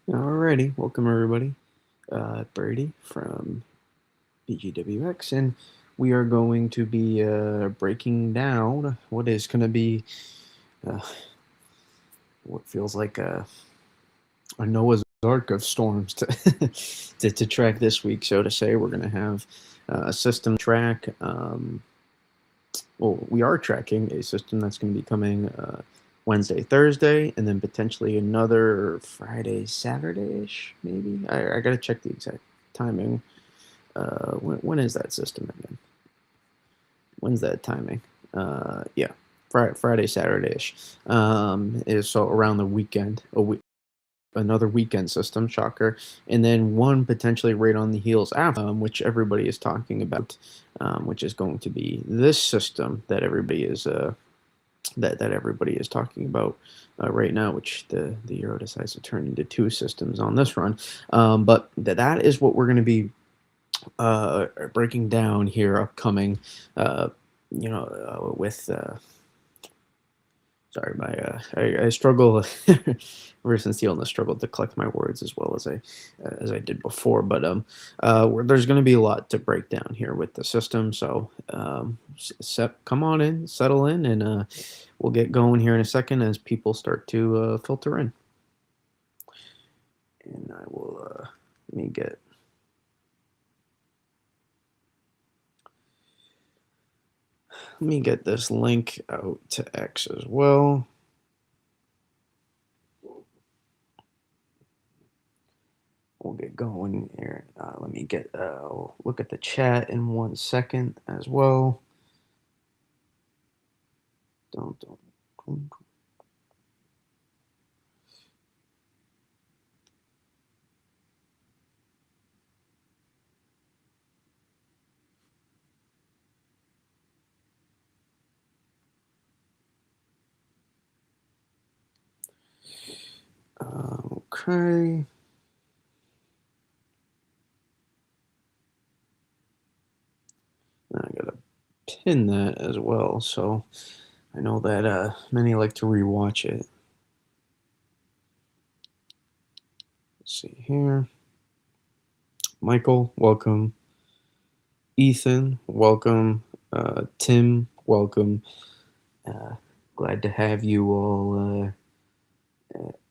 Alrighty, welcome everybody. Brady from BGWX, and we are going to be breaking down what is going to be uh, what feels like a Noah's Ark of storms to, to track this week. So to say, we're going to have a system track. Well, we are tracking a system that's going to be coming Wednesday, Thursday, and then potentially another Friday, Saturday ish, maybe. I got to check the exact timing. When is that system again? When's that timing? Yeah, Friday, Saturday ish. Is so around the weekend, another weekend system, shocker, and then one potentially right on the heels after, which everybody is talking about, which is going to be this system that everybody is talking about right now, which the Euro decides to turn into two systems on this run. But that is what we're going to be breaking down here upcoming. Uh, with sorry, my I struggle ever since the illness struggled to collect my words as well as I did before. But there's going to be a lot to break down here with the system. So come on in, settle in, and we'll get going here in a second as people start to filter in. And I will let me get. Let me get this link out to X as well. We'll get going here. Let me get look at the chat in 1 second as well. Don't. Okay. I gotta pin that as well, so I know that many like to rewatch it. Let's see here. Michael, welcome. Ethan, welcome. Tim, welcome. Uh, Glad to have you all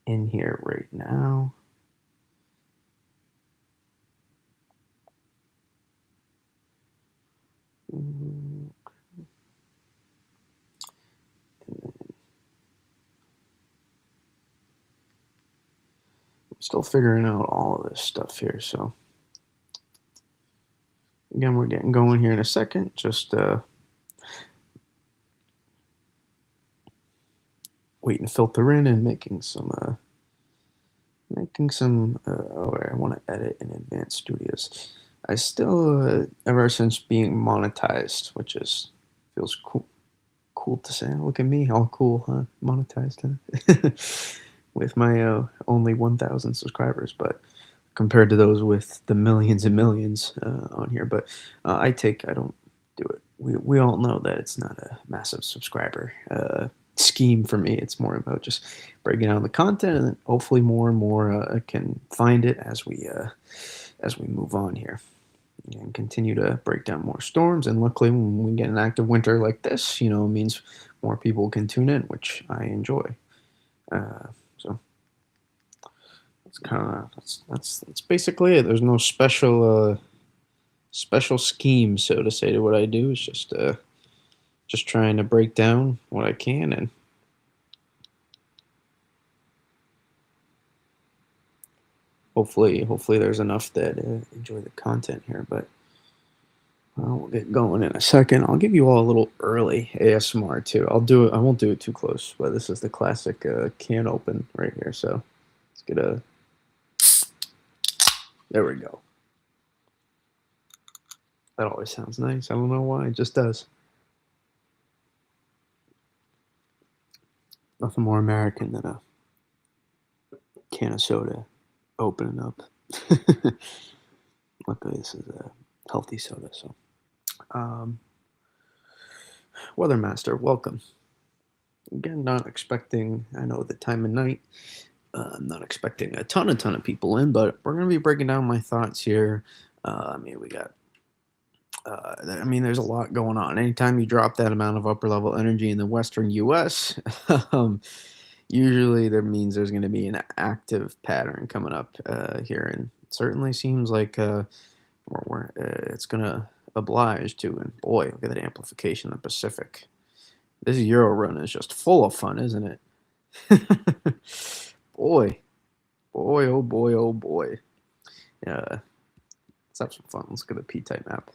in here right now. Mm, I'm still figuring out all of this stuff here, so again, we're getting going here in a second. Just waiting to filter in and making some. Oh, I want to edit in Advanced Studios. I still, ever since being monetized, which is feels cool to say. Look at me, all cool, huh? Monetized, huh? With my only 1,000 subscribers, but compared to those with the millions and millions on here. But I don't do it. We all know that it's not a massive subscriber scheme for me. It's more about just breaking down the content, and then hopefully more and more can find it as we move on here and continue to break down more storms. And luckily, when we get an active winter like this, it means more people can tune in, which I enjoy. So that's basically it. There's no special scheme, so to say, to what I do. It's just trying to break down what I can, and hopefully there's enough that enjoy the content here. But we'll get going in a second. I'll give you all a little early ASMR too. I'll do it. I won't do it too close, but this is the classic can open right here. So let's get a. There we go. That always sounds nice. I don't know why. It just does. Nothing more American than a can of soda opening up. Luckily, this is a healthy soda. So, um, Weathermaster, welcome. Again, not expecting, I know, the time of night. I'm not expecting a ton of people in, but we're going to be breaking down my thoughts here. I mean, we got I mean, there's a lot going on. Anytime you drop that amount of upper level energy in the Western U.S., um, usually that means there's going to be an active pattern coming up here, and it certainly seems like it's going to oblige to. And boy, look at that amplification in the Pacific. This Euro run is just full of fun, isn't it? Boy, boy, oh boy, oh boy. Yeah, let's have some fun. Let's get a P-type map.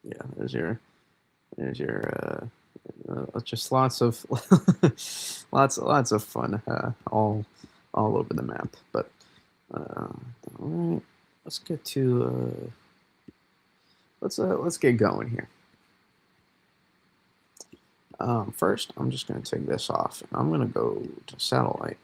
Yeah, there's your just lots of lots of fun all over the map. But all right, let's get to let's get going here. First, I'm just going to take this off, and I'm going to go to satellite.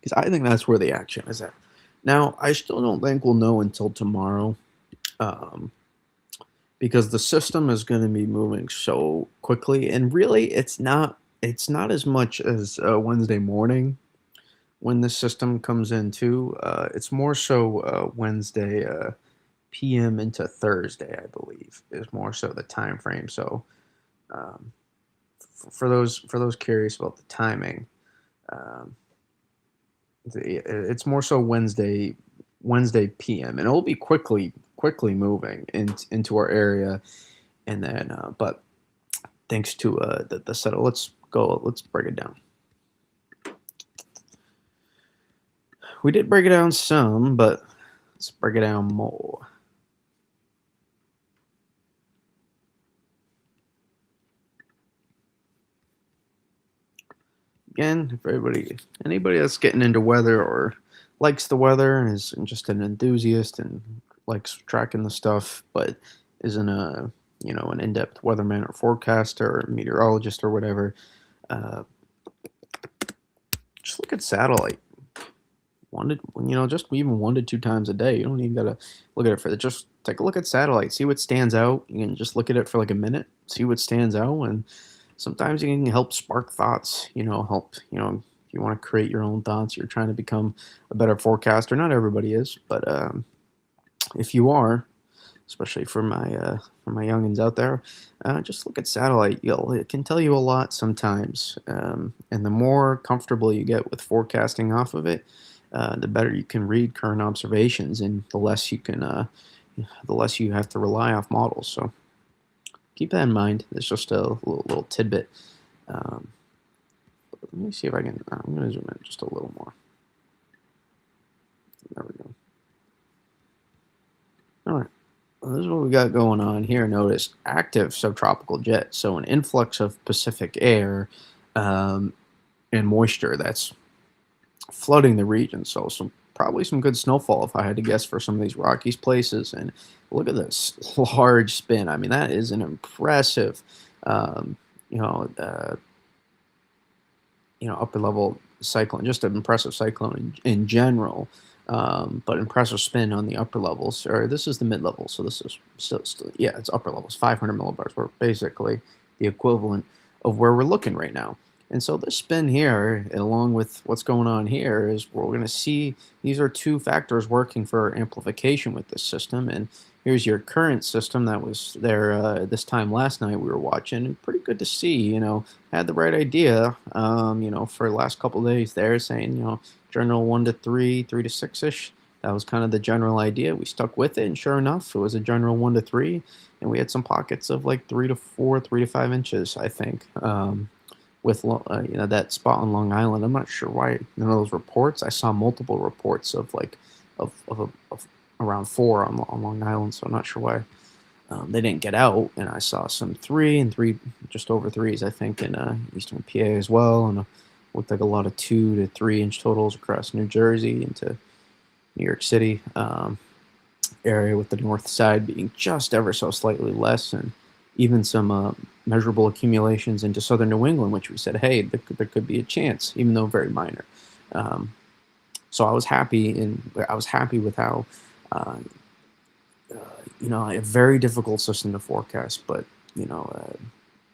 Because I think that's where the action is at. Now, I still don't think we'll know until tomorrow, um, because the system is going to be moving so quickly, and really, it's not as much as Wednesday morning when the system comes in too. It's more so Wednesday p.m. into Thursday, I believe, is more so the time frame. So, um, for those curious about the timing. Um, it's more so Wednesday p.m. and it'll be quickly moving into our area, and then but thanks to the setup, let's break it down. We did break it down some, but let's break it down more. Again, if anybody that's getting into weather or likes the weather and is just an enthusiast and likes tracking the stuff, but isn't an in-depth weatherman or forecaster or meteorologist or whatever, uh, just look at satellite. Just even 1 to 2 times a day. You don't even gotta look at it for that. Just take a look at satellite, see what stands out. You can just look at it for like a minute, see what stands out, and sometimes you can help spark thoughts. Help. If you want to create your own thoughts, you're trying to become a better forecaster. Not everybody is, but if you are, especially for my youngins out there, just look at satellite. It can tell you a lot sometimes, and the more comfortable you get with forecasting off of it, the better you can read current observations, and the less you have to rely off models. So keep that in mind. It's just a little tidbit. Um, let me see if I can. I'm going to zoom in just a little more. There we go. All right. Well, this is what we got going on here. Notice active subtropical jet, so an influx of Pacific air um, and moisture that's flooding the region. So probably some good snowfall if I had to guess for some of these Rockies places. And look at this large spin. I mean, that is an impressive, um, you know, uh, upper level cyclone, just an impressive cyclone in general. But impressive spin on the upper levels, or this is the mid level, so this is still yeah, it's upper levels, 500 millibars. We're basically the equivalent of where we're looking right now. And so this spin here, along with what's going on here, is we're going to see these are two factors working for amplification with this system. And here's your current system that was there this time last night we were watching. And pretty good to see, had the right idea, for the last couple of days there, saying, general 1 to 3, 3 to 6-ish. That was kind of the general idea. We stuck with it, and sure enough, it was a general 1 to 3. And we had some pockets of like 3 to 4, 3 to 5 inches, I think. With that spot on Long Island. I'm not sure why none of those reports. I saw multiple reports of of around 4 on Long Island, so I'm not sure why they didn't get out. And I saw some 3 and 3, just over 3s, I think, in Eastern PA as well, and looked like a lot of 2 to 3 inch totals across New Jersey into New York City. area, with the north side being just ever so slightly less, and even some measurable accumulations into southern New England, which we said, hey, there could be a chance, even though very minor. Um, so I was happy with how, uh, a very difficult system to forecast, but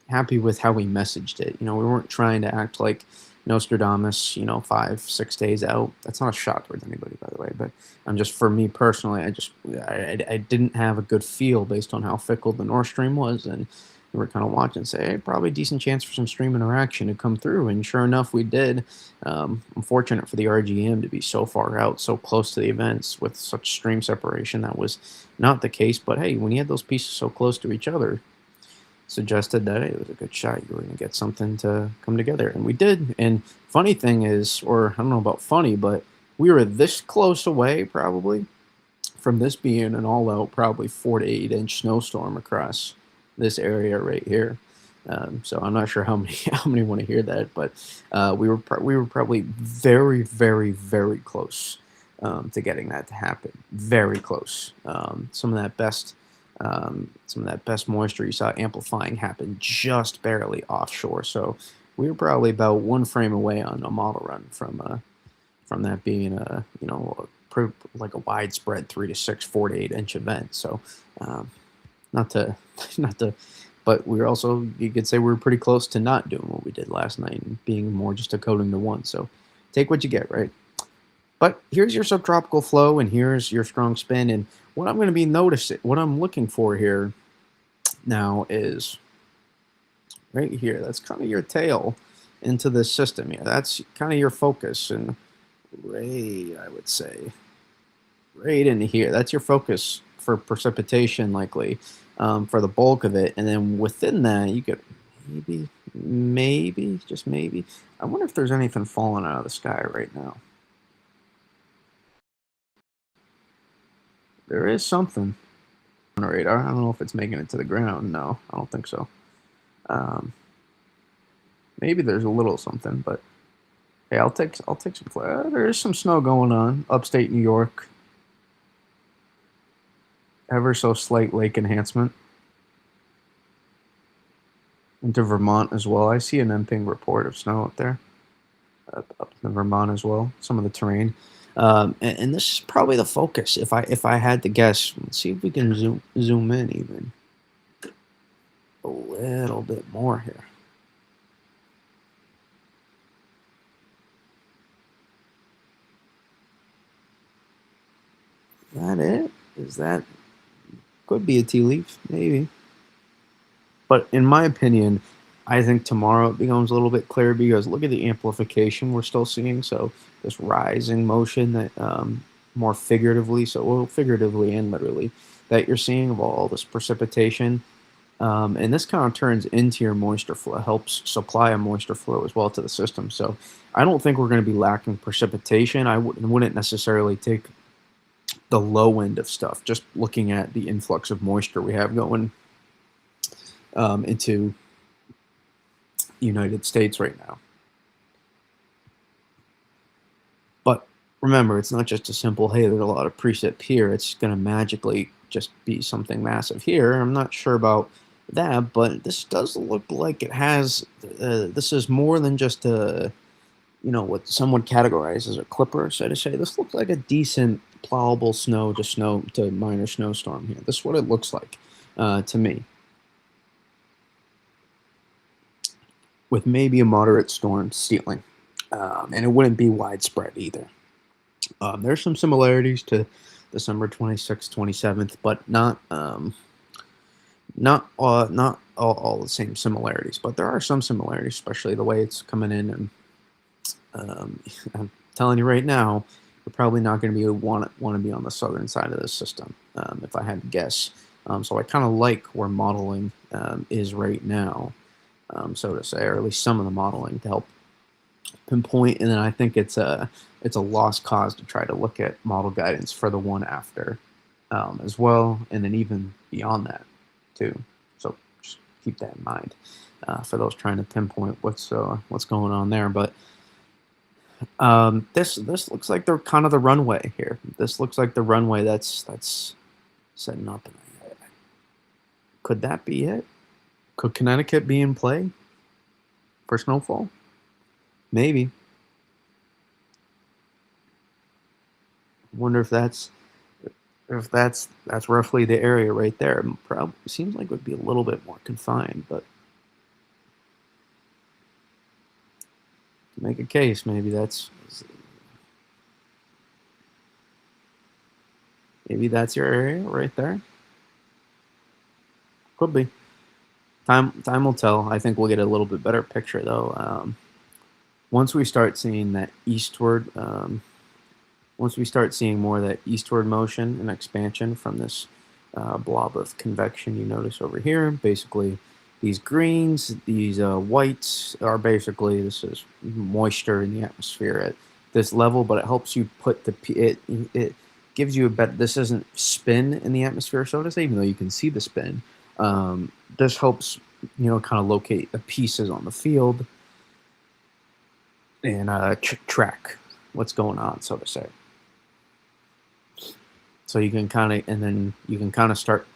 happy with how we messaged it. We weren't trying to act like Nostradamus, 5, 6 days out. That's not a shot towards anybody, by the way, but I'm just, for me personally, I didn't have a good feel based on how fickle the North Stream was, and we were kind of watching, say, hey, probably a decent chance for some stream interaction to come through, and sure enough, we did. I'm fortunate for the RGM to be so far out, so close to the events with such stream separation. That was not the case, but hey, when you had those pieces so close to each other, suggested that hey, it was a good shot. You were going to get something to come together, and we did. And funny thing is, or I don't know about funny, but we were this close away probably from this being an all-out, probably 4 to 8 inch snowstorm across this area right here. So I'm not sure how many how many want to hear that, but we were probably very, very, very close to getting that to happen. Very close. Some of that best moisture you saw amplifying happen just barely offshore. So we were probably about one frame away on a model run from that being like a widespread 3 to 6, 4 to 8 inch event. So not to not to, but we were also, you could say, we were pretty close to not doing what we did last night and being more just a coating to one. So take what you get, right? But here's your subtropical flow, and here's your strong spin. And what I'm going to be noticing, what I'm looking for here now is right here. That's kind of your tail into this system here. That's kind of your focus, and I would say, right into here. That's your focus for precipitation, likely, for the bulk of it. And then within that, you could just maybe. I wonder if there's anything falling out of the sky right now. There is something on the radar. I don't know if it's making it to the ground. No, I don't think so. Um, Maybe there's a little something, but hey, I'll take some. There is some snow going on upstate New York. Ever so slight lake enhancement into Vermont as well. I see an MPing report of snow up there, up in Vermont as well. Some of the terrain, and this is probably the focus. If I had to guess, let's see if we can zoom in even a little bit more here. Is that it? Is that, could be a tea leaf, maybe. But in my opinion, I think tomorrow it becomes a little bit clearer because look at the amplification we're still seeing. So this rising motion that more figuratively, so well, figuratively and literally, that you're seeing of all this precipitation. And this kind of turns into your moisture flow, helps supply a moisture flow as well to the system. So I don't think we're going to be lacking precipitation. I wouldn't necessarily take the low end of stuff, just looking at the influx of moisture we have going into the United States right now. But remember, it's not just a simple, hey, there's a lot of precip here. It's going to magically just be something massive here. I'm not sure about that, but this does look like it has, this is more than just a, what some would categorize as a clipper, so to say. This looks like a decent plowable snow to minor snowstorm here. This is what it looks like to me, with maybe a moderate storm stealing, and it wouldn't be widespread either. There's some similarities to December 26th, 27th, but not all the same similarities. But there are some similarities, especially the way it's coming in. And I'm telling you right now, we're probably not going to want to be on the southern side of this system, if I had to guess. So I kind of like where modeling is right now, so to say, or at least some of the modeling to help pinpoint. And then I think it's a lost cause to try to look at model guidance for the one after as well, and then even beyond that too. So just keep that in mind for those trying to pinpoint what's going on there. But this looks like they're kind of the runway here. This looks like the runway that's setting up. Could that be it? Could Connecticut be in play for snowfall? Maybe. Wonder if that's roughly the area right there. Probably seems like it would be a little bit more confined, but to make a case, maybe that's your area right there. Could be. Time will tell. I think we'll get a little bit better picture though. Once we start seeing that eastward, once we start seeing more of that eastward motion and expansion from this blob of convection you notice over here, basically these greens, these whites are basically, this is moisture in the atmosphere at this level, but it helps you put it gives you a better, this isn't spin in the atmosphere, so to say, even though you can see the spin. This helps, kind of locate the pieces on the field and track what's going on, so to say. So you can kind of, and then you can kind of start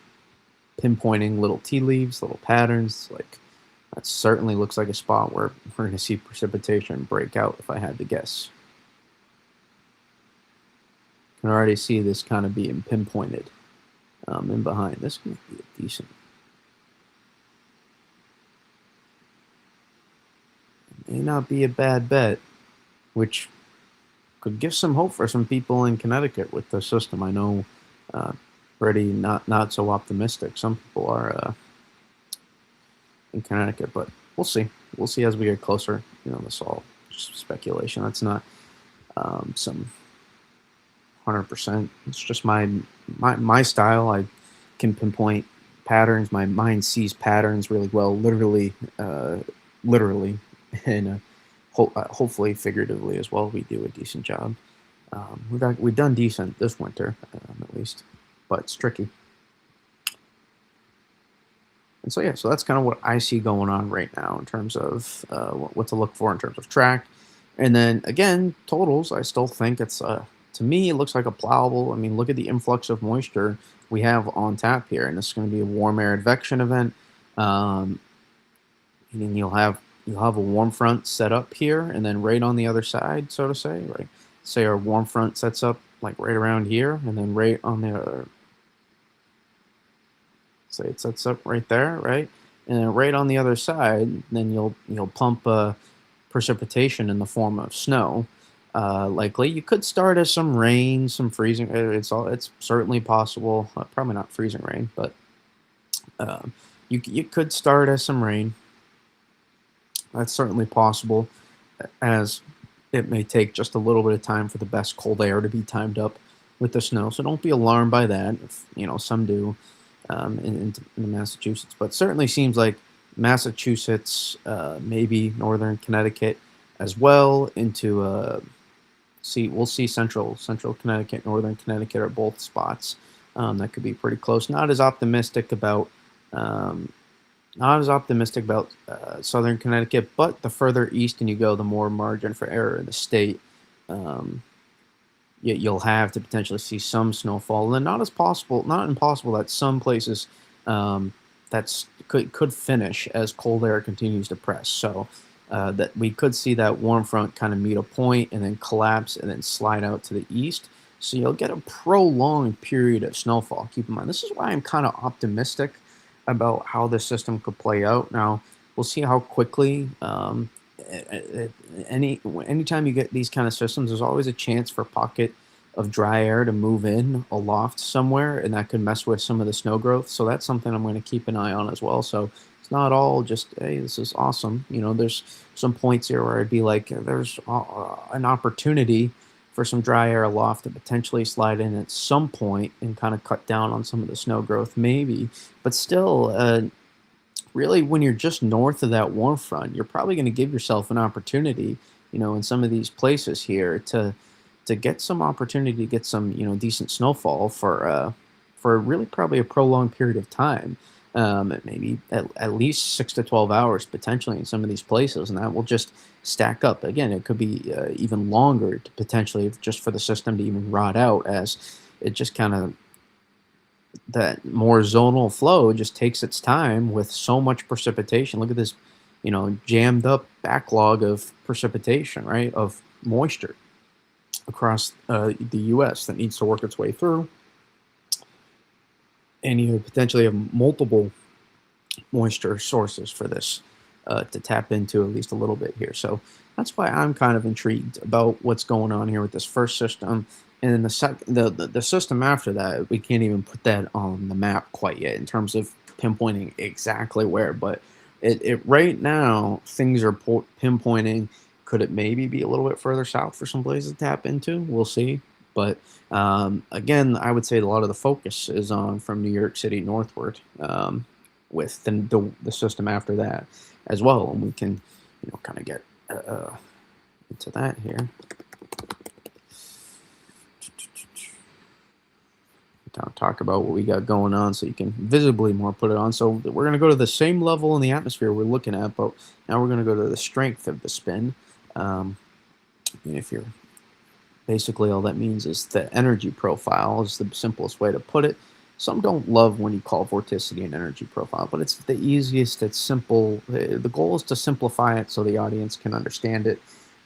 pinpointing little tea leaves, little patterns. Like that certainly looks like a spot where we're going to see precipitation break out, if I had to guess. You can already see this kind of being pinpointed in behind. This could be a decent. It may not be a bad bet, which could give some hope for some people in Connecticut with the system. I know already not so optimistic. Some people are in Connecticut, but we'll see. We'll see as we get closer. This all just speculation. That's not some 100%. It's just my style. I can pinpoint patterns. My mind sees patterns really well, literally, and hopefully figuratively as well. We do a decent job. We've done decent this winter, at least, but it's tricky. And so yeah, so that's kind of what I see going on right now in terms of what to look for in terms of track. And then again, totals. I still think it's to me it looks like a plowable. I mean, look at the influx of moisture we have on tap here, and this is going to be a warm air advection event. Meaning you'll have a warm front set up here, and then right on the other side, so to say, right. Say our warm front sets up like right around here, and then right on the other. Say it sets up right there, right, and then right on the other side, then you'll pump precipitation in the form of snow. Likely, you could start as some rain, some freezing. It's certainly possible. Probably not freezing rain, but you could start as some rain. That's certainly possible, as it may take just a little bit of time for the best cold air to be timed up with the snow. So don't be alarmed by that. If some do in Massachusetts, but certainly seems like Massachusetts, maybe northern Connecticut as well. We'll see central Connecticut, northern Connecticut are both spots that could be pretty close. Not as optimistic about. Southern Connecticut, but the further east you go, the more margin for error in the state. You'll have to potentially see some snowfall, and not impossible that some places could finish as cold air continues to press. So that we could see that warm front kind of meet a point and then collapse and then slide out to the east. So you'll get a prolonged period of snowfall. Keep in mind, this is why I'm kind of optimistic about how the system could play out. Now we'll see how quickly. Anytime you get these kind of systems, there's always a chance for a pocket of dry air to move in aloft somewhere, and that could mess with some of the snow growth. So that's something I'm going to keep an eye on as well. So it's not all just, hey, this is awesome. There's some points here where I'd be like, there's an opportunity for some dry air aloft to potentially slide in at some point and kind of cut down on some of the snow growth, maybe. But still, really, when you're just north of that warm front, you're probably going to give yourself an opportunity, in some of these places here to get some opportunity to get some, decent snowfall for really probably a prolonged period of time. Maybe at least 6 to 12 hours potentially in some of these places, and that will just stack up. Again, it could be even longer to potentially just for the system to even rot out, as it just kind of that more zonal flow just takes its time with so much precipitation. Look at this, jammed up backlog of precipitation, right? Of moisture across the U.S. that needs to work its way through, and you potentially have multiple moisture sources for this to tap into at least a little bit here. So that's why I'm kind of intrigued about what's going on here with this first system. And then the system after that, we can't even put that on the map quite yet in terms of pinpointing exactly where. But it right now things are pinpointing. Could it maybe be a little bit further south for some places to tap into? We'll see. But again, I would say a lot of the focus is on from New York City northward. With the system after that as well, and we can kind of get into that here. Talk about what we got going on so you can visibly more put it on. So we're going to go to the same level in the atmosphere we're looking at, but now we're going to go to the strength of the spin. And if you're basically, all that means is the energy profile is the simplest way to put it. Some don't love when you call vorticity an energy profile, but it's the easiest, it's simple. The goal is to simplify it so the audience can understand it,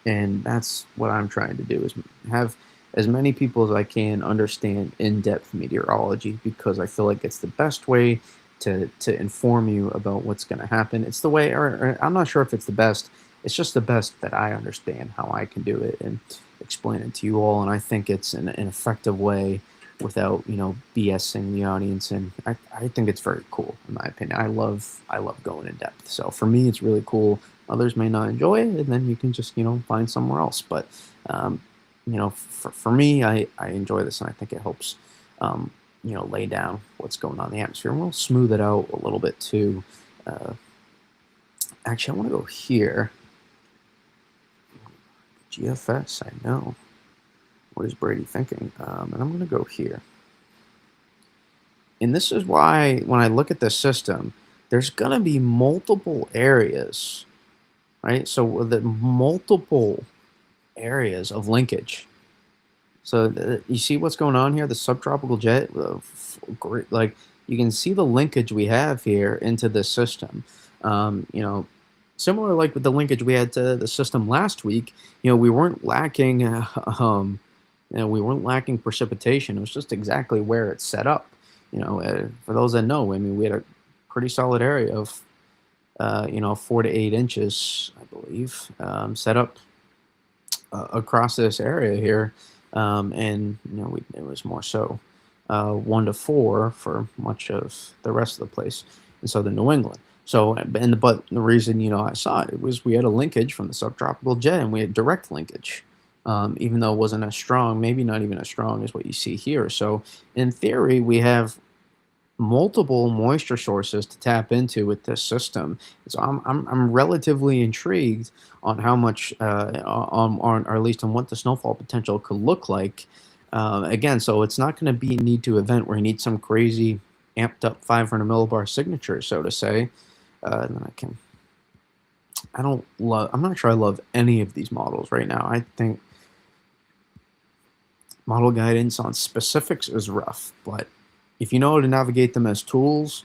and that's what I'm trying to do, is have as many people as I can understand in-depth meteorology, because I feel like it's the best way to inform you about what's going to happen. It's the way, or I'm not sure if it's the best, it's just the best that I understand how I can do it and explain it to you all, and I think it's an effective way without BSing the audience, and I think it's very cool in my opinion. I love going in depth, so for me it's really cool. Others may not enjoy it, and then you can just find somewhere else, but for me, I enjoy this, and I think it helps lay down what's going on in the atmosphere, and we'll smooth it out a little bit too. Actually, I want to go here. GFS, I know. What is Brady thinking? And I'm going to go here. And this is why when I look at the system, there's going to be multiple areas, right? So the multiple areas of linkage. So you see what's going on here? The subtropical jet, like you can see the linkage we have here into this system. Similar like with the linkage we had to the system last week. We weren't lacking. We weren't lacking precipitation. It was just exactly where it's set up. For those that know, I mean, we had a pretty solid area of, 4 to 8 inches, I believe, set up across this area here, and it was more so 1 to 4 for much of the rest of the place in southern New England. So, but the reason I saw it was we had a linkage from the subtropical jet, and we had direct linkage. Even though it wasn't as strong, maybe not even as strong as what you see here. So in theory, we have multiple moisture sources to tap into with this system. So I'm relatively intrigued on how much, on or at least on what the snowfall potential could look like. Again, so it's not going to be a need to event where you need some crazy amped up 500 millibar signature, so to say. And then I'm not sure I love any of these models right now. I think model guidance on specifics is rough, but if you know how to navigate them as tools,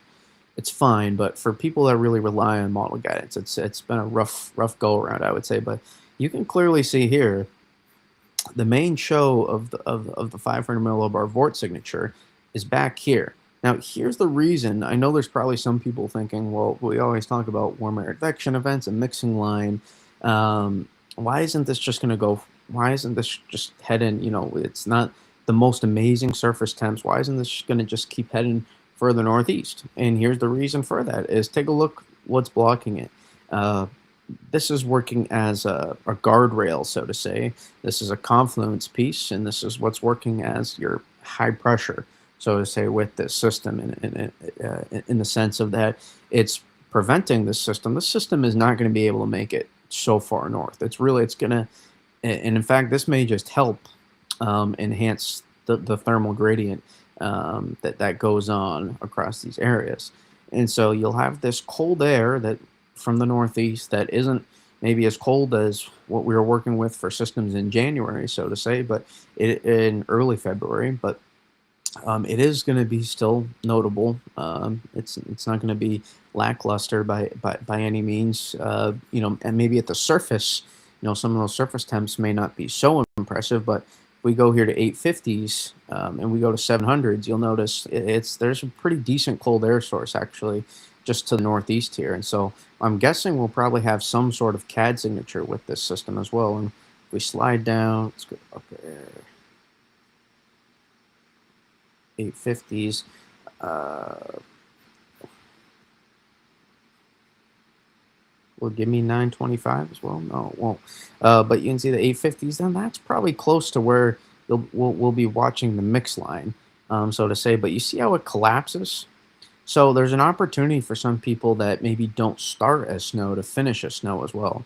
it's fine. But for people that really rely on model guidance, it's been a rough go around, I would say. But you can clearly see here the main show of the 500 millibar Vort signature is back here. Now, here's the reason. I know there's probably some people thinking, well, we always talk about warm air advection events and mixing line. Why isn't this just going to go? Why isn't this just heading? It's not the most amazing surface temps. Why isn't this going to just keep heading further northeast? And here's the reason for that: is take a look what's blocking it. This is working as a guardrail, so to say. This is a confluence piece, and this is what's working as your high pressure, so to say, with this system. In the sense of that, it's preventing this system. This system is not going to be able to make it so far north. It's going to, and in fact, this may just help enhance the thermal gradient that goes on across these areas. And so you'll have this cold air that from the northeast that isn't maybe as cold as what we were working with for systems in January, so to say, but in early February. But It is going to be still notable. It's not going to be lackluster by any means. And maybe at the surface, some of those surface temps may not be so impressive. But if we go here to 850s and we go to 700s, you'll notice there's a pretty decent cold air source actually just to the northeast here. And so I'm guessing we'll probably have some sort of CAD signature with this system as well. And if we slide down, let's go up there. 850s. Uh, will give me 925 as well? No, it won't. But you can see the 850s. Then that's probably close to where we'll be watching the mix line, so to say. But you see how it collapses? So there's an opportunity for some people that maybe don't start as snow to finish as snow as well.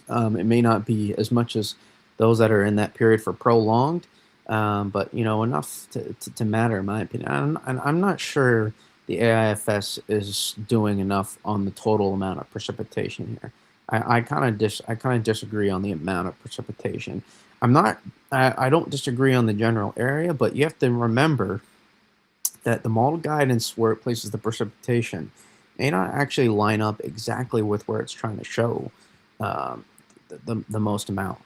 It may not be as much as those that are in that period for prolonged, but enough to matter, in my opinion. I'm not sure the AIFS is doing enough on the total amount of precipitation here. I kind of disagree on the amount of precipitation. I don't disagree on the general area, but you have to remember that the model guidance where it places the precipitation may not actually line up exactly with where it's trying to show um, the most amount.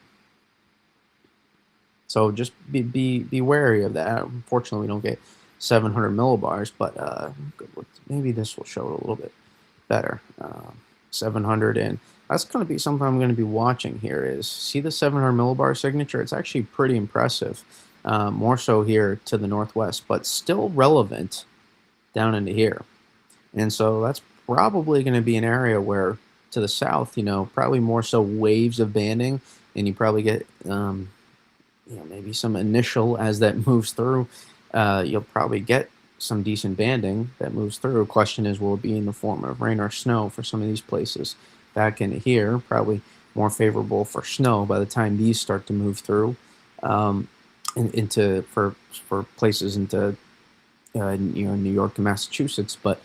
So just be wary of that. Unfortunately, we don't get 700 millibars, but maybe this will show it a little bit better. 700, and that's going to be something I'm going to be watching here. Is see the 700 millibar signature? It's actually pretty impressive. More so here to the northwest, but still relevant down into here. And so that's probably going to be an area where to the south, probably more so waves of banding, and you probably get maybe some initial as that moves through. You'll probably get some decent banding that moves through. Question is, will it be in the form of rain or snow for some of these places? Back in here, probably more favorable for snow by the time these start to move through into for places into New York and Massachusetts, but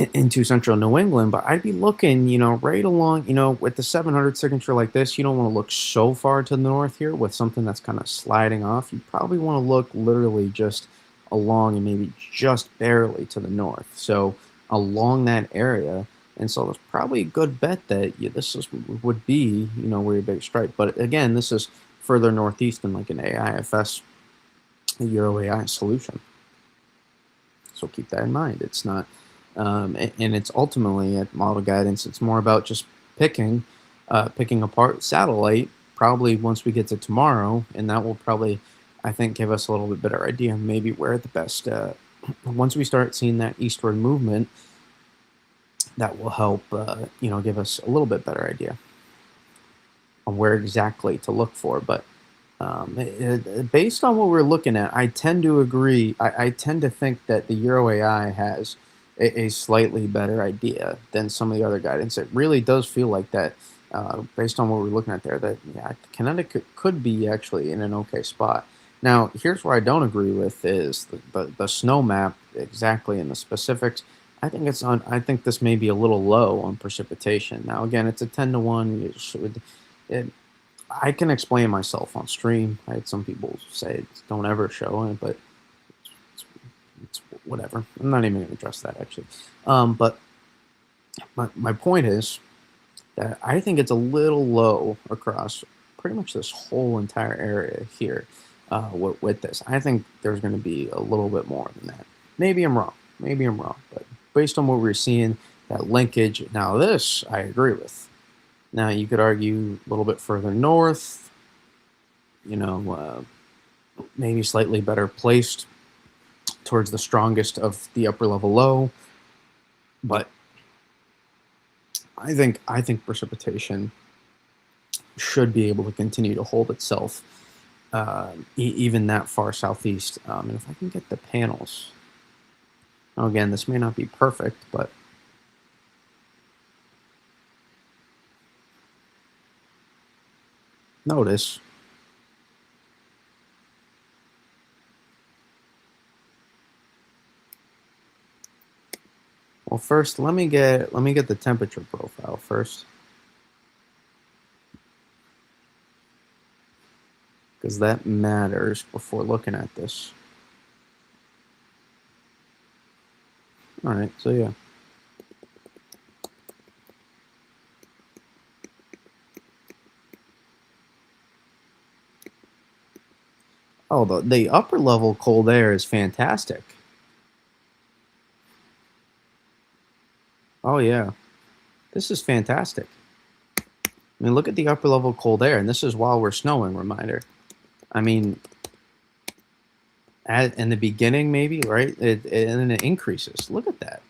into central New England. But I'd be looking, right along, with the 700 signature like this, you don't want to look so far to the north here with something that's kind of sliding off. You probably want to look literally just along and maybe just barely to the north. So along that area. And so it's probably a good bet that would be, where your big strike. But again, this is further northeast than like an AIFS, a Euro AI solution. So keep that in mind. It's not, and it's ultimately at model guidance. It's more about just picking apart satellite. Probably once we get to tomorrow, and that will probably, I think, give us a little bit better idea maybe where the best. Once we start seeing that eastward movement, that will help, give us a little bit better idea on where exactly to look for. But based on what we're looking at, I tend to agree. I tend to think that the Euro AI has a slightly better idea than some of the other guidance. It really does feel like that, based on what we're looking at there, that Connecticut could be actually in an okay spot. Now, here's where I don't agree with is the snow map exactly in the specifics. I think this may be a little low on precipitation. Now, again, it's a 10-to-1. I can explain myself on stream. I had some people say don't ever show it, but it's whatever. I'm not even going to address that actually. But my point is that I think it's a little low across pretty much this whole entire area here with this. I think there's going to be a little bit more than that. Maybe I'm wrong. But based on what we're seeing, that linkage. Now this I agree with. Now you could argue a little bit further north, maybe slightly better placed towards the strongest of the upper level low, but I think precipitation should be able to continue to hold itself even that far southeast. And if I can get the panels, now again, this may not be perfect, but notice well, first let me get the temperature profile first. because that matters before looking at this. All right, so yeah. Oh, the upper level cold air is fantastic. Oh yeah, this is fantastic. I mean, look at the upper level cold air, and this is while we're snowing. Reminder. I mean, in the beginning, maybe right, and then it increases. Look at that.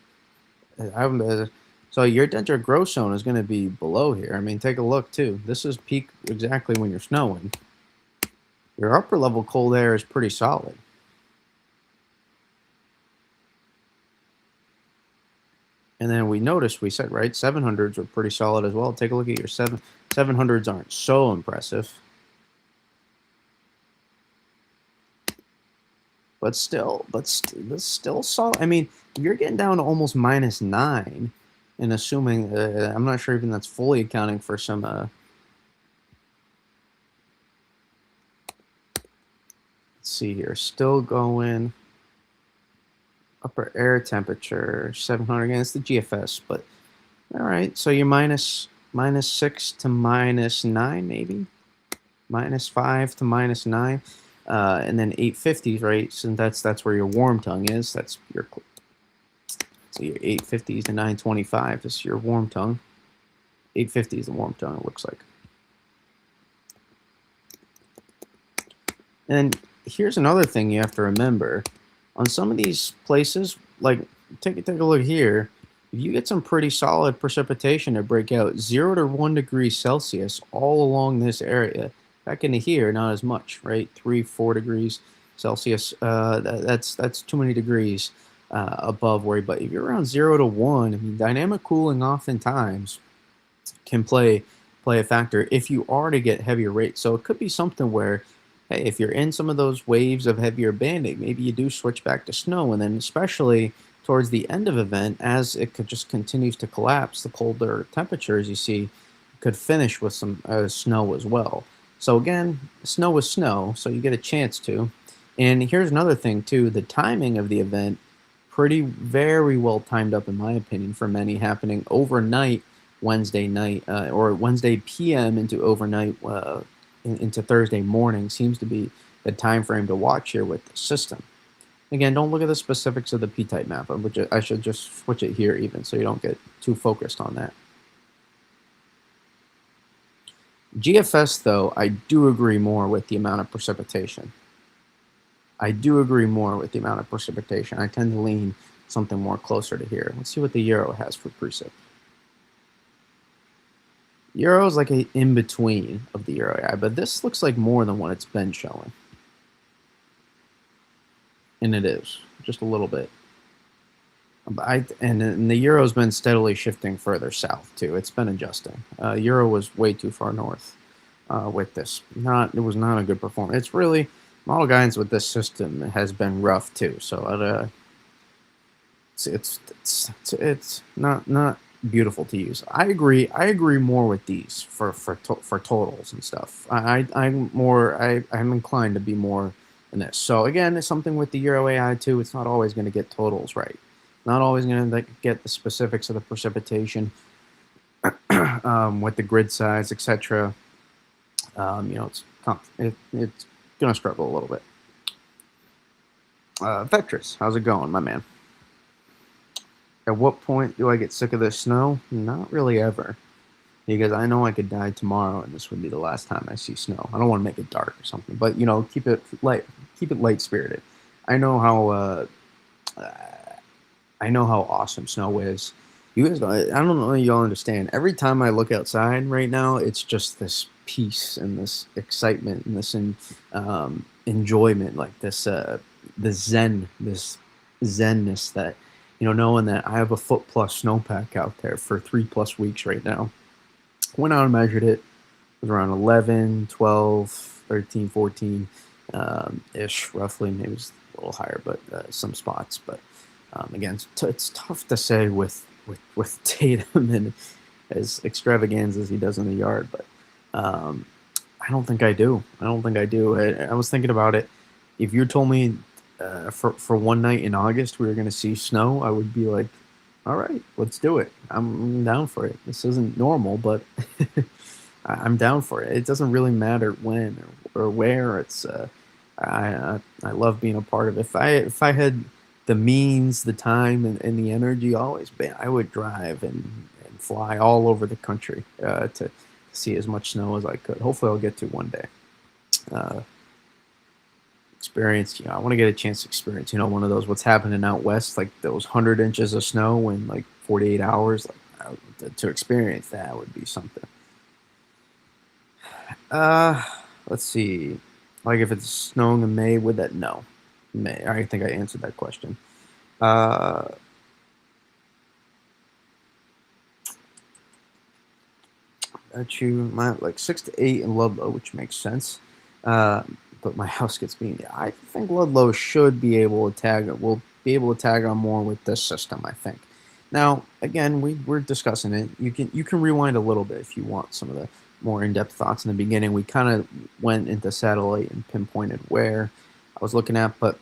So your denture growth zone is going to be below here. I mean, take a look too. This is peak exactly when you're snowing. Your upper level cold air is pretty solid. And then we noticed, we said, right, 700s are pretty solid as well. Take a look at your 700s aren't so impressive. But still solid. I mean, you're getting down to almost -9 and assuming, I'm not sure even that's fully accounting for some, let's see here, still going. Upper air temperature, 700. Again, it's the GFS, but all right. So you're -6 to -9, maybe -5 to -9, and then 850s, right? So that's where your warm tongue is. That's your so your 850s to 925 is your warm tongue. 850 is the warm tongue. It looks like. And here's another thing you have to remember. On some of these places, like take a look here, if you get some pretty solid precipitation to break out 0 to 1 degrees Celsius all along this area. Back into here, not as much, right? 3, 4 degrees Celsius. That's too many degrees above where. But if you're around 0 to 1, I mean, dynamic cooling oftentimes can play a factor if you are to get heavier rates. So it could be something where, hey, if you're in some of those waves of heavier banding, maybe you do switch back to snow, and then especially towards the end of event, as it could just continues to collapse, the colder temperatures you see could finish with some snow as well. So again, snow is snow, so you get a chance to. And here's another thing too: the timing of the event, pretty very well timed up in my opinion for many, happening overnight Wednesday night or Wednesday PM into overnight into Thursday morning seems to be the time frame to watch here with the system. Again, don't look at the specifics of the P-type map, which I should just switch it here even so you don't get too focused on that. GFS, though, I do agree more with the amount of precipitation. I do agree more with the amount of precipitation. I tend to lean something more closer to here. Let's see what the Euro has for precip. Euro is like a in-between of the Euro AI, but this looks like more than what it's been showing. And it is, just a little bit. And the Euro's been steadily shifting further south, too. It's been adjusting. Euro was way too far north with this. It was not a good performance. It's really, model guidance with this system has been rough, too. So it's not beautiful to use. I agree more with these for totals and stuff. I'm inclined to be more in this. So again, it's something with the Euro AI too. It's not always going to get totals right. Not always going to get the specifics of the precipitation with the grid size, etc. It's going to struggle a little bit. Vectress, how's it going, my man? At what point do I get sick of this snow? Not really ever. Because I know I could die tomorrow and this would be the last time I see snow. I don't want to make it dark or something, but keep it light spirited. I know how awesome snow is. You guys, I don't know if y'all understand. Every time I look outside right now, it's just this peace and this excitement and this enjoyment, like this this zenness that knowing that I have a foot plus snowpack out there for 3+ weeks right now. Went out and measured it. It was around 11, 12, 13, 14 ish, roughly. Maybe it's a little higher, but some spots. But again, it's tough to say with Tatum and as extravaganza as he does in the yard. But I don't think I do. I don't think I do. I was thinking about it. If you told me for one night in August we were going to see snow, I would be like, all right, let's do it. I'm down for it. This isn't normal, but I'm down for it. It doesn't really matter when or where. I love being a part of it. If I had the means, the time, and the energy, always, man, I would drive and fly all over the country to see as much snow as I could. Hopefully, I'll get to one day. Uh, experience, I want to get a chance to experience, one of those what's happening out west, like those 100 inches of snow in like 48 hours. Like to experience that would be something. Uh, let's see. Like if it's snowing in May, would that no? May. I think I answered that question. Uh, that you my like 6 to 8 in Ludlow, which makes sense. Uh, but my house gets beat. Yeah, I think Ludlow should be able to tag. Will be able to tag on more with this system. I think. Now, again, we're discussing it. You can rewind a little bit if you want some of the more in-depth thoughts in the beginning. We kind of went into satellite and pinpointed where I was looking at, but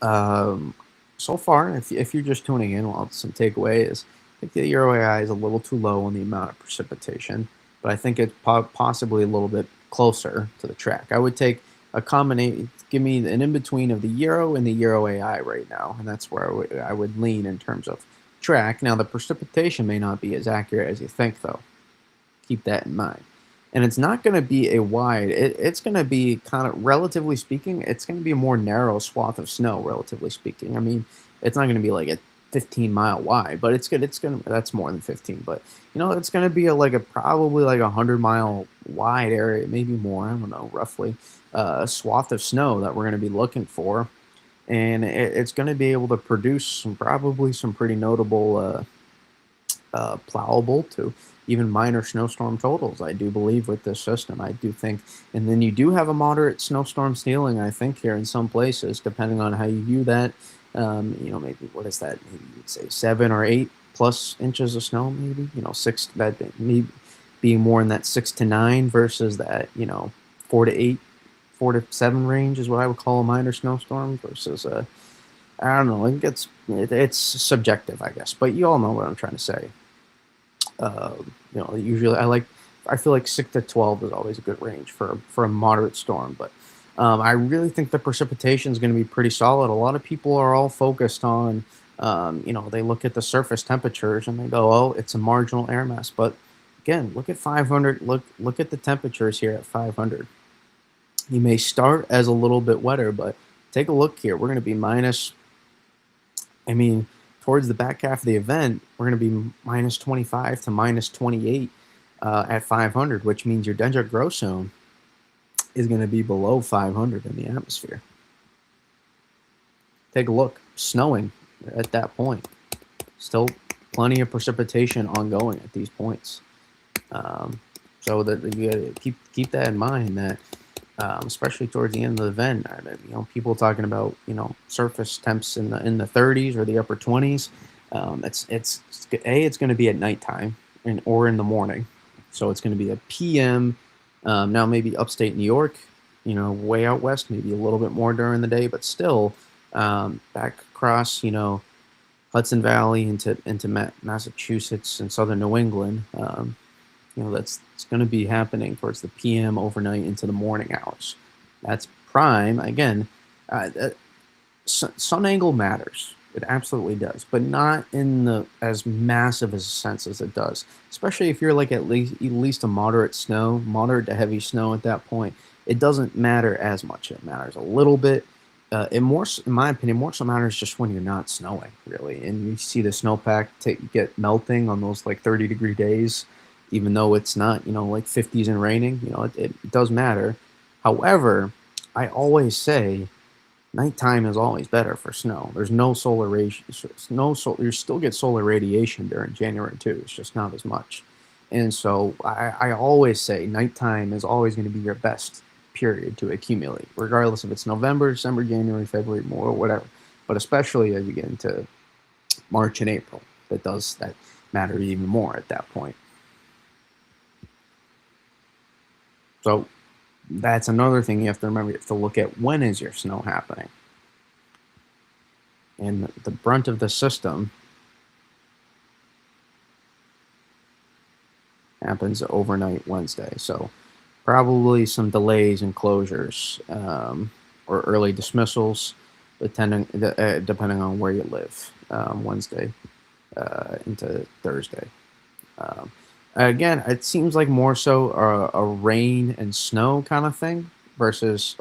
um, so far, if you're just tuning in, well, some takeaway is I think the Euro AI is a little too low on the amount of precipitation, but I think it's possibly a little bit closer to the track. I would take a combination, give me an in between of the Euro and the Euro AI right now, and that's where I would lean in terms of track. Now, the precipitation may not be as accurate as you think, though. Keep that in mind. And it's not going to be a wide, it's going to be kind of, relatively speaking, it's going to be a more narrow swath of snow, relatively speaking. I mean, it's not going to be like a 15-mile wide, but it's good. It's going to, that's more than 15, but it's going to be like a probably like 100-mile wide area, maybe more, I don't know, roughly, swath of snow that we're going to be looking for. And it's going to be able to produce probably some pretty notable plowable to even minor snowstorm totals, I do believe, with this system. I do think, and then you do have a moderate snowstorm ceiling, I think, here in some places, depending on how you view that. Maybe what is that? Maybe you'd say 7 or 8+ inches of snow, maybe, six, that maybe being more in that 6 to 9 versus that, 4 to 8, 4 to 7 range is what I would call a minor snowstorm versus I don't know. It's subjective, I guess, but you all know what I'm trying to say. Usually I feel like 6 to 12 is always a good range for a moderate storm, but I really think the precipitation is going to be pretty solid. A lot of people are all focused on, they look at the surface temperatures and they go, oh, it's a marginal air mass. But again, look at 500. Look at the temperatures here at 500. You may start as a little bit wetter, but take a look here. We're going to be minus. I mean, towards the back half of the event, we're going to be minus 25 to minus 28 at 500, which means your dendritic growth zone is going to be below 500 in the atmosphere. Take a look. Snowing at that point. Still plenty of precipitation ongoing at these points. So that you got to keep that in mind, that especially towards the end of the event, people talking about surface temps in the 30s or the upper 20s. It's going to be at nighttime or in the morning, so it's going to be a PM. Now maybe upstate New York, way out west, maybe a little bit more during the day, but still back across Hudson Valley into Massachusetts and southern New England. That's it's going to be happening towards the PM overnight into the morning hours. That's prime. Again, sun angle matters. It absolutely does, but not in the as massive a sense as it does. Especially if you're like at least a moderate to heavy snow at that point. It doesn't matter as much. It matters a little bit. In my opinion, more so matters just when you're not snowing, really, and you see the snowpack get melting on those like 30-degree days, even though it's not like 50s and raining. It does matter. However, I always say nighttime is always better for snow. There's no solar radiation. You still get solar radiation during January too. It's just not as much. And so I always say nighttime is always going to be your best period to accumulate, regardless if it's November, December, January, February, more, whatever. But especially as you get into March and April, that matters even more at that point. So That's another thing you have to remember. You have to look at when is your snow happening. And the brunt of the system happens overnight Wednesday. So probably some delays and closures or early dismissals, depending on where you live, Wednesday into Thursday. Um, Again, it seems like more so a rain and snow kind of thing versus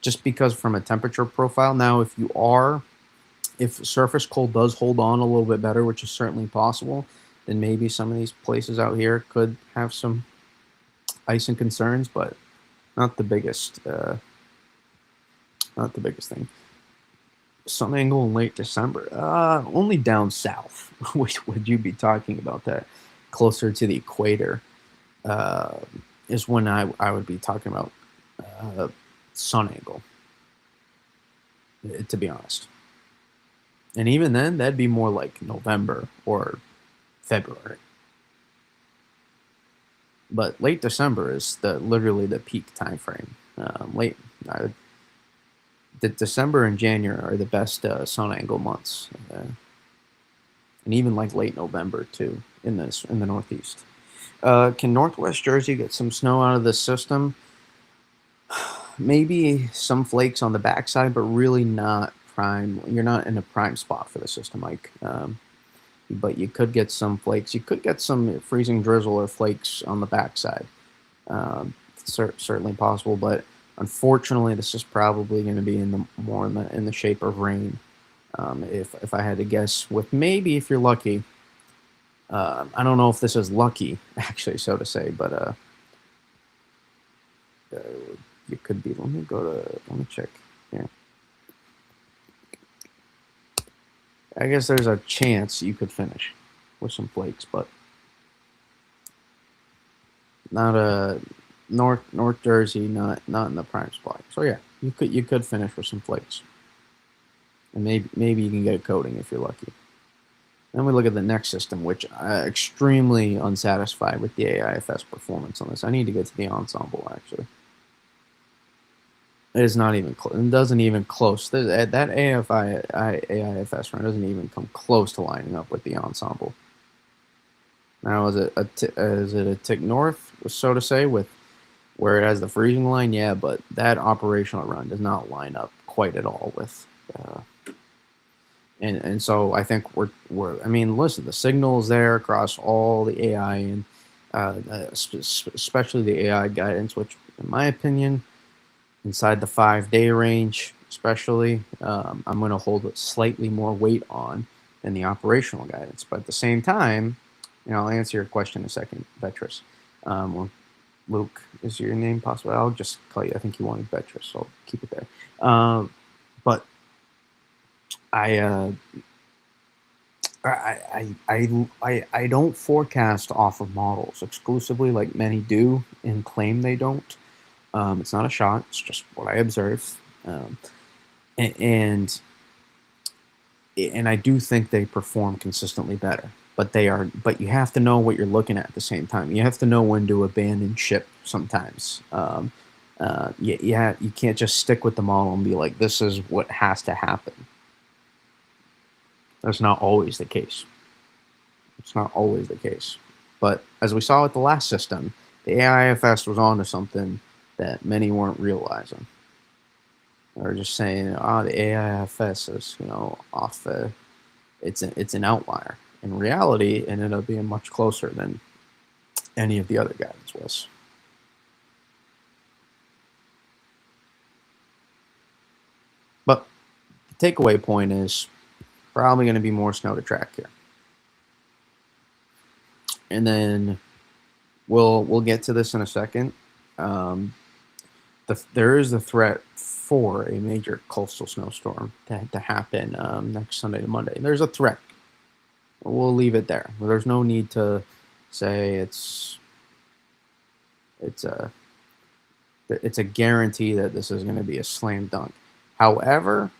just because from a temperature profile. Now, if surface cold does hold on a little bit better, which is certainly possible, then maybe some of these places out here could have some icing concerns, but not the biggest. Not the biggest thing. Sun angle in late December. Only down south. Would you be talking about that? Closer to the equator uh, is when I would be talking about uh, sun angle. To be honest, and even then, that'd be more like November or February. But late December is literally the peak time frame. Late uh, the December and January are the best sun angle months, and even like late November too in the Northeast. Can Northwest Jersey get some snow out of the system? Maybe some flakes on the backside, but really not prime. You're not in a prime spot for the system, Mike. But you could get some flakes. You could get some freezing drizzle or flakes on the backside. Certainly possible, but unfortunately, this is probably going to be in the shape of rain. If I had to guess, with maybe if you're lucky, I don't know if this is lucky actually, so to say, but uh, you could be. Let me check here. I guess there's a chance you could finish with some flakes, but not a North Jersey, not in the prime spot. So yeah, you could finish with some flakes, and maybe you can get a coating if you're lucky. Then we look at the next system, which I'm extremely unsatisfied with the AIFS performance on this. I need to get to the ensemble actually. It is not even close. It doesn't even close. That AIFS run doesn't even come close to lining up with the ensemble. Now, is it a tick north, so to say, with where it has the freezing line? Yeah, but that operational run does not line up quite at all with. Uh, and so I think we're. I mean, listen, the signal is there across all the AI and especially the AI guidance, which, in my opinion, inside the 5 day range, especially, I'm going to hold slightly more weight on than the operational guidance. But at the same time, I'll answer your question in a second, Beatrice. Or Luke is your name possible? I'll just call you. I think you wanted Beatrice, so I'll keep it there. But I, uh, I don't forecast off of models exclusively like many do and claim they don't. It's not a shot. It's just what I observe. And and I do think they perform consistently better. But you have to know what you're looking at the same time. You have to know when to abandon ship sometimes. You can't just stick with the model and be like, this is what has to happen. That's not always the case. It's not always the case. But as we saw with the last system, the AIFS was onto something that many weren't realizing. Or just saying, the AIFS is, off. It's an outlier. In reality, it ended up being much closer than any of the other guidance was. But the takeaway point is probably going to be more snow to track here, and then we'll get to this in a second. Um, there is the threat for a major coastal snowstorm to happen next Sunday to Monday. There's a threat. We'll leave it there. There's no need to say it's a guarantee that this is going to be a slam dunk. However,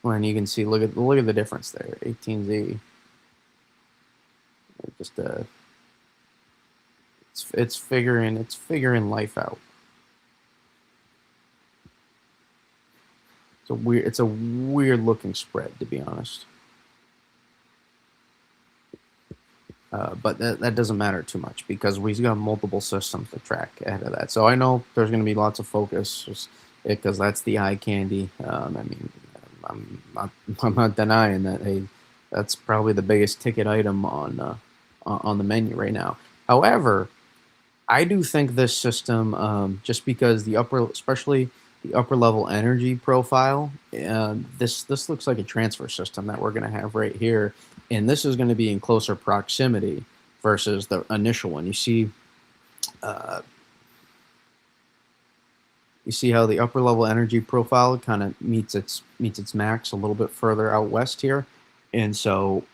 when you can see, look at the difference there. 18Z, just it's figuring life out. It's a weird looking spread, to be honest. But that doesn't matter too much because we've got multiple systems to track ahead of that. So I know there's going to be lots of focus because that's the eye candy. I mean, I'm not I'm not denying that. Hey, that's probably the biggest ticket item on the menu right now. However, I do think this system, just because especially the upper level energy profile, this looks like a transfer system that we're going to have right here, and this is going to be in closer proximity versus the initial one. Uh, you see how the upper level energy profile kind of meets its max a little bit further out west here, and so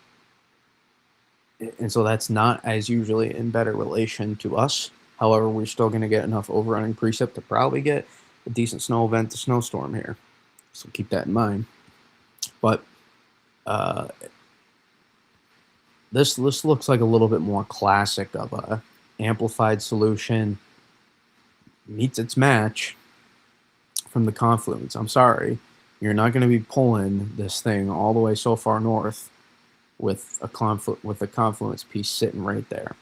that's not as usually in better relation to us. However, we're still going to get enough overrunning precip to probably get a decent snow event to snowstorm here. So keep that in mind. But uh, this looks like a little bit more classic of a amplified solution meets its match from the confluence. I'm sorry, you're not going to be pulling this thing all the way so far north with a confluence piece sitting right there.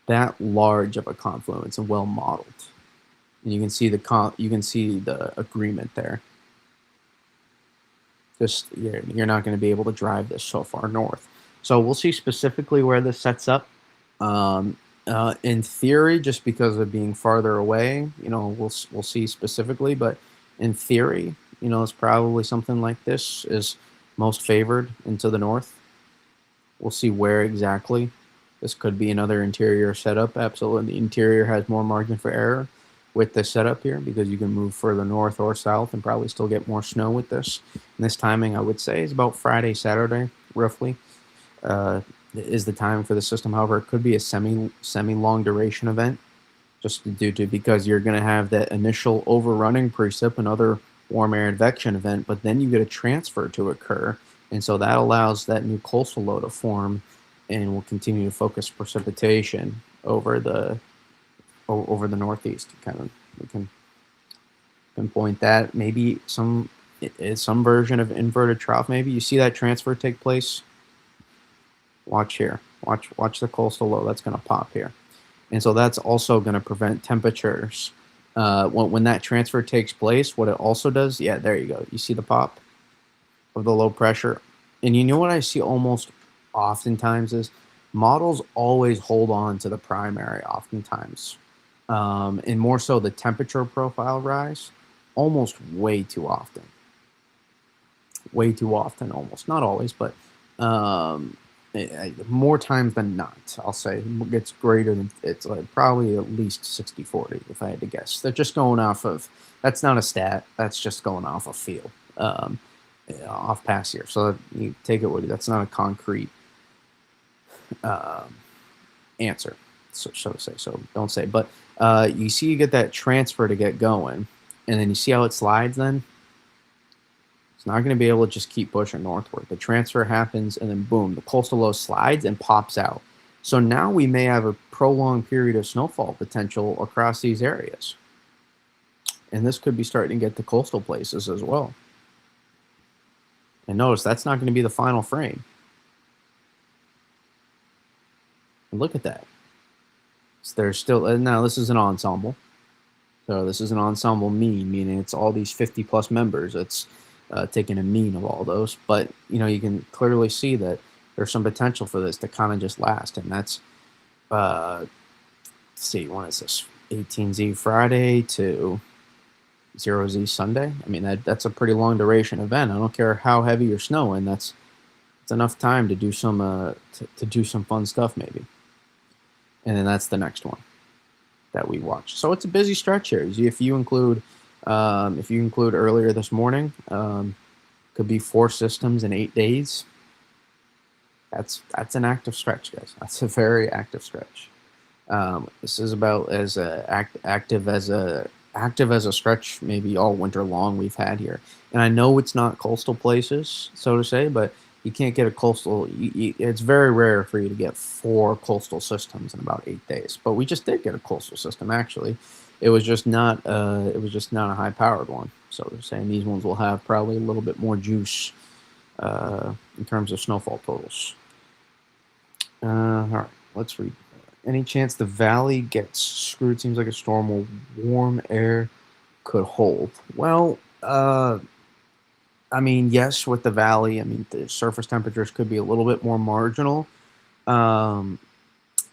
That large of a confluence and well modeled. And you can see the agreement there. Just you're not going to be able to drive this so far north. So we'll see specifically where this sets up. In theory, just because of being farther away, we'll see specifically. But in theory, it's probably something like this is most favored into the north. We'll see where exactly. This could be another interior setup. Absolutely, the interior has more margin for error with this setup here because you can move further north or south and probably still get more snow with this. And this timing, I would say, is about Friday, Saturday, roughly, is the time for the system. However, it could be a semi long duration event, just because you're going to have that initial overrunning precip, another warm air advection event, but then you get a transfer to occur, and so that allows that new coastal low to form, and will continue to focus precipitation over the northeast. We can pinpoint that. Maybe some version of inverted trough. Maybe you see that transfer take place. Watch here. Watch the coastal low. That's going to pop here, and so that's also going to prevent temperatures. When that transfer takes place, what it also does, yeah, there you go. You see the pop of the low pressure, and you know what I see almost oftentimes is models always hold on to the primary oftentimes, and more so the temperature profile rise almost way too often almost, not always, but more times than not. I'll say it's greater than, it's like probably at least 60-40 if I had to guess. They're just going off of, that's not a stat, that's just going off of feel, off pass here, so you take it with you. That's not a concrete answer, so to say. So don't say. But you see, you get that transfer to get going, and then you see how it slides. Then it's not going to be able to just keep pushing northward. The transfer happens, and then boom, the coastal low slides and pops out. So now we may have a prolonged period of snowfall potential across these areas, and this could be starting to get to coastal places as well. And notice that's not going to be the final frame. And look at that. So there's still, now this is an ensemble. So this is an ensemble mean, meaning it's all these 50 plus members. It's taking a mean of all those. But, you can clearly see that there's some potential for this to kind of just last. And that's, let's see, when is this? 18Z Friday to 0Z Sunday. I mean, that's a pretty long duration event. I don't care how heavy you're snowing. It's enough time to do some to do some fun stuff maybe. And then that's the next one that we watch. So it's a busy stretch here. If you include earlier this morning, could be 4 systems in 8 days. That's an active stretch, guys. That's a very active stretch. This is about as active as a stretch maybe all winter long we've had here. And I know it's not coastal places, so to say, but you can't get a coastal. It's very rare for you to get 4 coastal systems in about 8 days. But we just did get a coastal system. Actually, it was just not a high-powered one. So they're saying these ones will have probably a little bit more juice in terms of snowfall totals. All right, let's read. Any chance the valley gets screwed? Seems like a storm will warm air could hold. Well, I mean, yes, with the valley, I mean, the surface temperatures could be a little bit more marginal. Um,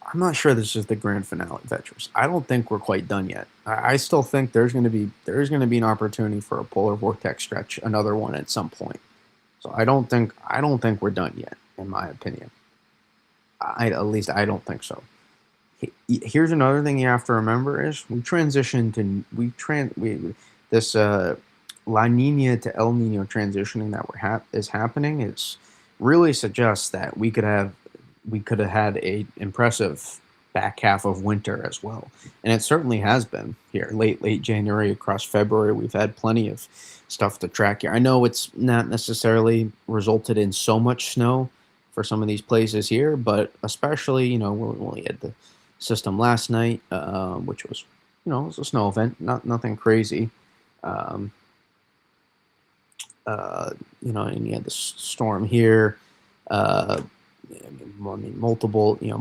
I'm not sure this is the grand finale, Vetchers. I don't think we're quite done yet. I still think there's going to be an opportunity for a polar vortex stretch, another one at some point. So I don't think we're done yet, in my opinion. At least I don't think so. Here's another thing you have to remember is this La Nina to El Nino transitioning that is happening is really suggests that we could have had a impressive back half of winter as well, and it certainly has been here late January across February. We've had plenty of stuff to track here. I know it's not necessarily resulted in so much snow for some of these places here, but especially when we had the system last night, which was it was a snow event, nothing crazy. Um, and you had the storm here. Uh, I mean, multiple. You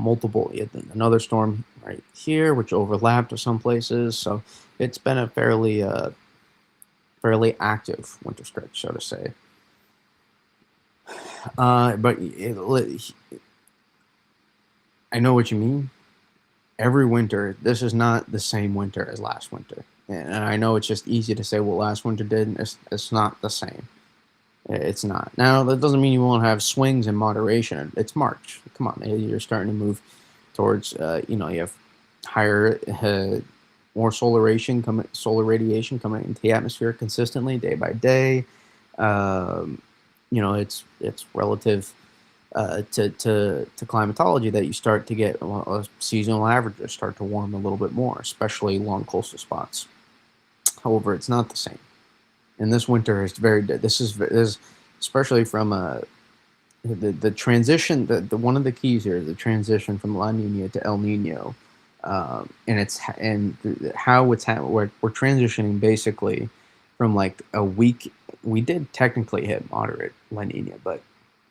had another storm right here, which overlapped with some places. So it's been a fairly active winter stretch, so to say. But I know what you mean. Every winter, this is not the same winter as last winter, and I know it's just easy to say what last winter did. And it's not the same. It's not. Now, that doesn't mean you won't have swings in moderation. It's March. Come on, you're starting to move towards, you have higher, more solar radiation coming into the atmosphere consistently day by day. Um, it's relative to climatology that you start to get seasonal averages start to warm a little bit more, especially along coastal spots. However, it's not the same. And this winter is very. This is especially from the transition. The one of the keys here is the transition from La Nina to El Nino, how we're transitioning basically from like a week. We did technically hit moderate La Nina, but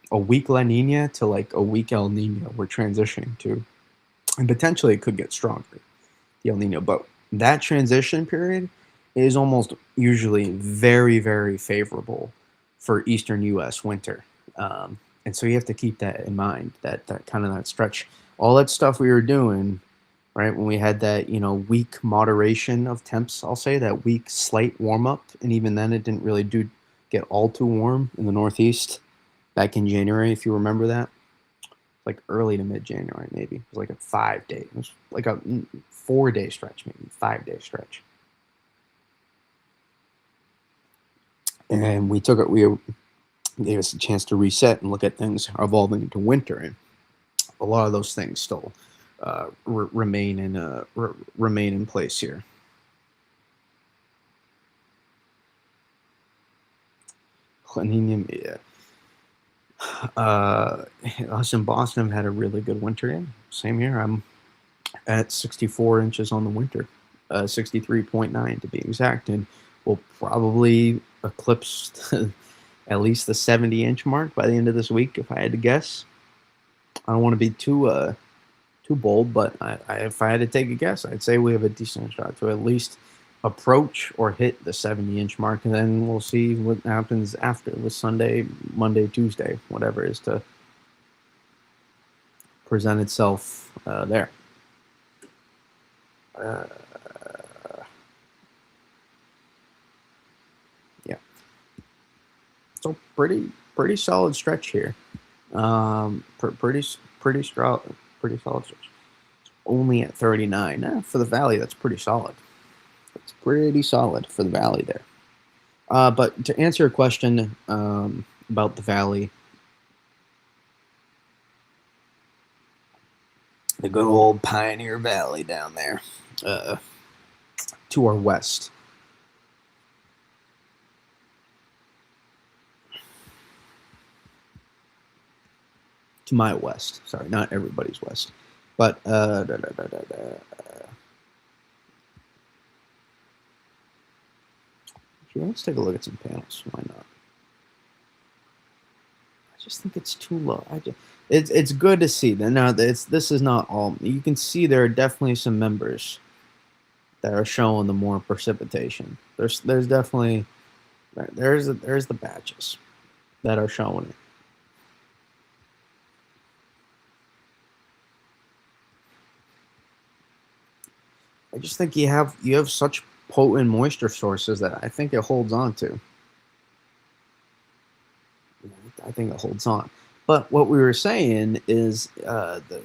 a weak La Nina to like a weak El Nino we're transitioning to, and potentially it could get stronger, the El Nino. But that transition period is almost usually very, very favorable for Eastern U.S. winter. And so you have to keep that in mind, that kind of that stretch. All that stuff we were doing, right, when we had that, weak moderation of temps, I'll say, that weak slight warm-up, and even then it didn't really get all too warm in the Northeast back in January, if you remember that. Like early to mid-January, maybe. It was like a 5-day. It was like a 4-day stretch, maybe 5-day stretch. And we gave us a chance to reset and look at things evolving into winter, and a lot of those things still remain in place here. Cleaning, yeah. Us in Boston have had a really good winter. Yeah, same here. I'm at 64 inches on the winter, 63.9 to be exact, and we'll probably eclipse at least the 70-inch mark by the end of this week, if I had to guess. I don't want to be too bold, but if I had to take a guess, I'd say we have a decent shot to at least approach or hit the 70-inch mark, and then we'll see what happens after with Sunday, Monday, Tuesday, whatever is to present itself there. Yeah. So pretty solid stretch here. Pretty solid stretch. Only at 39. For the valley, that's pretty solid. It's pretty solid for the valley there. But to answer your question about the valley, the good old Pioneer Valley down there, to our west. To my west. Sorry, not everybody's west. But Here, let's take a look at some panels. Why not? I just think it's too low. It's good to see. Now, this is not all. You can see there are definitely some members that are showing the more precipitation. There's definitely there's the batches that are showing it. I just think you have such potent moisture sources that I think it holds on to. I think it holds on. But what we were saying is,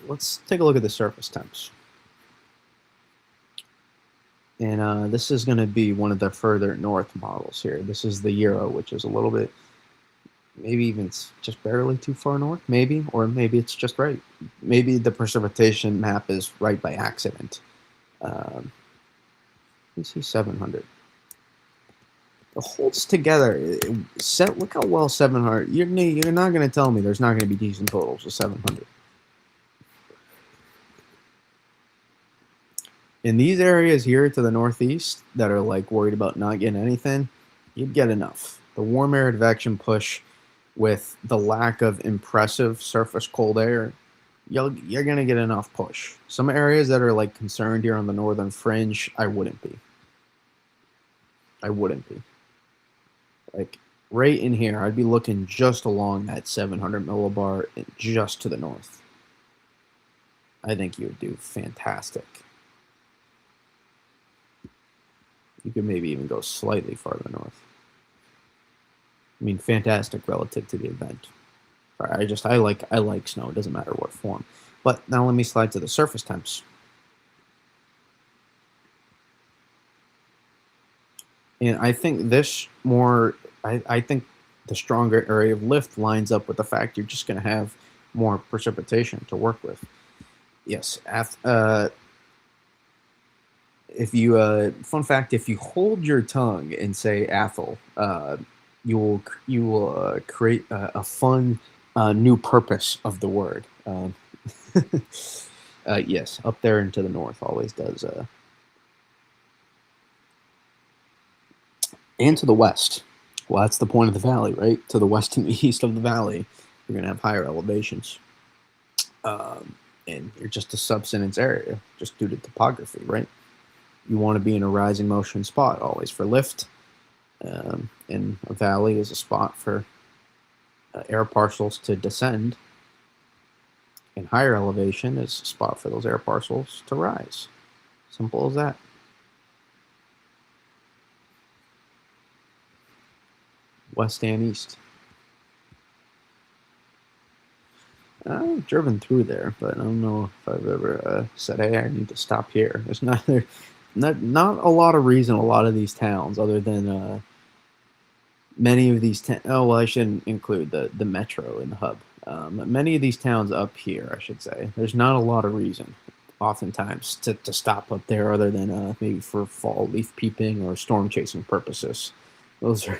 let's take a look at the surface temps. And this is going to be one of the further north models here. This is the Euro, which is a little bit, maybe even just barely too far north, maybe, or maybe it's just right. Maybe the precipitation map is right by accident. Let me see 700. It holds together. Look how well 700. You're not going to tell me there's not going to be decent totals with 700. In these areas here to the northeast that are like worried about not getting anything, you'd get enough. The warm air advection push with the lack of impressive surface cold air, you're going to get enough push. Some areas that are like concerned here on the northern fringe, I wouldn't be. I wouldn't be. Like right in here, I'd be looking just along that 700 millibar just to the north. I think you would do fantastic. You could maybe even go slightly farther north. I mean, fantastic relative to the event. I like snow. It doesn't matter what form. But now let me slide to the surface temps. And I think I think the stronger area of lift lines up with the fact you're just going to have more precipitation to work with. Yes. If you fun fact, if you hold your tongue and say Athel, you will create a fun new purpose of the word. Yes, up there and to the north always does. And to the west. Well, that's the point of the valley, right? To the west and the east of the valley, you're going to have higher elevations. And you're just a subsidence area, just due to topography, right? You want to be in a rising motion spot always for lift. And a valley is a spot for air parcels to descend. And higher elevation is a spot for those air parcels to rise. Simple as that. West and east. I've driven through there, but I don't know if I've ever said, "Hey, I need to stop here." There's not a lot of reason. A lot of these towns, other than many of these. Oh well, I shouldn't include the metro in the hub. Many of these towns up here, I should say, there's not a lot of reason, oftentimes, to stop up there, other than maybe for fall leaf peeping or storm chasing purposes. Those are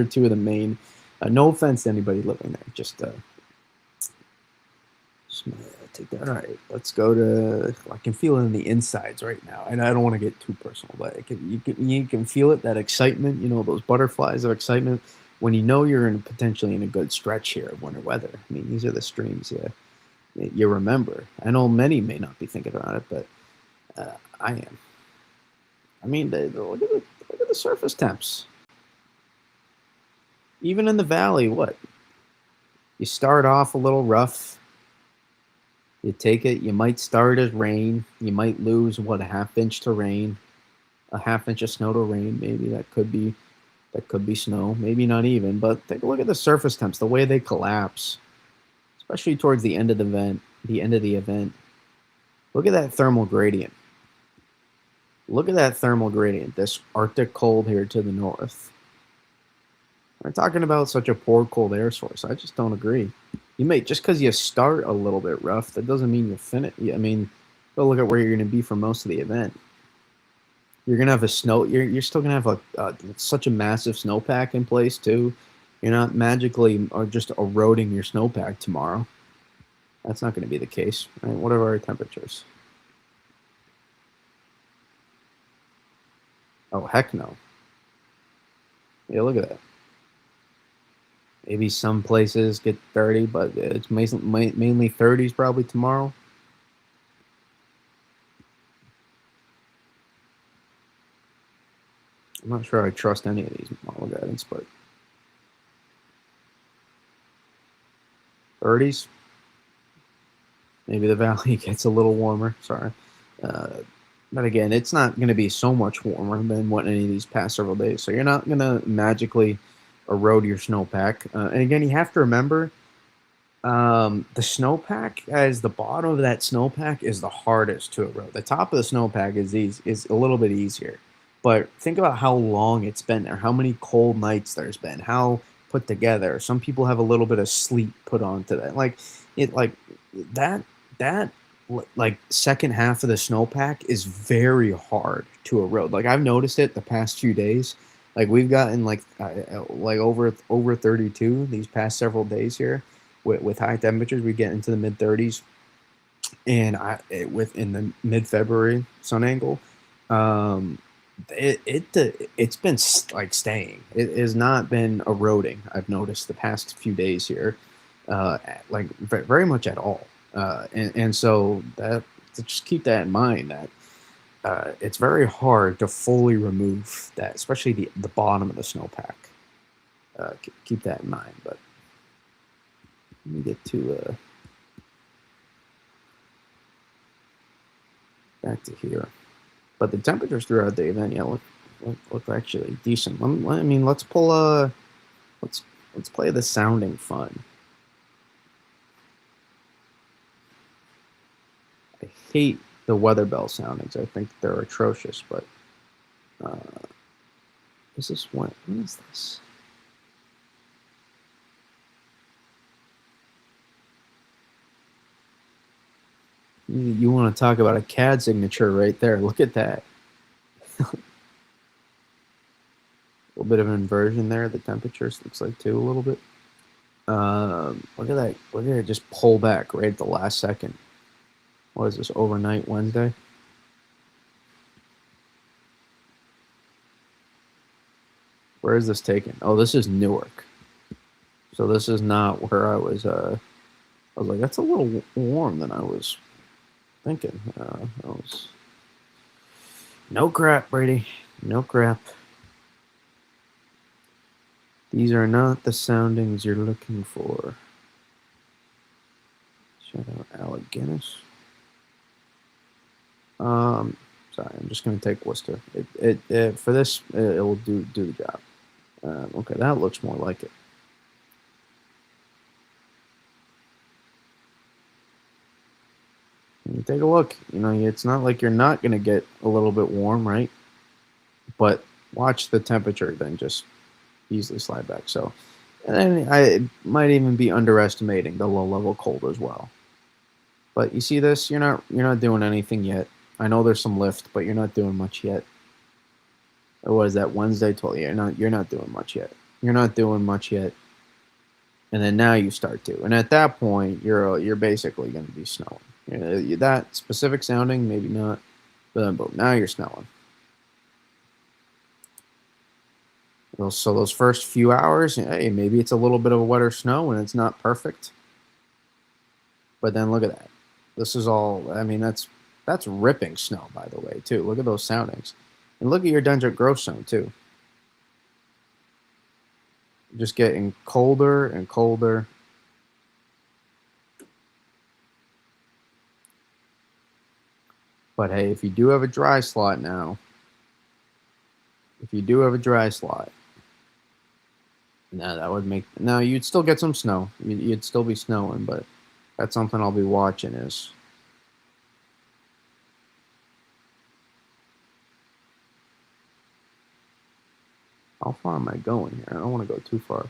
two of the main. No offense to anybody living there, just take that. All right, let's go to. I can feel it in the insides right now, and I don't want to get too personal, but you can feel it, that excitement. You know, those butterflies of excitement when you know you're potentially in a good stretch here of winter weather. I mean, these are the streams you remember. I know many may not be thinking about it, but I am. I mean, look at the surface temps. Even in the valley, what? You start off a little rough. You take it. You might start as rain. You might lose a half inch to rain, a half inch of snow to rain. Maybe that could be snow. Maybe not even. But take a look at the surface temps, the way they collapse, especially towards the end of the event. Look at that thermal gradient. Look at that thermal gradient. This Arctic cold here to the north. We're talking about such a poor cold air source. I just don't agree. You may, just because you start a little bit rough, that doesn't mean you finish. I mean, go look at where you're going to be for most of the event. You're going to have a snow. You're still going to have such a massive snowpack in place too. You're not magically or just eroding your snowpack tomorrow. That's not going to be the case, right? What are our temperatures? Oh heck no. Yeah, look at that. Maybe some places get 30, but it's mainly 30s probably tomorrow. I'm not sure I trust any of these model guidance, but 30s. Maybe the valley gets a little warmer. Sorry. Uh, but again, it's not going to be so much warmer than what any of these past several days. So you're not going to magically erode your snowpack. And again, you have to remember the snowpack, as the bottom of that snowpack is the hardest to erode. The top of the snowpack is a little bit easier. But think about how long it's been there, how many cold nights there's been, how put together. Some people have a little bit of sleep put onto that. Like that that like second half of the snowpack is very hard to erode. Like I've noticed it the past few days. Like we've gotten like over 32 these past several days here with high temperatures. We get into the mid 30s, and within the mid February sun angle, um, it's been like staying. It has not been eroding. I've noticed the past few days here, like very much at all. And so that to just keep that in mind that it's very hard to fully remove that, especially the bottom of the snowpack. Keep that in mind. But let me get to back to here. But the temperatures throughout the event, yeah, look actually decent. I mean, let's pull let's let's play the sounding fun. I hate the weather bell soundings. I think they're atrocious. But uh, is this when is this? You want to talk about a CAD signature right there? Look at that. A little bit of an inversion there. The temperatures looks like too a little bit. Look at that. Look at it just pull back right at the last second. What is this, overnight Wednesday? Where is this taken? Oh, this is Newark. So this is not where I was. I was like, that's a little warm than I was thinking. I was no crap, Brady. No crap. These are not the soundings you're looking for. Shout out Alec Guinness. Um, Sorry, I'm just gonna take Worcester. It for this, it will do the job. Okay, that looks more like it. You take a look. You know, it's not like you're not gonna get a little bit warm, right? But watch the temperature then just easily slide back. So, and then I might even be underestimating the low level cold as well. But you see this, you're not doing anything yet. I know there's some lift, but you're not doing much yet. Or was that Wednesday? Told you you're not doing much yet. You're not doing much yet, and then now you start to, and at that point you're basically going to be snowing. That specific sounding, maybe not, but then boom, now you're snowing. So those first few hours, hey, maybe it's a little bit of a wetter snow and it's not perfect, but then look at that. This is all. I mean, that's ripping snow, by the way, too. Look at those soundings, and look at your dendritic growth zone too. Just getting colder and colder. But hey, if you do have a dry slot now, if you do have a dry slot, now that would make. Now you'd still get some snow. You'd still be snowing, but that's something I'll be watching. Is how far am I going here? I don't want to go too far.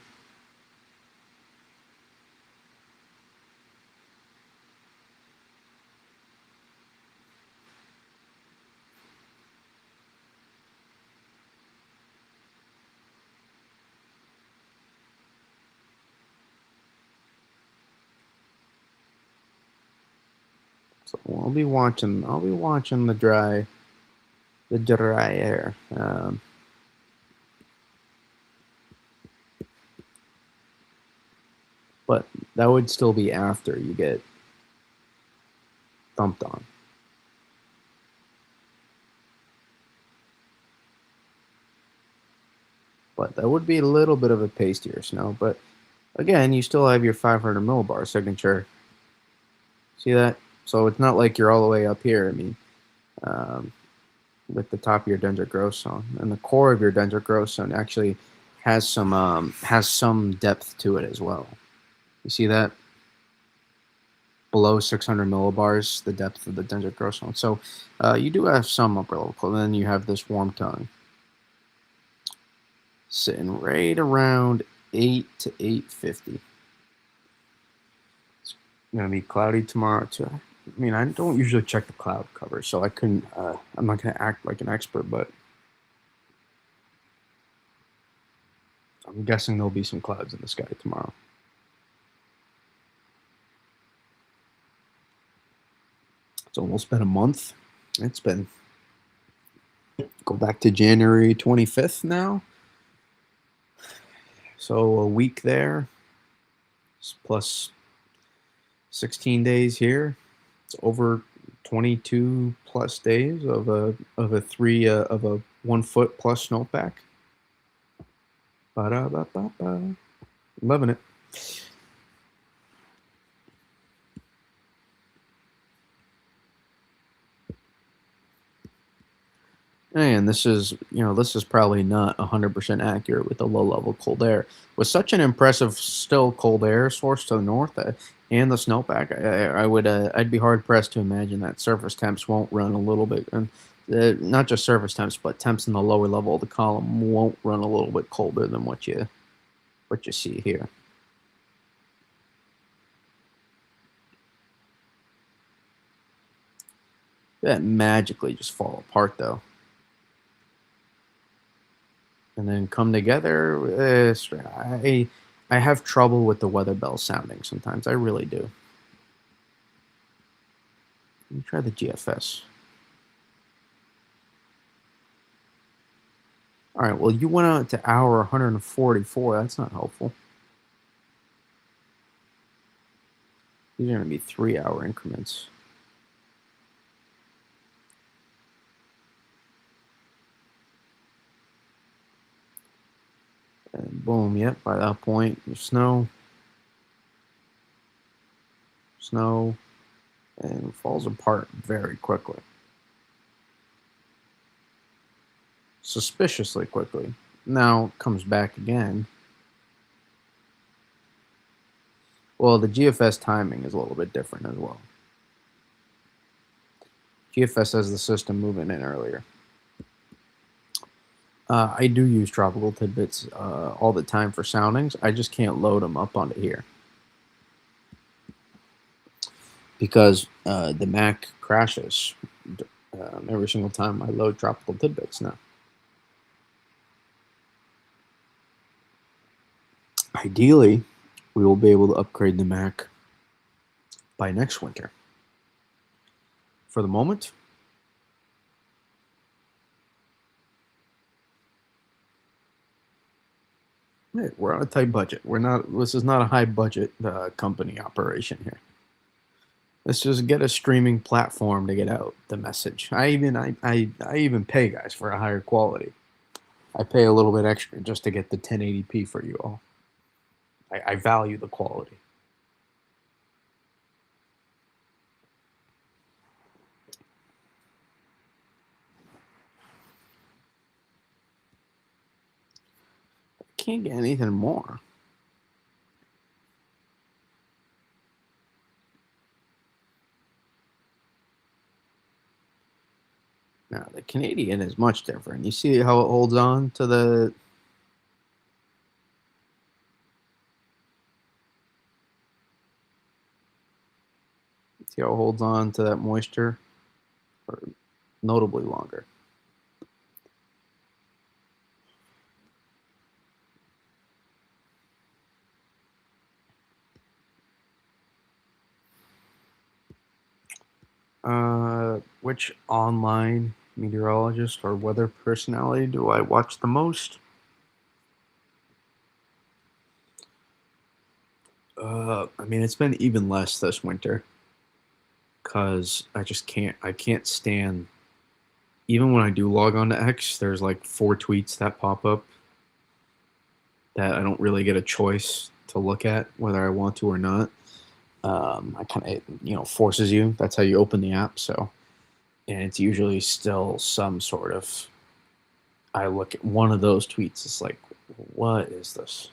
So I'll be watching. I'll be watching the dry air. but that would still be after you get dumped on. But that would be a little bit of a pastier snow. But again, you still have your 500 millibar signature. See that? So it's not like you're all the way up here. I mean, um, with the top of your dendritic growth zone, and the core of your dendritic growth zone actually has some depth to it as well. You see that? Below 600 millibars, the depth of the dendritic growth zone. So you do have some upper level cold. Then you have this warm tongue sitting right around 8 to 850. It's gonna be cloudy tomorrow too. I mean, I don't usually check the cloud cover, so I couldn't. I'm not gonna act like an expert, but I'm guessing there'll be some clouds in the sky tomorrow. It's almost been a month. It's been, go back to January 25th now. So a week there, plus 16 days here. It's over 22 plus days of a 1 foot plus snowpack. Ba-da-ba-ba-ba. Loving it. And this is, this is probably not 100% accurate with the low level cold air. With such an impressive still cold air source to the north and the snowpack, I'd be hard pressed to imagine that surface temps won't run a little bit, and not just surface temps, but temps in the lower level of the column won't run a little bit colder than what you see here. That magically just fall apart though. And then come together. I have trouble with the weather bell sounding sometimes. I really do. Let me try the GFS. All right, well, you went out to hour 144. That's not helpful. These are going to be 3-hour increments. And boom, yep, by that point, there's snow, and it falls apart very quickly. Suspiciously quickly. Now comes back again. Well, the GFS timing is a little bit different as well. GFS has the system moving in earlier. I do use tropical tidbits all the time for soundings. I just can't load them up onto here because the Mac crashes every single time I load tropical tidbits now. Ideally, we will be able to upgrade the Mac by next winter. For the moment, we're on a tight budget. We're not. This is not a high budget company operation here. Let's just get a streaming platform to get out the message. I even pay guys for a higher quality. I pay a little bit extra just to get the 1080p for you all. I value the quality. I can't get anything more. Now, the Canadian is much different. You see how it holds on to the... See how it holds on to that moisture? Or notably longer. Which online meteorologist or weather personality do I watch the most? I mean, it's been even less this winter because I can't stand, even when I do log on to X, there's like four tweets that pop up that I don't really get a choice to look at whether I want to or not. I kind of, forces you. That's how you open the app. So, and it's usually still some sort of, I look at one of those tweets, it's like, what is this?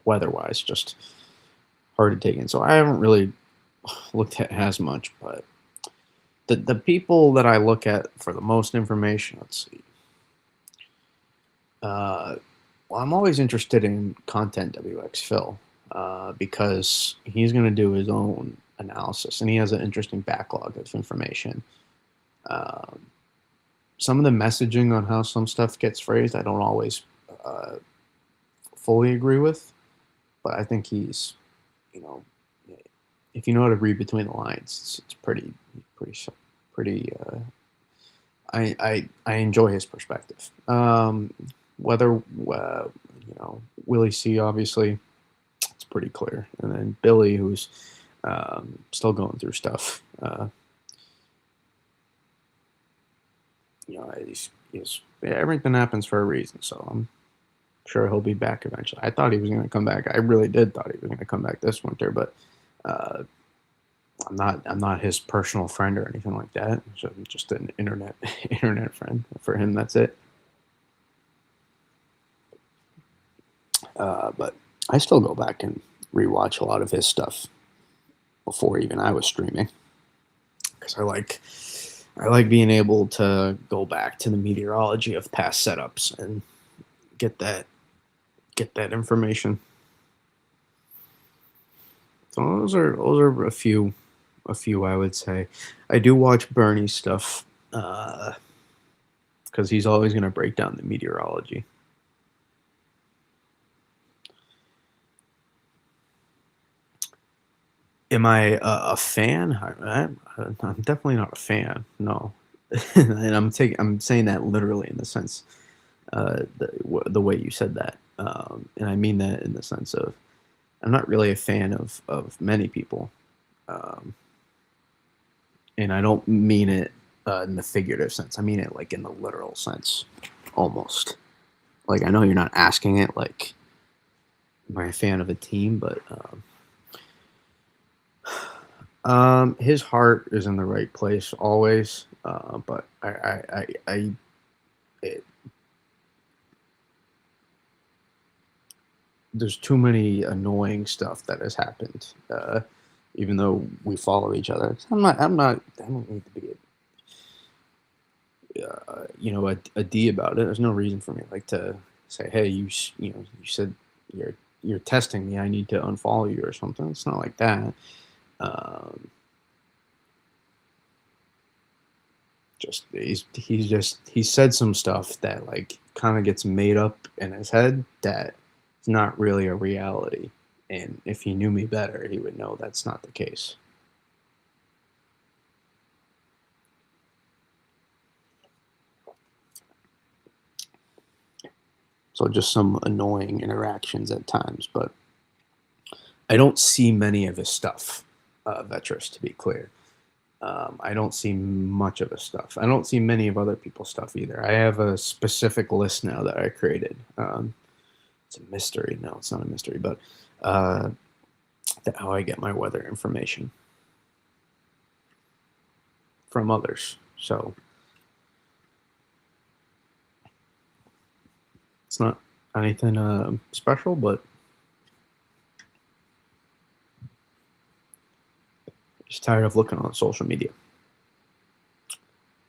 Weather-wise, just hard to take in. So I haven't really looked at as much, but the people that I look at for the most information, let's see. Well, I'm always interested in content WX Phil because he's going to do his own analysis, and he has an interesting backlog of information. Um, some of the messaging on how some stuff gets phrased, I don't always uh, fully agree with, but I think he's, you know, if you know how to read between the lines, it's pretty, pretty. I enjoy his perspective. Whether Willie C, obviously, it's pretty clear, and then Billy, who's still going through stuff. Everything happens for a reason, so I'm sure he'll be back eventually. I thought he was going to come back. I really did thought he was going to come back this winter, but uh, I'm not his personal friend or anything like that. So I'm just an internet friend for him. That's it. But I still go back and rewatch a lot of his stuff before even I was streaming because I like being able to go back to the meteorology of past setups and get that get that information. So those are a few I would say. I do watch Bernie's stuff because he's always going to break down the meteorology. Am I a fan? I'm definitely not a fan. No, and I'm saying that literally in the sense the way you said that, and I mean that in the sense of I'm not really a fan of many people, um, and I don't mean it in the figurative sense. I mean it like in the literal sense, almost. Like I know you're not asking it like, am I a fan of a team, but his heart is in the right place always. But it, there's too many annoying stuff that has happened. Even though we follow each other, I don't need to be a D about it. There's no reason for me like to say, hey, you said you're testing me. I need to unfollow you or something. It's not like that. Um, just he said some stuff that like kind of gets made up in his head that it's not really a reality. And if he knew me better, he would know that's not the case. So just some annoying interactions at times, but I don't see many of his stuff, Vetris, to be clear. I don't see much of his stuff. I don't see many of other people's stuff either. I have a specific list now that I created. It's a mystery. No, it's not a mystery, but how I get my weather information from others. So it's not anything special, but just tired of looking on social media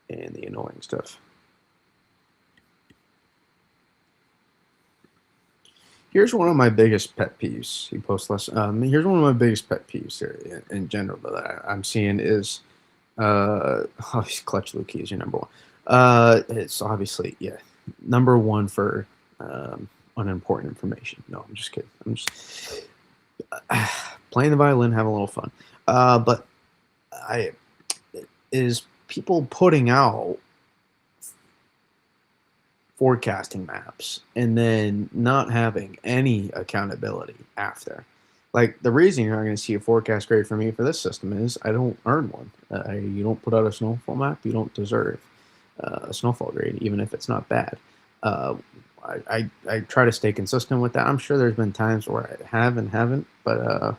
and the annoying stuff. Here's one of my biggest pet peeves. He posts less. Here's one of my biggest pet peeves here in general that I'm seeing is, Clutch Luke is your number one. It's obviously, yeah, number one for unimportant information. No, I'm just kidding. I'm just playing the violin, having a little fun. But I is people putting out forecasting maps and then not having any accountability after. Like the reason you're not going to see a forecast grade for me for this system is I don't earn one. You don't put out a snowfall map, you don't deserve a snowfall grade, even if it's not bad. Uh, I try to stay consistent with that. I'm sure there's been times where I have and haven't, but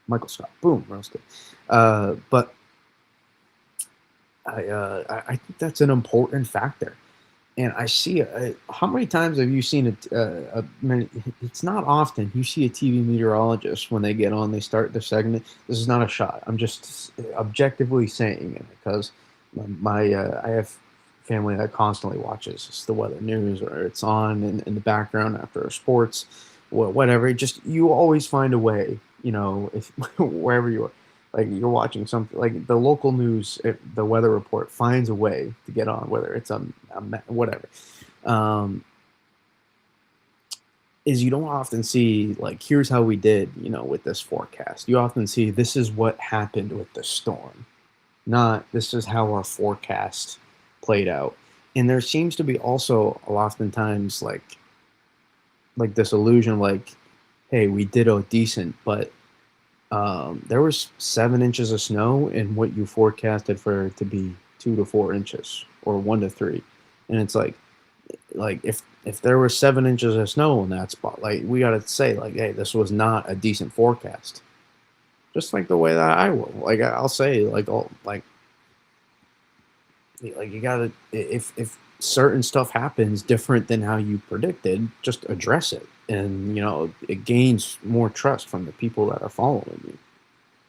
Michael Scott, boom, roasted. But I think that's an important factor. And I see how many times have you seen it? It's not often you see a TV meteorologist when they get on, they start their segment. This is not a shot. I'm just objectively saying it because I have family that constantly watches the weather news or it's on in the background after sports, whatever. Just you always find a way, if wherever you are, like you're watching something like the local news, the weather report finds a way to get on, whether it's whatever. Um, is you don't often see like here's how we did, with this forecast. You often see this is what happened with the storm, not this is how our forecast played out. And there seems to be also oftentimes like this illusion, like, hey, we did a decent, but there was 7 inches of snow in what you forecasted for it to be 2 to 4 inches or 1 to 3, and it's like if there was 7 inches of snow in that spot, like we got to say like, hey, this was not a decent forecast. Just like the way that I will, like I'll say like all like you gotta if certain stuff happens different than how you predicted, just address it, and it gains more trust from the people that are following you.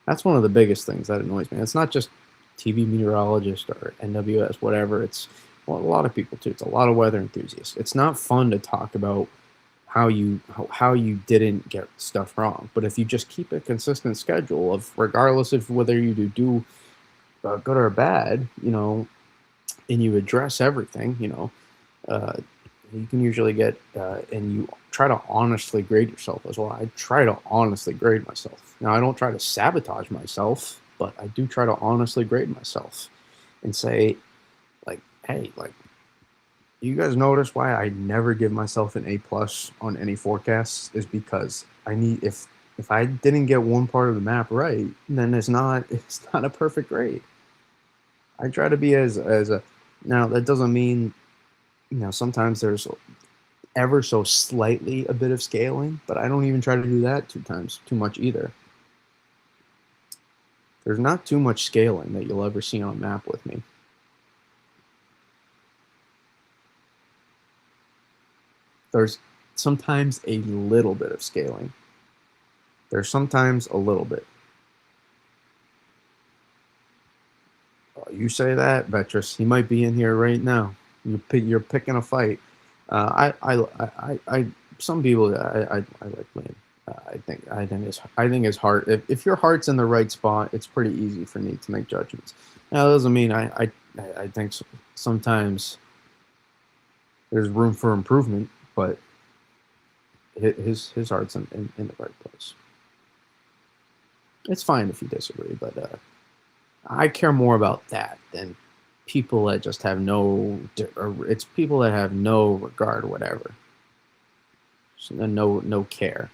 That's one of the biggest things that annoys me. It's not just TV meteorologist or NWS, whatever. It's a lot of people too. It's a lot of weather enthusiasts. It's not fun to talk about how you didn't get stuff wrong. But if you just keep a consistent schedule of regardless of whether you do good or bad, and you address everything, uh, you can usually get and you try to honestly grade yourself as well. I try to honestly grade myself. Now I don't try to sabotage myself, but I do try to honestly grade myself and say like, hey, like you guys notice why I never give myself an A+ on any forecasts is because I need if I didn't get one part of the map right, then it's not a perfect grade. I try to be as a now that doesn't mean sometimes there's ever so slightly a bit of scaling, but I don't even try to do that too much either. There's not too much scaling that you'll ever see on a map with me. There's sometimes a little bit of scaling. There's sometimes a little bit. Oh, you say that, Beatrice. He might be in here right now. You're picking a fight. Some people I like playing. I think it's hard. If your heart's in the right spot, it's pretty easy for me to make judgments. Now that doesn't mean I think sometimes there's room for improvement, but his heart's in the right place. It's fine if you disagree, but I care more about that than people that just have it's people that have no regard, whatever. No care.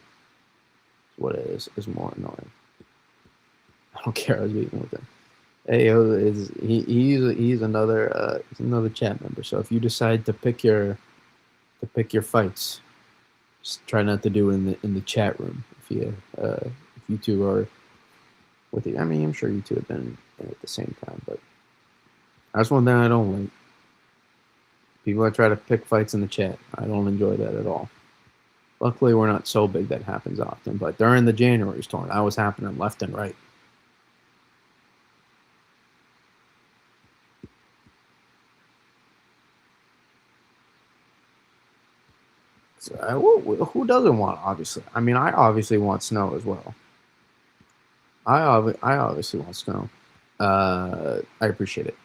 What it is more annoying. I don't care. I was meeting with him. Hey, he's another chat member. So if you decide to pick your fights, just try not to do it in the chat room. If you two are with you, I mean, I'm sure you two have been in at the same time, but that's one thing I don't like. People that try to pick fights in the chat, I don't enjoy that at all. Luckily, we're not so big that happens often, but during the January storm, that was happening left and right. So, who doesn't want, obviously? I mean, I obviously want snow as well. I obviously want snow. I appreciate it,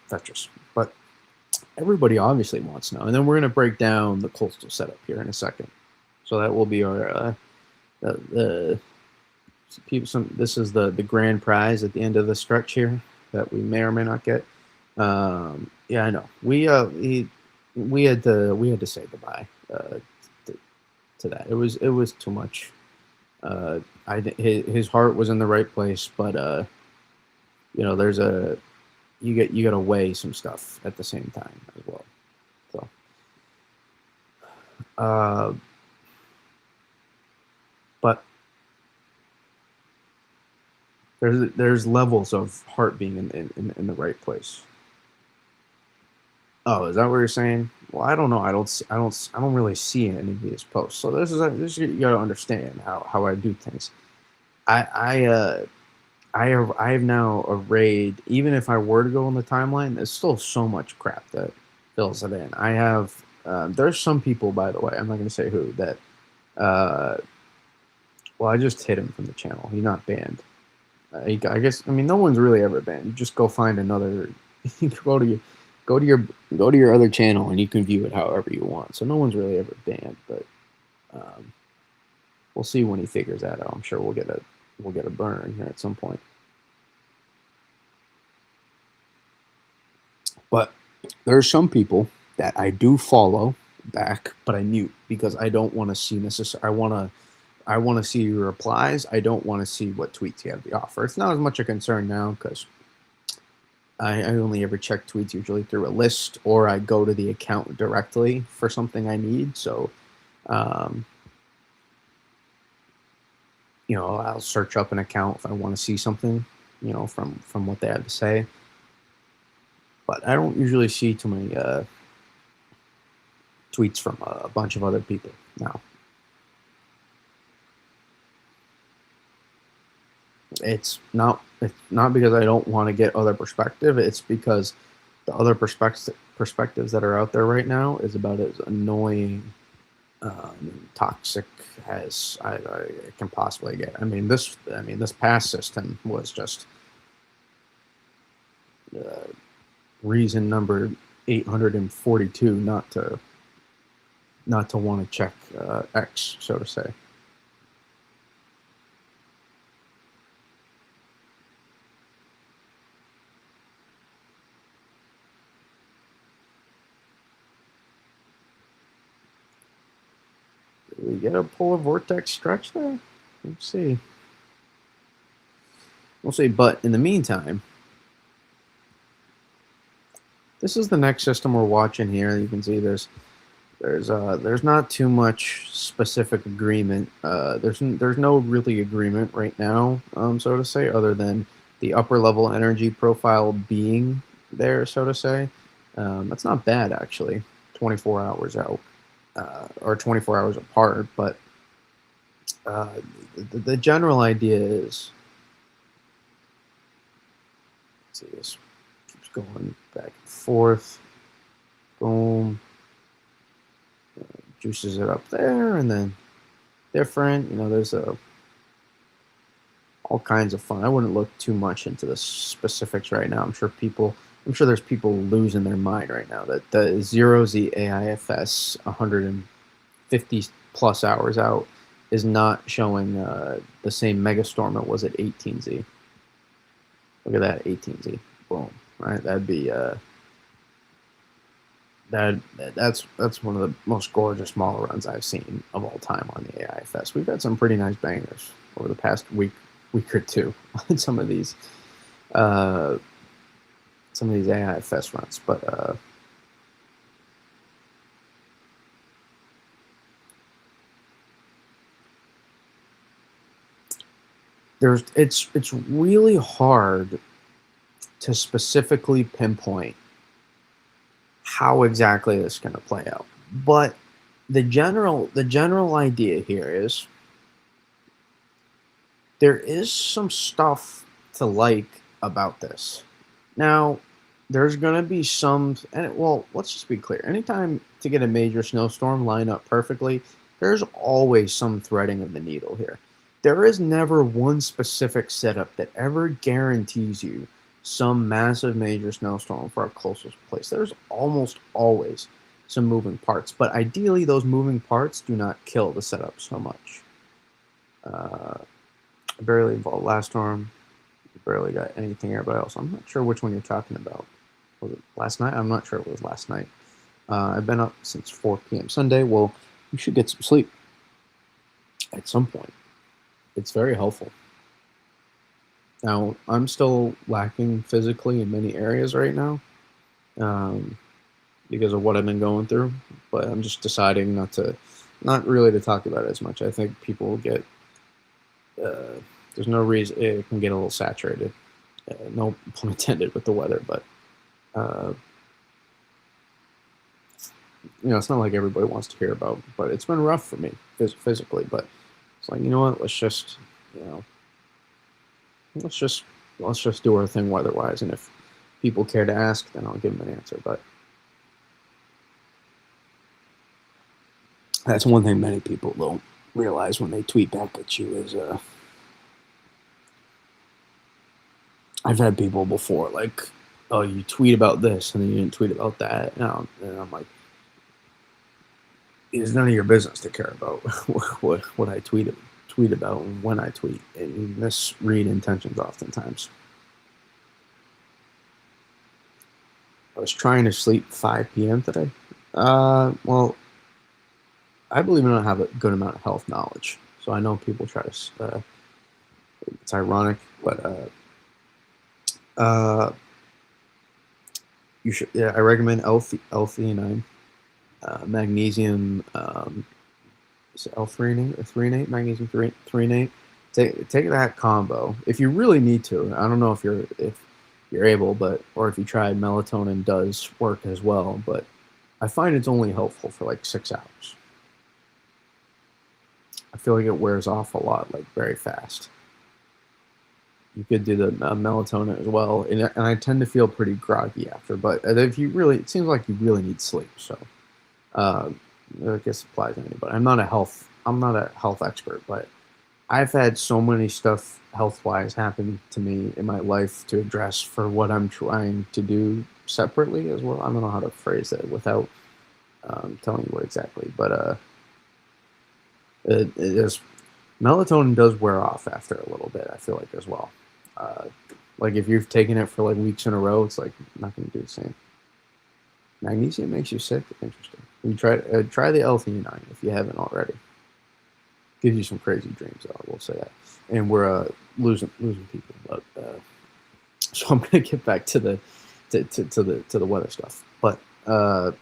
Tetris. But everybody obviously wants snow. And then we're going to break down the coastal setup here in a second. So that will be our the people. This is the grand prize at the end of the stretch here that we may or may not get. Yeah, I know. We had to say goodbye to that. It was too much. His heart was in the right place, but there's a you got to weigh some stuff at the same time as well. So, uh, but there's levels of heart being in the right place. Oh, is that what you're saying? Well, I don't know. I don't really see any of these posts. So this you got to understand how I do things. I I uh I have now arrayed. Even if I were to go on the timeline, there's still so much crap that fills it in. I have. There's some people, by the way. I'm not going to say who that. Uh, well, I just hit him from the channel. He's not banned. I guess. I mean, no one's really ever banned. You just go find another. You go to your go to your go to your other channel and you can view it however you want. So no one's really ever banned, but um, we'll see when he figures that out. I'm sure we'll get a burn here at some point. But there's some people that I do follow back, but I mute because I don't want to see necessary. I want to see your replies. I don't want to see what tweets you have to offer. It's not as much a concern now because I only ever check tweets usually through a list or I go to the account directly for something I need. So, um, I'll search up an account if I want to see something, from what they have to say. But I don't usually see too many tweets from a bunch of other people now. It's not because I don't want to get other perspective. It's because the other perspectives that are out there right now is about as annoying, toxic as I can possibly get. This pass system was just uh, reason number 842 not to want to check X, so to say. Did we get a polar vortex stretch there? Let's see. We'll see. But in the meantime, this is the next system we're watching here. You can see there's not too much specific agreement. There's no really agreement right now, so to say, other than the upper level energy profile being there, so to say. That's not bad actually. 24 hours out, or 24 hours apart, but uh, the general idea is, let's see, this keeps going back and forth. Boom. Juices it up there, and then different. There's all kinds of fun. I wouldn't look too much into the specifics right now. I'm sure there's people losing their mind right now that the 0Z AIFS 150 plus hours out is not showing the same megastorm it was at 18Z. Look at that, 18Z. Boom. Right, that'd be that's one of the most gorgeous model runs I've seen of all time on the AIFS. We've had some pretty nice bangers over the past week or two on uh, some of these AIFS runs, but it's really hard to specifically pinpoint how exactly this is going to play out. But the general idea here is there is some stuff to like about this. Now, there's going to be some, and well, let's just be clear. Anytime to get a major snowstorm line up perfectly, there's always some threading of the needle here. There is never one specific setup that ever guarantees you some massive major snowstorm for our closest place. There's almost always some moving parts, but ideally those moving parts do not kill the setup so much. Barely involved last storm. Barely got anything everybody else. I'm not sure which one you're talking about. Was it last night? I'm not sure it was last night. I've been up since 4 p.m. Sunday. Well, you should get some sleep at some point. it's very helpful. Now, I'm still lacking physically in many areas right now, um, because of what I've been going through, but I'm just deciding not really to talk about it as much. I think people get, uh, there's no reason it can get a little saturated. No pun intended with the weather, but uh, it's not like everybody wants to hear about. But it's been rough for me physically. But it's like, you know what? You know, let's just let's just do our thing weather-wise, and if people care to ask, then I'll give them an answer. But that's one thing many people don't realize when they tweet back at you is I've had people before like, oh, you tweet about this and then you didn't tweet about that, and I'm like, it's none of your business to care about what I tweet about and when I tweet. And you misread intentions oftentimes. I was trying to sleep 5 p.m. today. Well, I believe I don't have a good amount of health knowledge, so I know people try to. It's ironic, but uh, you should. Yeah, I recommend L-theanine, magnesium. Is it L-threonate or threonate? Magnesium threonate. Take that combo if you really need to. I don't know if you're able, but or if you tried, melatonin does work as well, but I find it's only helpful for like 6 hours. I feel like it wears off a lot, like very fast. You could do the melatonin as well, and I tend to feel pretty groggy after. But if you really, it seems like you really need sleep. So uh, I guess it applies to anybody. I'm not a health expert, but I've had so many stuff health wise happen to me in my life to address for what I'm trying to do separately as well. I don't know how to phrase that without telling you what exactly, but it is melatonin does wear off after a little bit. I feel like as well. Uh, like if you've taken it for like weeks in a row, it's like not going to do the same. Magnesium makes you sick. Interesting. You try the L-theanine if you haven't already. Gives you some crazy dreams, though. I will say that. And we're losing people, but so I'm gonna get back to the weather stuff. But are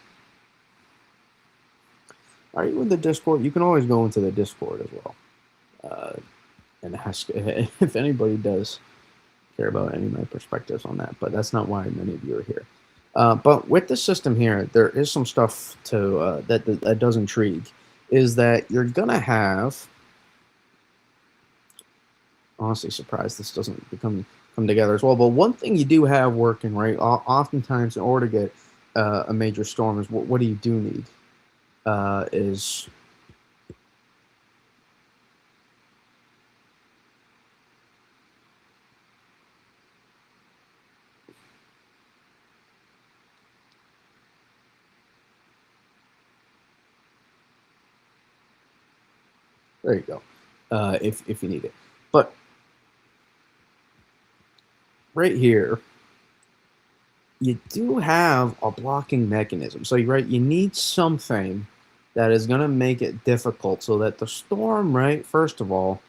you in the Discord? You can always go into the Discord as well, and ask if anybody does care about any of my perspectives on that. But that's not why many of you are here. But with the system here, there is some stuff to that does intrigue. Is that you're gonna have? Honestly, surprised this doesn't come together as well. But one thing you do have working right, oftentimes in order to get a major storm is what do you do need is there you go, if you need it. But right here, you do have a blocking mechanism. So you need something that is going to make it difficult so that the storm, right, first of all,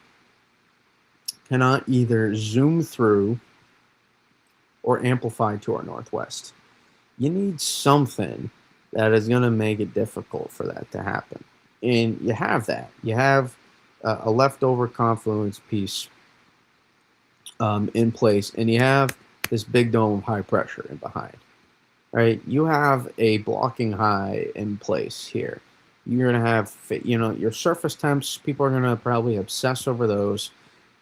cannot either zoom through or amplify to our northwest. You need something that is going to make it difficult for that to happen. And you have that. You have a leftover confluence piece in place, and you have this big dome of high pressure in behind. Right? You have a blocking high in place here. You're going to have, your surface temps, people are going to probably obsess over those,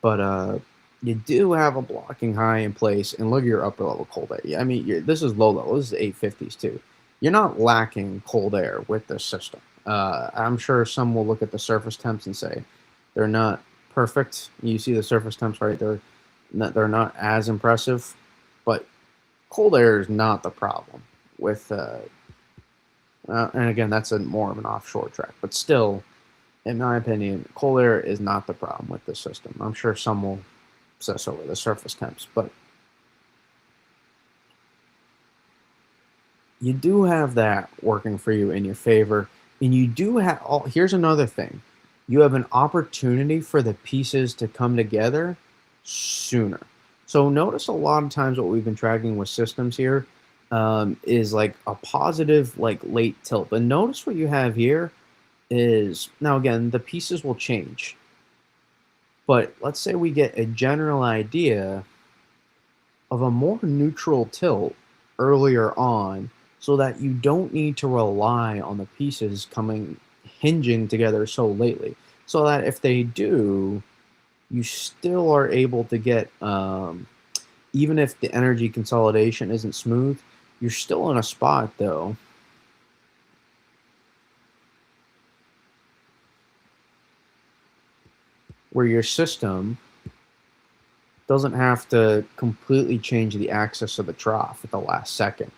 but you do have a blocking high in place, and look at your upper level cold air. I mean, this is low level. This is 850s too. You're not lacking cold air with this system. I'm sure some will look at the surface temps and say they're not perfect. You see the surface temps right there; they're not as impressive, but cold air is not the problem with. And again, that's more of an offshore track, but still, in my opinion, cold air is not the problem with this system. I'm sure some will obsess over the surface temps, but you do have that working for you in your favor, and you do have. Here's another thing: you have an opportunity for the pieces to come together sooner. So notice a lot of times what we've been tracking with systems here is like a positive, like late tilt. But notice what you have here is now again the pieces will change. But let's say we get a general idea of a more neutral tilt earlier on so that you don't need to rely on the pieces coming hinging together so lately. So that if they do, you still are able to get, even if the energy consolidation isn't smooth, you're still in a spot though where your system doesn't have to completely change the axis of the trough at the last second.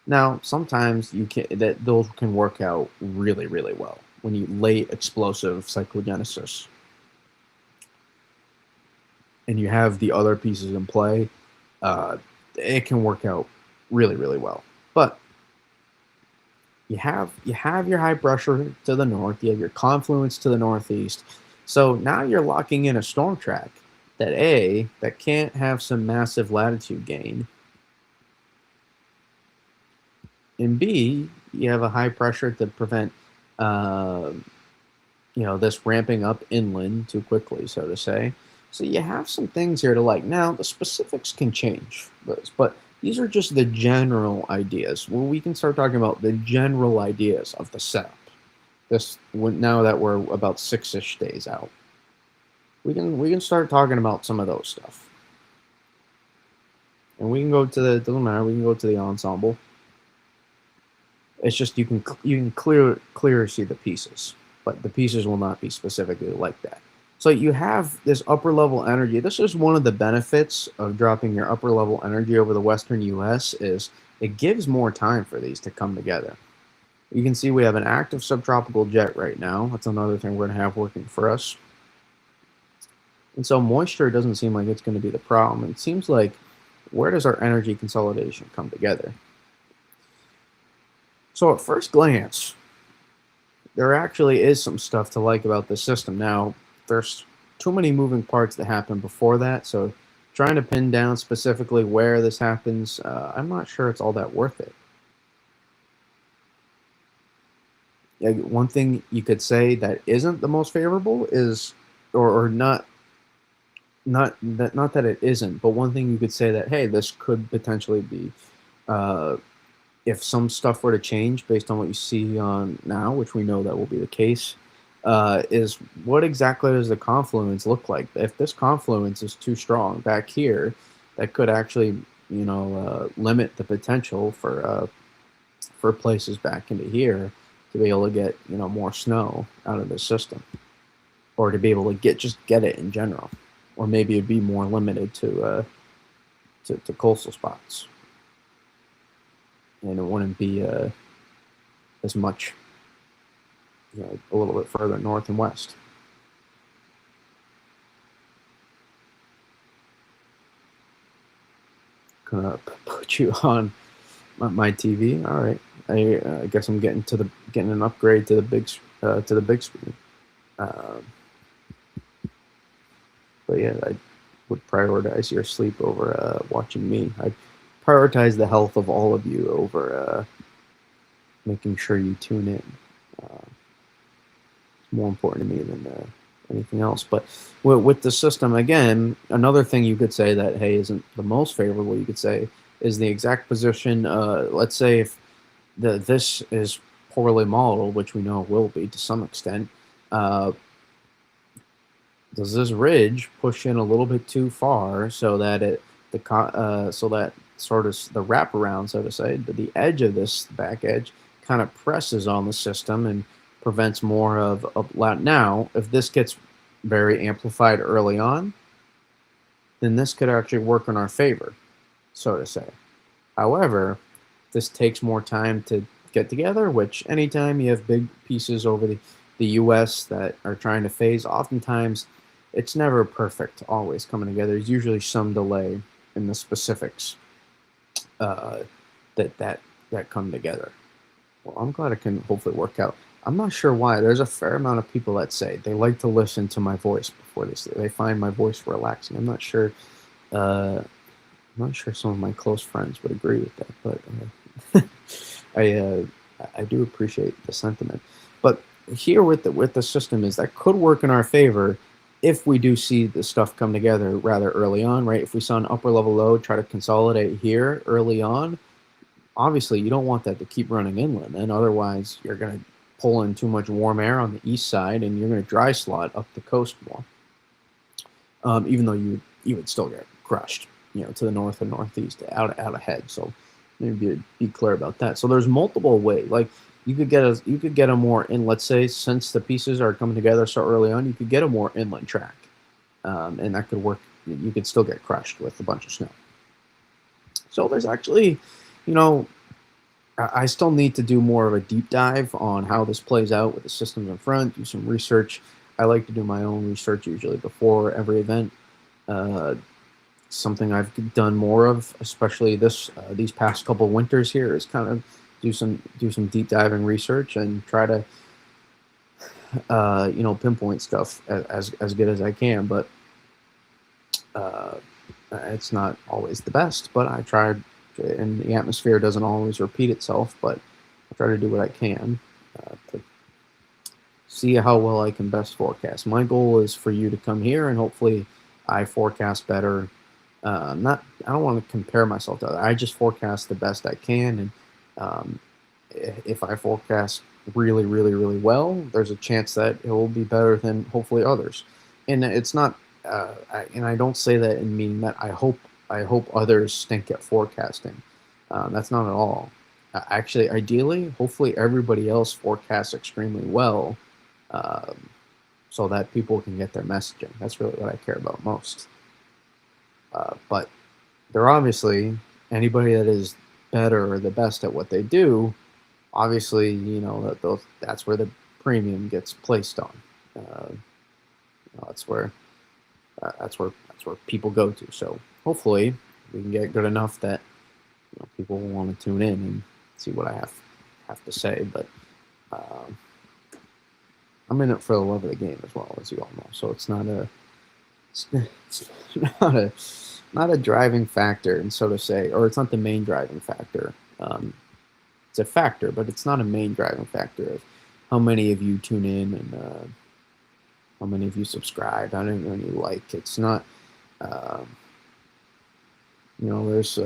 Now, sometimes you can that those can work out really, really well when you late explosive cyclogenesis and you have the other pieces in play. Uh, it can work out really, really well. But you have your high pressure to the north, you have your confluence to the northeast. So now you're locking in a storm track that can't have some massive latitude gain, and B, you have a high pressure to prevent uh, this ramping up inland too quickly, so to say. So you have some things here to like. Now the specifics can change, but these are just the general ideas. Well, we can start talking about the general ideas of the setup. Now that we're about 6-ish days out, we can start talking about some of those stuff, and we can go to the doesn't matter. We can go to the ensemble. It's just you can clear see the pieces, but the pieces will not be specifically like that. So you have this upper level energy. This is one of the benefits of dropping your upper level energy over the western U.S. is it gives more time for these to come together. You can see we have an active subtropical jet right now. That's another thing we're going to have working for us. And so moisture doesn't seem like it's going to be the problem. It seems like where does our energy consolidation come together? So at first glance, there actually is some stuff to like about this system. Now, there's too many moving parts that happen before that, so trying to pin down specifically where this happens, I'm not sure it's all that worth it. Yeah, one thing you could say that isn't the most favorable is, or not that it isn't, but one thing you could say that hey, this could potentially be uh, if some stuff were to change based on what you see on now, which we know that will be the case, is what exactly does the confluence look like? If this confluence is too strong back here, that could actually, limit the potential for places back into here to be able to get more snow out of the system, or to be able to get it in general, or maybe it'd be more limited to coastal spots, and it wouldn't be as much, a little bit further north and west. Gonna put you on my TV. All right, I guess I'm getting an upgrade to the big screen. Um, but yeah, I would prioritize your sleep over watching me. I prioritize the health of all of you over making sure you tune in. Uh, it's more important to me than anything else. But with the system, again, another thing you could say that hey isn't the most favorable. You could say is the exact position. Let's say if this is poorly modeled, which we know it will be to some extent. Uh, does this ridge push in a little bit too far so that so that sort of the wraparound, so to say, the edge of this back edge kind of presses on the system and prevents more of now if this gets very amplified early on, then this could actually work in our favor, so to say. However, this takes more time to get together, which anytime you have big pieces over the US that are trying to phase, oftentimes it's never perfect always coming together. There's usually some delay in the specifics uh, that come together. Well, I'm glad it can hopefully work out. I'm not sure why. There's a fair amount of people that say they like to listen to my voice before they sleep. They find my voice relaxing. I'm not sure. Uh, I'm not sure some of my close friends would agree with that, but I I do appreciate the sentiment. But here with the system is that could work in our favor if we do see the stuff come together rather early on, right? If we saw an upper level load try to consolidate here early on, obviously you don't want that to keep running inland, and otherwise you're going to pull in too much warm air on the east side, and you're going to dry slot up the coast more. Even though you would still get crushed, to the north and northeast, out ahead. So maybe be clear about that. So there's multiple ways. Like you could get a more in. Let's say since the pieces are coming together so early on, you could get a more inland track, and that could work. You could still get crushed with a bunch of snow. So there's actually, you know, I still need to do more of a deep dive on how this plays out with the systems in front, do some research. I like to do my own research usually before every event. Uh, Something I've done more of, especially these past couple winters here, is kind of do some deep diving research and try to pinpoint stuff as good as I can. But uh, it's not always the best. But I tried, and the atmosphere doesn't always repeat itself. But I try to do what I can to see how well I can best forecast. My goal is for you to come here and hopefully I forecast better. I don't want to compare myself to others. I just forecast the best I can, and um, if I forecast really, really, really well, there's a chance that it will be better than hopefully others. And it's not, and I don't say that in meaning that I hope others stink at forecasting. That's not at all. Actually, ideally, hopefully everybody else forecasts extremely well, um, so that people can get their messaging. That's really what I care about most. But they're obviously anybody that is better or the best at what they do. Obviously, that's where the premium gets placed on. That's where people go to. So hopefully we can get good enough that people will want to tune in and see what I have to say. But um, I'm in it for the love of the game as well, as you all know. So it's it's not a not a driving factor, and so to say, or it's not the main driving factor. It's a factor, but it's not a main driving factor of how many of you tune in and how many of you subscribe, how many of you like. It's not, um, there's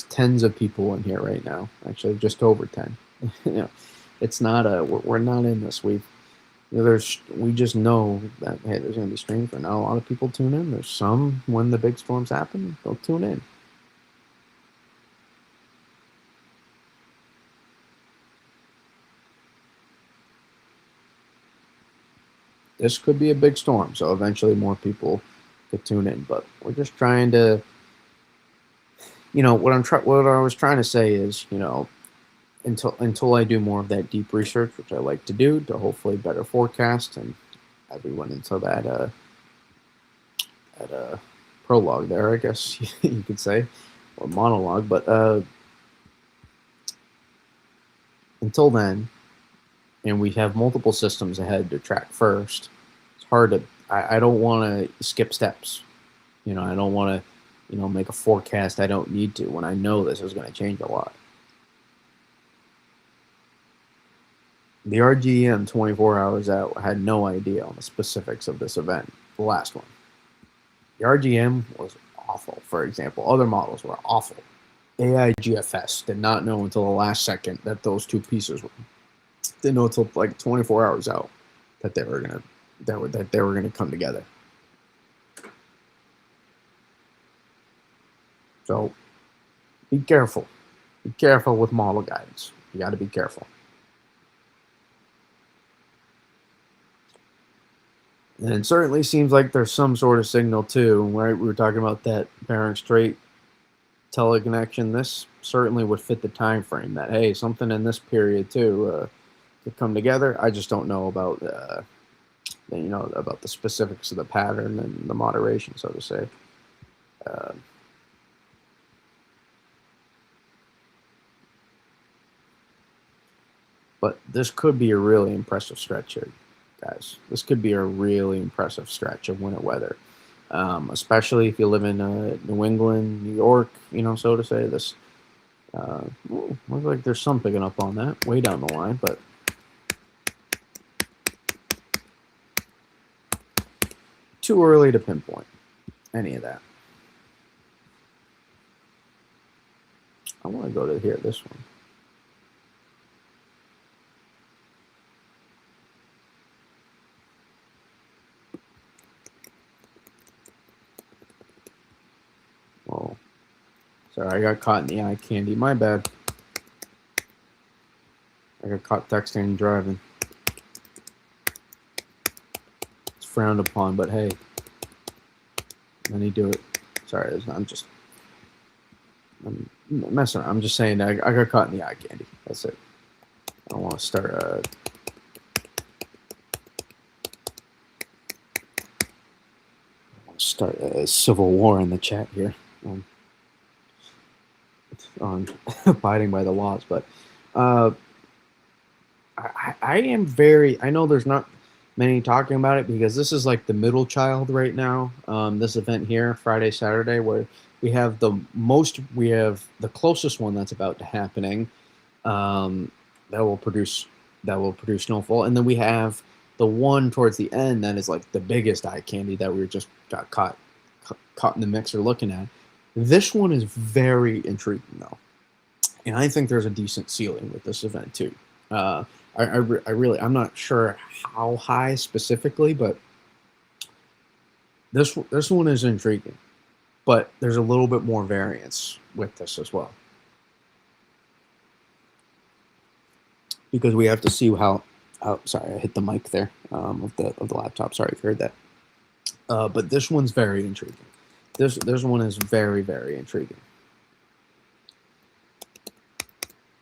tens of people in here right now. Actually, just over 10. It's not we're not in this. We just know that hey, there's going to be streams, but not a lot of people tune in. There's some when the big storms happen, they'll tune in. This could be a big storm, so eventually more people could tune in. But we're just trying to, what I was trying to say is, until I do more of that deep research, which I like to do to hopefully better forecast, and as we went into that prologue there, I guess you could say, or monologue. But until then, and we have multiple systems ahead to track first, it's hard to. I don't want to skip steps. I don't want to, make a forecast I don't need to when I know this is going to change a lot. The RGM 24 hours out had no idea on the specifics of this event, the last one. The RGM was awful, for example. Other models were awful. AIGFS did not know until the last second that those two pieces were. Didn't know until like 24 hours out that they were gonna come together. So be careful. Be careful with model guidance. You got to be careful. And it certainly seems like there's some sort of signal too, right? We were talking about that Bering Strait teleconnection. This certainly would fit the time frame that hey, something in this period too could come together. I just don't know about about the specifics of the pattern and the moderation, so to say. Uh, But this could be a really impressive stretch here, guys. This could be a really impressive stretch of winter weather, especially if you live in New England, New York, so to say. This looks like there's some picking up on that way down the line, but too early to pinpoint any of that. I want to go to here, this one. Whoa. Sorry, I got caught in the eye candy. My bad. I got caught texting and driving. It's frowned upon, but hey. Let me do it. Sorry, I'm messing around. I'm just saying I got caught in the eye candy. That's it. I don't want to start a civil war in the chat here on abiding by the laws, but I am very. I know there's not many talking about it because this is like the middle child right now. This event here, Friday, Saturday, where we have the closest one that's about to happening, that will produce snowfall, and then we have the one towards the end that is like the biggest eye candy that we just got caught in the mixer looking at. This one is very intriguing though, and I think there's a decent ceiling with this event too. I'm not sure how high specifically, but this one is intriguing. But there's a little bit more variance with this as well, because we have to see how. Oh, sorry, I hit the mic there of the laptop. Sorry if you heard that. But this one's very intriguing. This one is very, very intriguing.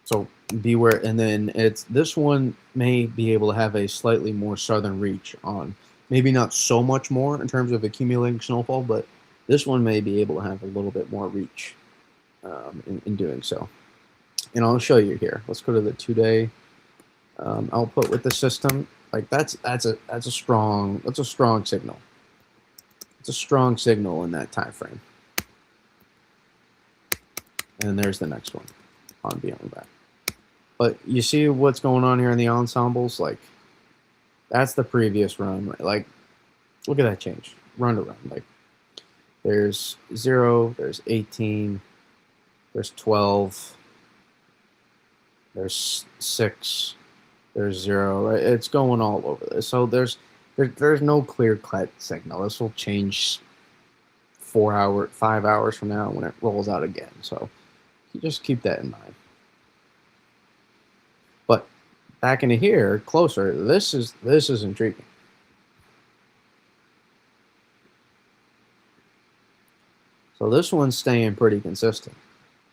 So beware, and then this one may be able to have a slightly more southern reach on, maybe not so much more in terms of accumulating snowfall, but this one may be able to have a little bit more reach in doing so. And I'll show you here. Let's go to the 2-day output with the system. Like that's a strong signal. It's a strong signal in that time frame. And there's the next one on Beyond Back. But you see what's going on here in the ensembles? Like, that's the previous run. Like, look at that change. Run to run. Like, there's 0, there's 18, there's 12, there's 6, there's 0. It's going all over this. So there's no clear-cut signal. This will change 5 hours from now when it rolls out again. So you just keep that in mind. But back into here, closer, this is intriguing. So this one's staying pretty consistent.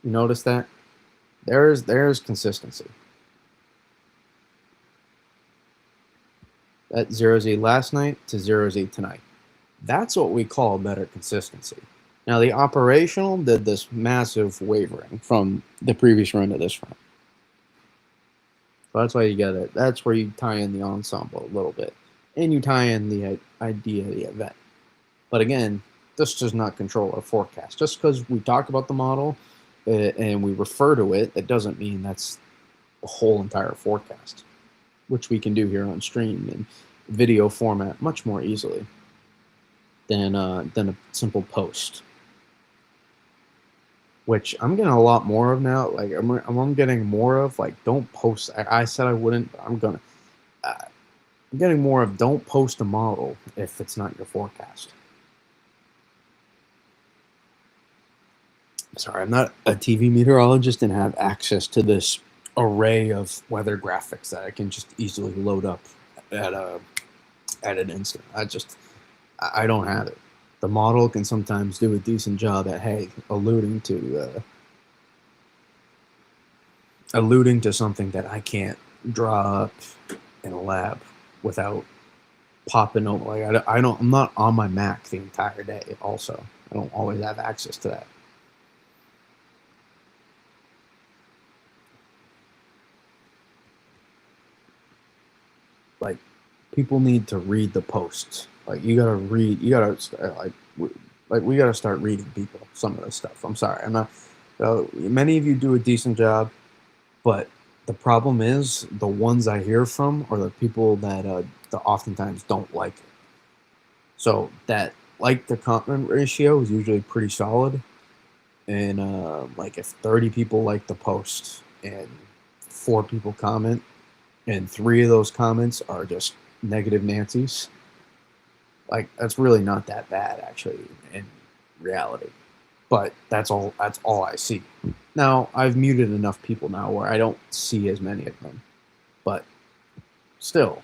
You notice that? There's consistency. That 0Z last night to 0Z tonight. That's what we call better consistency. Now the operational did this massive wavering from the previous run to this run. So that's why you get it. That's where you tie in the ensemble a little bit. And you tie in the idea of the event. But again, this does not control our forecast. Just because we talk about the model and we refer to it, it doesn't mean that's the whole entire forecast, which we can do here on stream in video format much more easily than a simple post, which I'm getting a lot more of now. Like I'm getting more of, like, don't post. I said I wouldn't, but I'm getting more of, don't post a model if it's not your forecast. Sorry, I'm not a TV meteorologist and have access to this array of weather graphics that I can just easily load up at an instant. I don't have it. The model can sometimes do a decent job at, hey, alluding to something that I can't draw up in a lab without popping over. Like I'm not on my Mac the entire day. Also, I don't always have access to that. like people need to read the posts. Like you gotta read. You gotta like we gotta start reading people some of this stuff. I'm sorry, I'm not. Many of you do a decent job, but the problem is the ones I hear from are the people that oftentimes don't like it. So that like the comment ratio is usually pretty solid, and like if 30 people like the post and 4 people comment, and 3 of those comments are just negative Nancy's, like that's really not that bad actually in reality. But that's all I see. Now I've muted enough people now where I don't see as many of them, but still,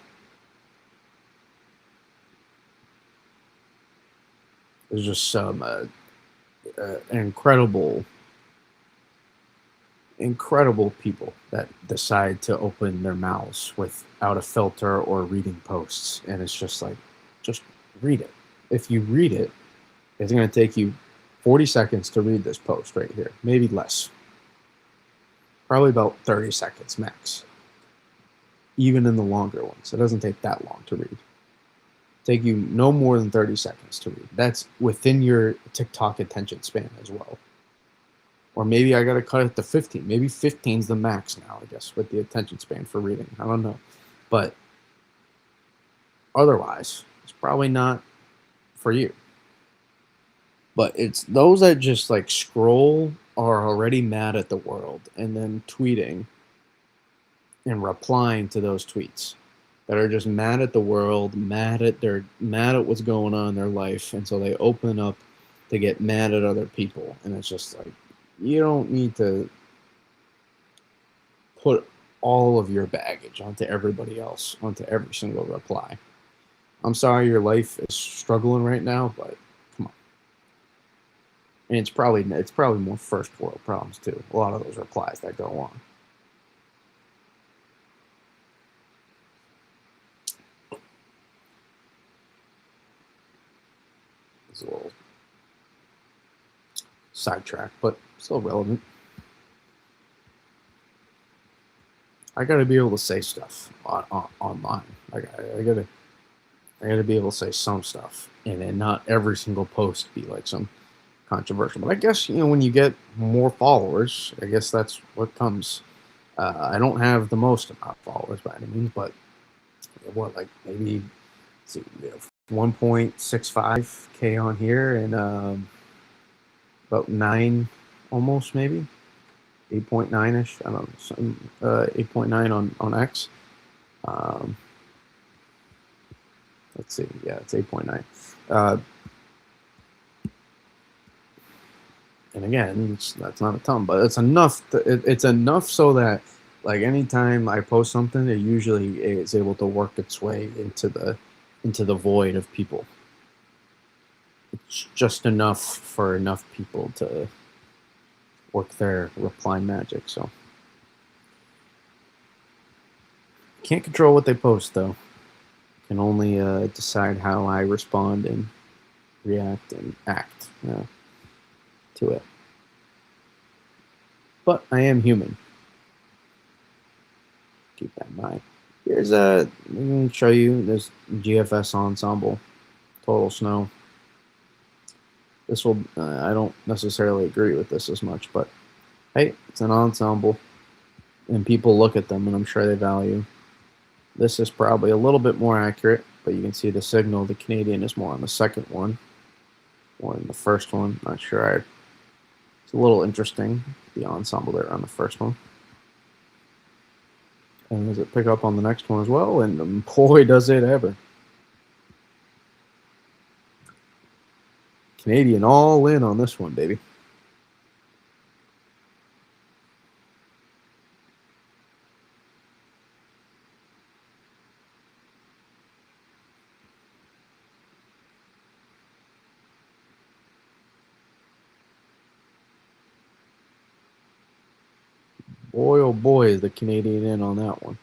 there's just some incredible people that decide to open their mouths without a filter or reading posts, and it's just like, just read it. If you read it, it's going to take you 40 seconds to read this post right here, maybe less, probably about 30 seconds max. Even in the longer ones, it doesn't take that long to read. Take you no more than 30 seconds to read. That's within your TikTok attention span as well. Or maybe I got to cut it to 15. Maybe 15 is the max now, I guess, with the attention span for reading. I don't know. But otherwise, it's probably not for you. But it's those that just like scroll are already mad at the world and then tweeting and replying to those tweets that are just mad at the world, they're mad at what's going on in their life, and so they open up to get mad at other people, and it's just like, you don't need to put all of your baggage onto everybody else, onto every single reply. I'm sorry your life is struggling right now, but come on. And it's probably more first world problems too. A lot of those replies that go on. It's a little sidetrack, but still relevant. I got to be able to say stuff online. I gotta be able to say some stuff, and then not every single post be like some controversial. But I guess when you get more followers, I guess that's what comes. I don't have the most amount of followers by any means, but what, like maybe, let's see, we have 1.65K on here, and about 9, almost maybe 8.9ish. I don't know, some 8.9 on X. Let's see, yeah, it's 8.9. And again, that's not a ton, but it's enough. It's enough so that, like, anytime I post something, it usually is able to work its way into the void of people. It's just enough for enough people to work their reply magic. So can't control what they post, though. Can only decide how I respond and react and act to it. But I am human. Keep that in mind. Here's I'm going to show you this GFS ensemble, Total Snow. This will, I don't necessarily agree with this as much, but hey, it's an ensemble, and people look at them, and I'm sure they value. This is probably a little bit more accurate, but you can see the signal. The Canadian is more on the second one, more than the first one. Not sure. It's a little interesting, the ensemble there on the first one. And does it pick up on the next one as well? And boy, does it ever. Canadian all in on this one, baby. Boy, oh boy, is the Canadian in on that one.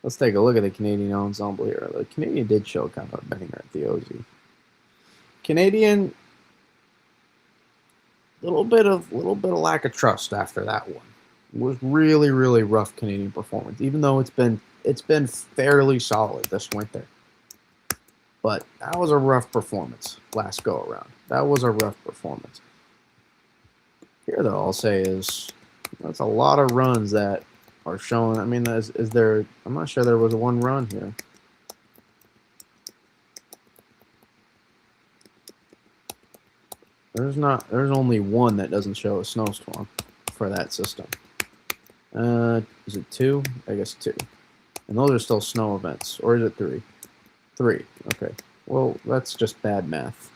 Let's take a look at the Canadian ensemble here. The Canadian did show kind of a banger at the OZ. Canadian, little bit of lack of trust after that one. was really, really rough Canadian performance, even though it's been fairly solid this winter. But that was a rough performance last go around. That was a rough performance. Here, though, I'll say is that's a lot of runs that are showing. I mean, is there? I'm not sure there was one run here. There's not. There's only one that doesn't show a snowstorm for that system. Is it two? I guess two. And those are still snow events, or is it three? Three. Okay. Well, that's just bad math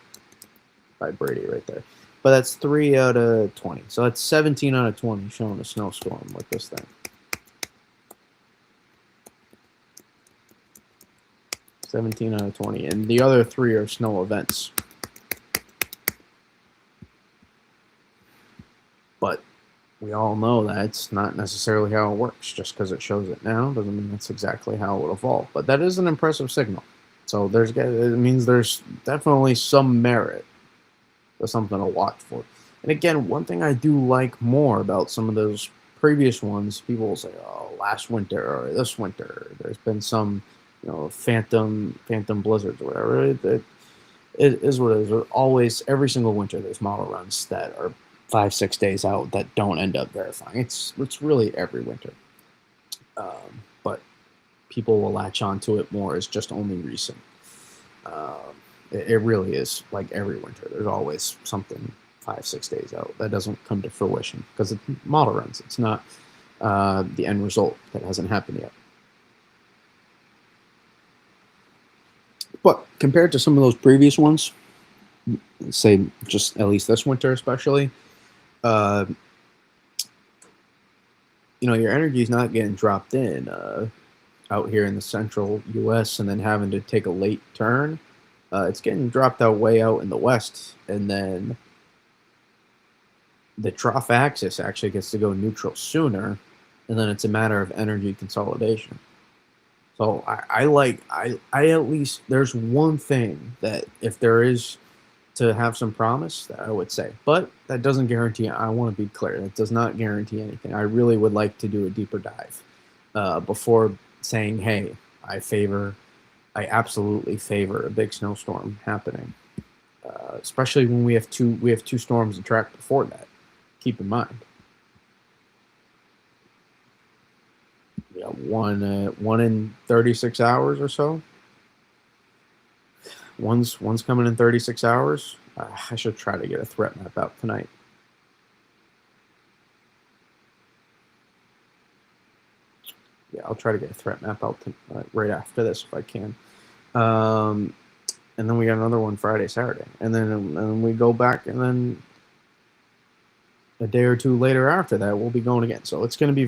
by Brady right there. But that's 3 out of 20. So that's 17 out of 20 showing a snowstorm with this thing. 17 out of 20. And the other 3 are snow events. But we all know that's not necessarily how it works. Just because it shows it now doesn't mean that's exactly how it will evolve. But that is an impressive signal. So it means there's definitely some merit. There's something to watch for. And again, one thing I do like more about some of those previous ones, people will say, "Oh, last winter or this winter, there's been some, phantom blizzards or whatever." It is what it is. Always, every single winter, there's model runs that are 5-6 days out that don't end up verifying. It's really every winter, but people will latch onto it more as just only recent. It really is like every winter. There's always something 5-6 days out that doesn't come to fruition because it's model runs. It's not the end result that hasn't happened yet. But compared to some of those previous ones, say just at least this winter especially, uh, your energy is not getting dropped in out here in the central U.S. and then having to take a late turn. It's getting dropped out way out in the west, and then the trough axis actually gets to go neutral sooner, and then it's a matter of energy consolidation. So I at least there's one thing that if there is to have some promise that I would say, but that doesn't guarantee. I want to be clear, that does not guarantee anything. I really would like to do a deeper dive before saying, hey, I absolutely favor a big snowstorm happening, especially when we have two storms to track before that. Keep in mind, we got one in 36 hours or so. One's coming in 36 hours. I should try to get a threat map out tonight. Yeah, I'll try to get a threat map out right after this if I can. And then we got another one Friday, Saturday, and then we go back, and then a day or two later after that, we'll be going again. So it's going to be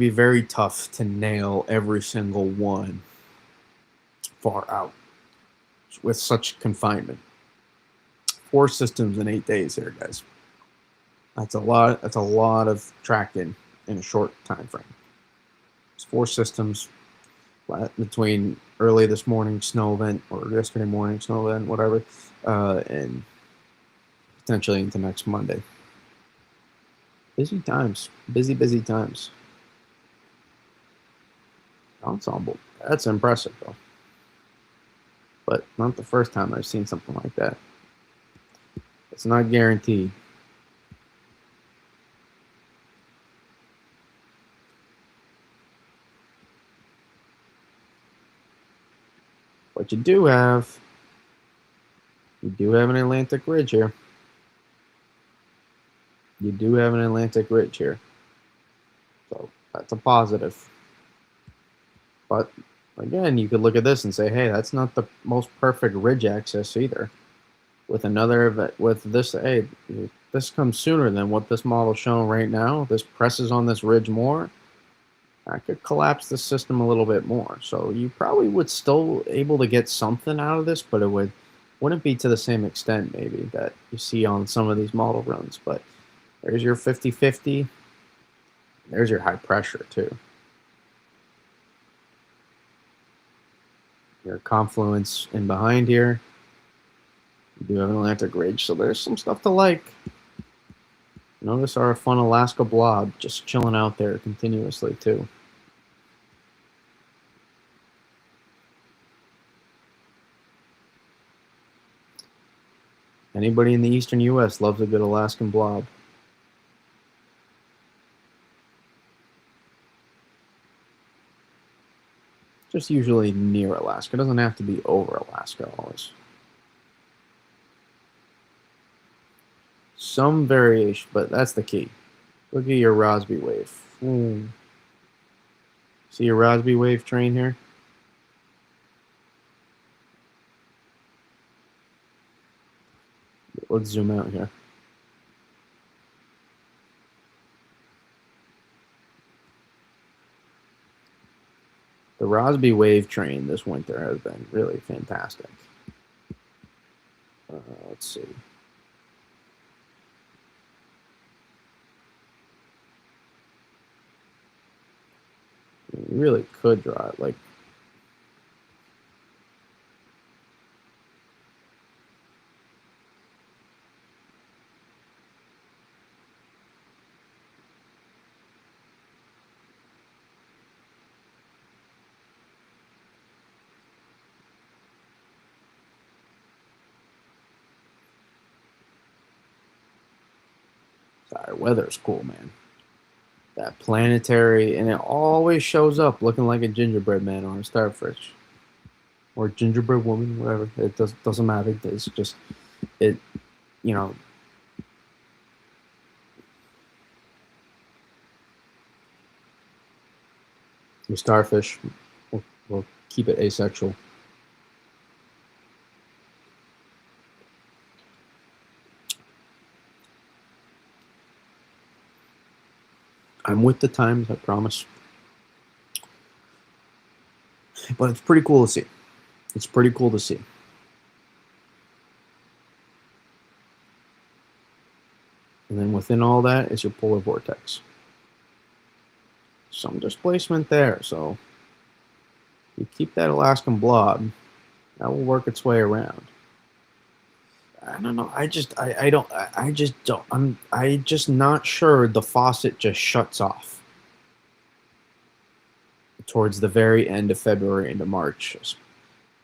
very tough to nail every single one far out with such confinement. 4 systems in 8 days here, guys. That's a lot. That's a lot of tracking in a short time frame. It's 4 systems between early this morning snow event or yesterday morning snow event, whatever, and potentially into next Monday. Busy times. Busy times. Ensemble. That's impressive, though. But not the first time I've seen something like that. It's not guaranteed. But you do have an Atlantic ridge here. You do have an Atlantic ridge here. So that's a positive. But again, you could look at this and say, hey, that's not the most perfect ridge access either. With this, hey, this comes sooner than what this model's showing right now. This presses on this ridge more. I could collapse the system a little bit more. So you probably would still able to get something out of this, but it wouldn't be to the same extent maybe that you see on some of these model runs. But there's your 50-50. There's your high pressure too. Your confluence in behind here. You do have an Atlantic ridge, so there's some stuff to like. Notice our fun Alaska blob just chilling out there continuously too. Anybody in the eastern U.S. loves a good Alaskan blob. Just usually near Alaska. It doesn't have to be over Alaska always. Some variation, but that's the key. Look at your Rossby wave. Ooh. See your Rossby wave train here? Let's zoom out here. The Rossby wave train this winter has been really fantastic. Let's see. You really could draw it like sorry, weather's cool, man. That planetary, and it always shows up looking like a gingerbread man or a starfish. Or gingerbread woman, whatever. It doesn't matter. It's just it, you know. Your starfish, we'll keep it asexual. I'm with the times, I promise. But it's pretty cool to see. It's pretty cool to see. And then within all that is your polar vortex. Some displacement there, so you keep that Alaskan blob, that will work its way around. I don't know. I just don't. I just not sure the faucet just shuts off towards the very end of February into March.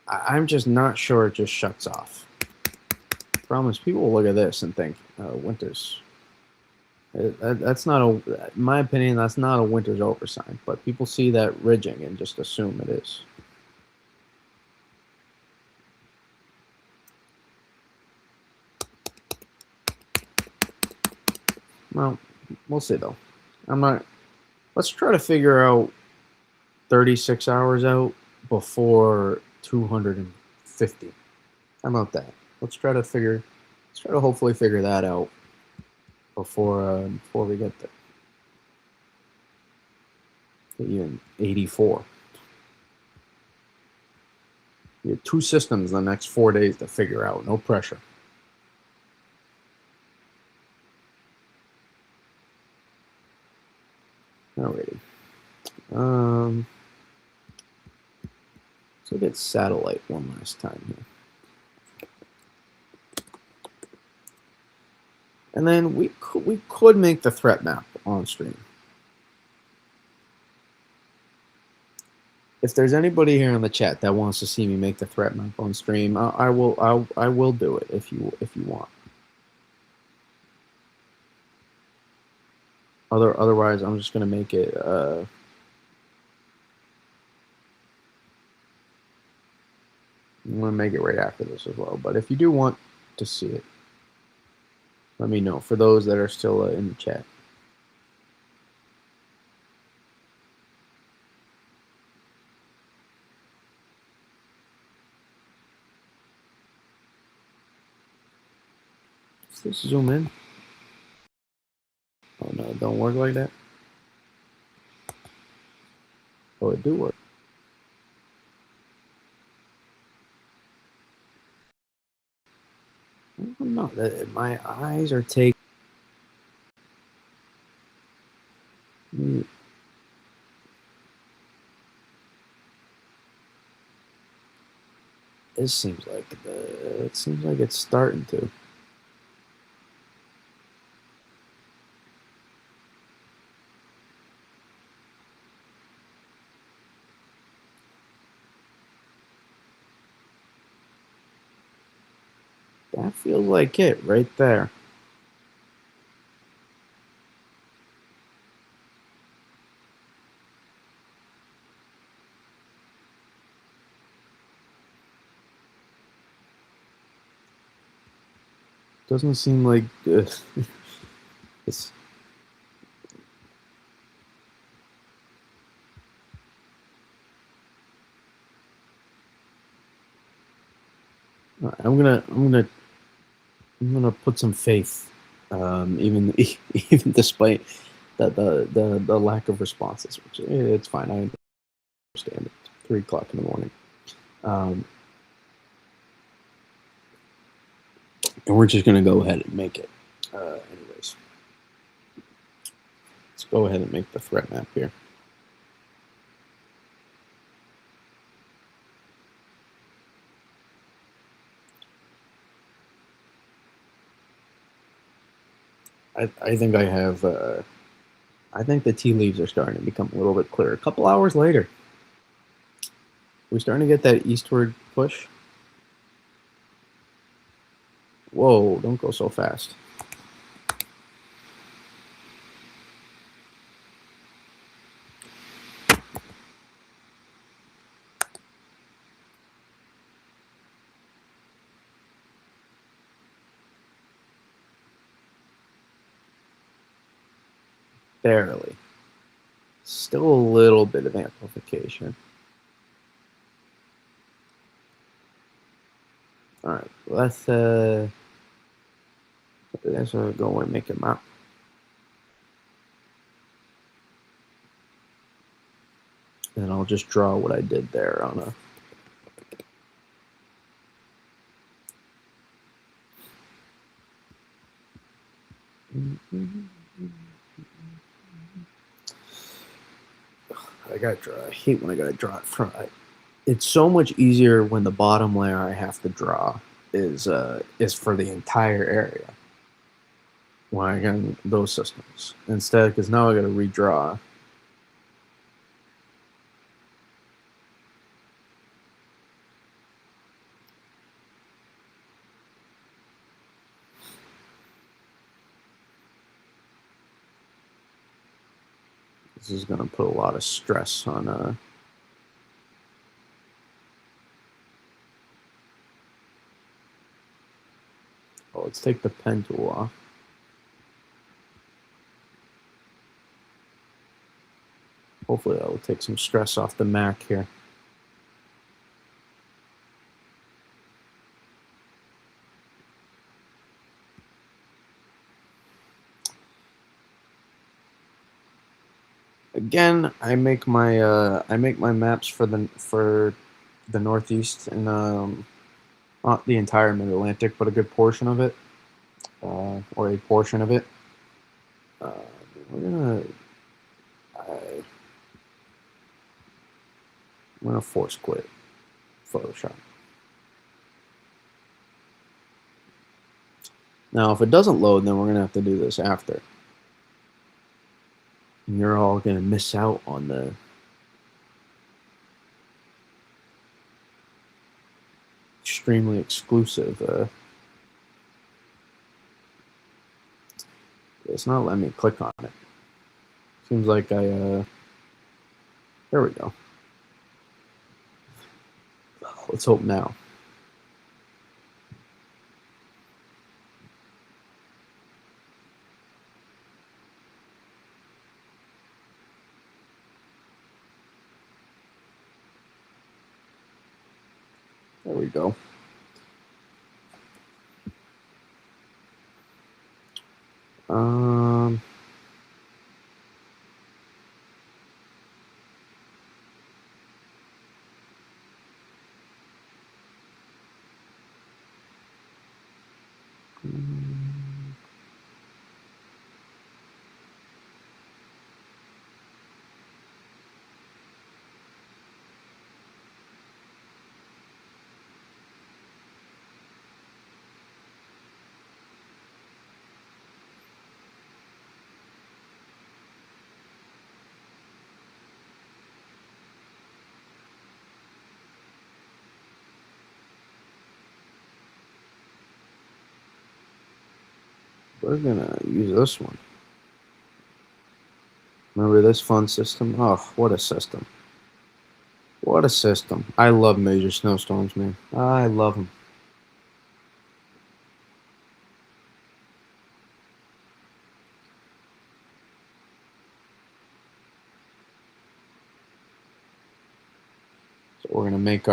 I'm just not sure it just shuts off. I promise people will look at this and think, winter's. That's not a, in my opinion, that's not a winter's over sign. But people see that ridging and just assume it is. Well, we'll see though. I'm not. Let's try to figure out 36 hours out before 250. How about that? Let's try to figure. Let's try to hopefully figure that out before we get there. Even 84. You have two systems in the next 4 days to figure out. No pressure. Alrighty. Let's look at satellite one last time here. And then we could make the threat map on stream. If there's anybody here in the chat that wants to see me make the threat map on stream, I will do it if you want. Otherwise, I'm just gonna make it. I'm gonna make it right after this as well. But if you do want to see it, let me know. For those that are still in the chat. Let's zoom in. Oh no, it don't work like that. Oh, it do work. I don't know. My eyes are taking. This seems like it seems like it's starting to. That feels like it right there. Doesn't seem like it's. I'm gonna put some faith, even even despite the lack of responses, which it's fine. I understand it. 3 o'clock in the morning, um, and we're just gonna go ahead and make it. Anyways, let's go ahead and make the threat map here. I think I have. I think the tea leaves are starting to become a little bit clearer. A couple hours later, we're starting to get that eastward push. Whoa! Don't go so fast. Barely. Still a little bit of amplification. All right, let's go and make a map. And I'll just draw what I did there on a. I gotta draw. I hate when I gotta draw it from. It's so much easier when the bottom layer I have to draw is for the entire area. When I get those systems instead, because now I gotta redraw. This is gonna put a lot of stress on Oh, let's take the pen tool off. Hopefully that will take some stress off the Mac here. Again, I make my maps for the Northeast and not the entire Mid Atlantic, but a good portion of it, or a portion of it. Uh, we're gonna I'm gonna force quit Photoshop. Now, if it doesn't load, then we're gonna have to do this after. And you're all gonna miss out on the extremely exclusive. It's not letting me click on it. Seems like there we go. Let's hope now. There we go. Um, We're gonna use this one. Remember this fun system? Oh, what a system. What a system. I love major snowstorms, man. I love them. So we're gonna make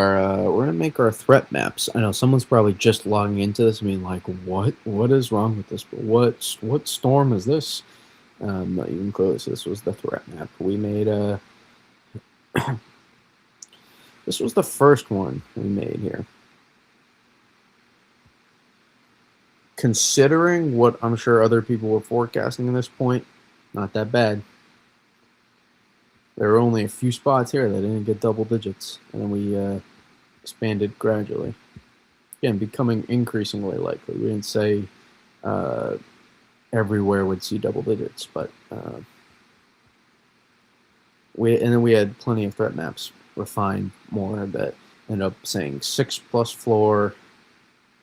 our threat maps. I know someone's probably just logging into this, and being like, "What? What is wrong with this? What storm is this?" You can clearly see this was the threat map we made. This was the first one we made here. Considering what I'm sure other people were forecasting at this point, not that bad. There were only a few spots here that didn't get double digits, and then we expanded gradually. Again, becoming increasingly likely. We didn't say uh, everywhere would see double digits, but and then we had plenty of threat maps refined more that end up saying 6+ floor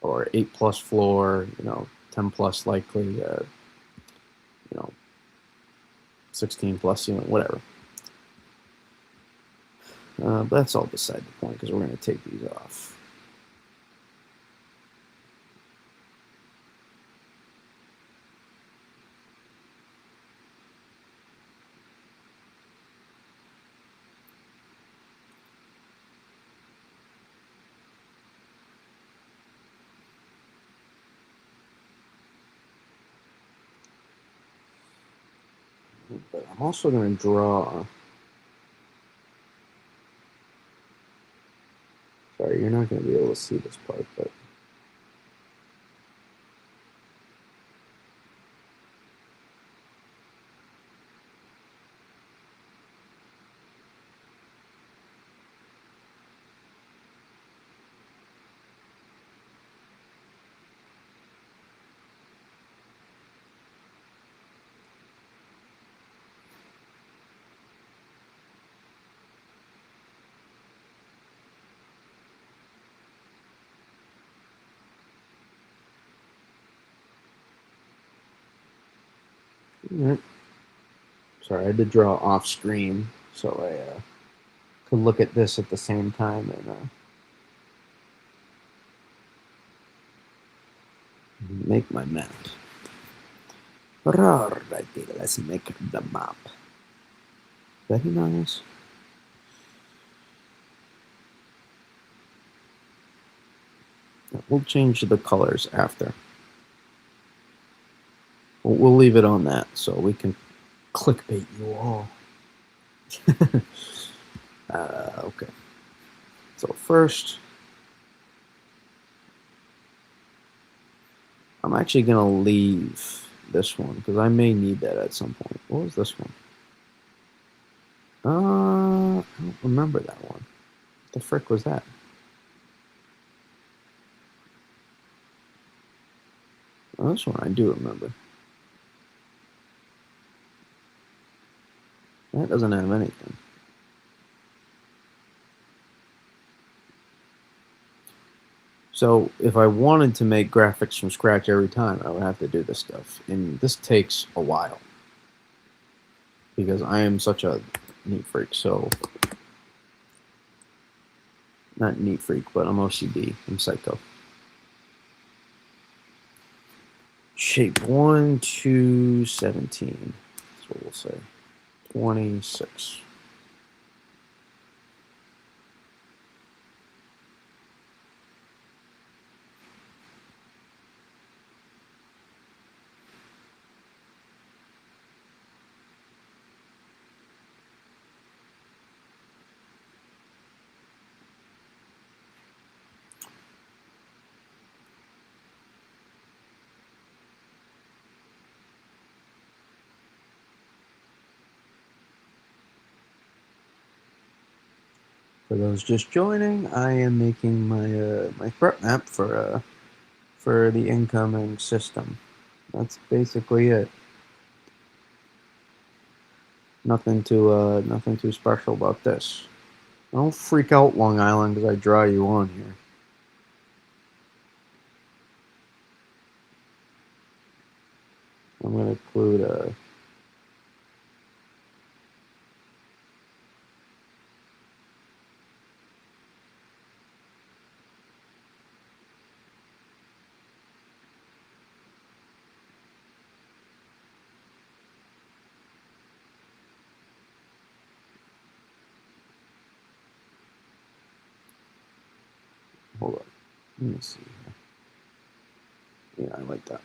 or 8+ floor, 10+ likely, 16+ ceiling, whatever. But that's all beside the point because we're going to take these off. But I'm also going to draw. Sorry, you're not going to be able to see this part, but sorry, I had to draw off screen so I could look at this at the same time and make my map. Alrighty, let's make the map. Very nice. We'll change the colors after. We'll leave it on that so we can clickbait you all. Okay. So first, I'm actually going to leave this one because I may need that at some point. What was this one? I don't remember that one. What the frick was that? Oh, this one I do remember. That doesn't have anything. So if I wanted to make graphics from scratch every time, I would have to do this stuff. And this takes a while. Because I am such a neat freak, so... Not neat freak, but I'm OCD. I'm psycho. Shape 1 to 17. That's what we'll say. 26. For those just joining, I am making my threat map for the incoming system. That's basically it. Nothing too special about this. Don't freak out, Long Island, because I draw you on here. I'm going to include a. Hold on. Let me see. Yeah, I like that.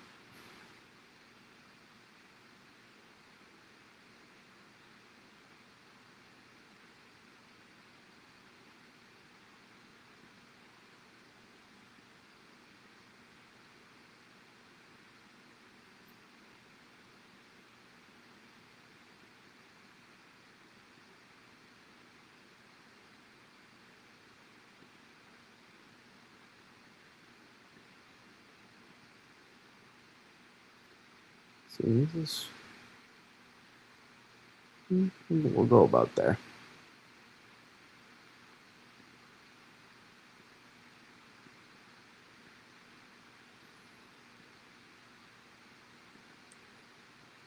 See, this is. We'll go about there.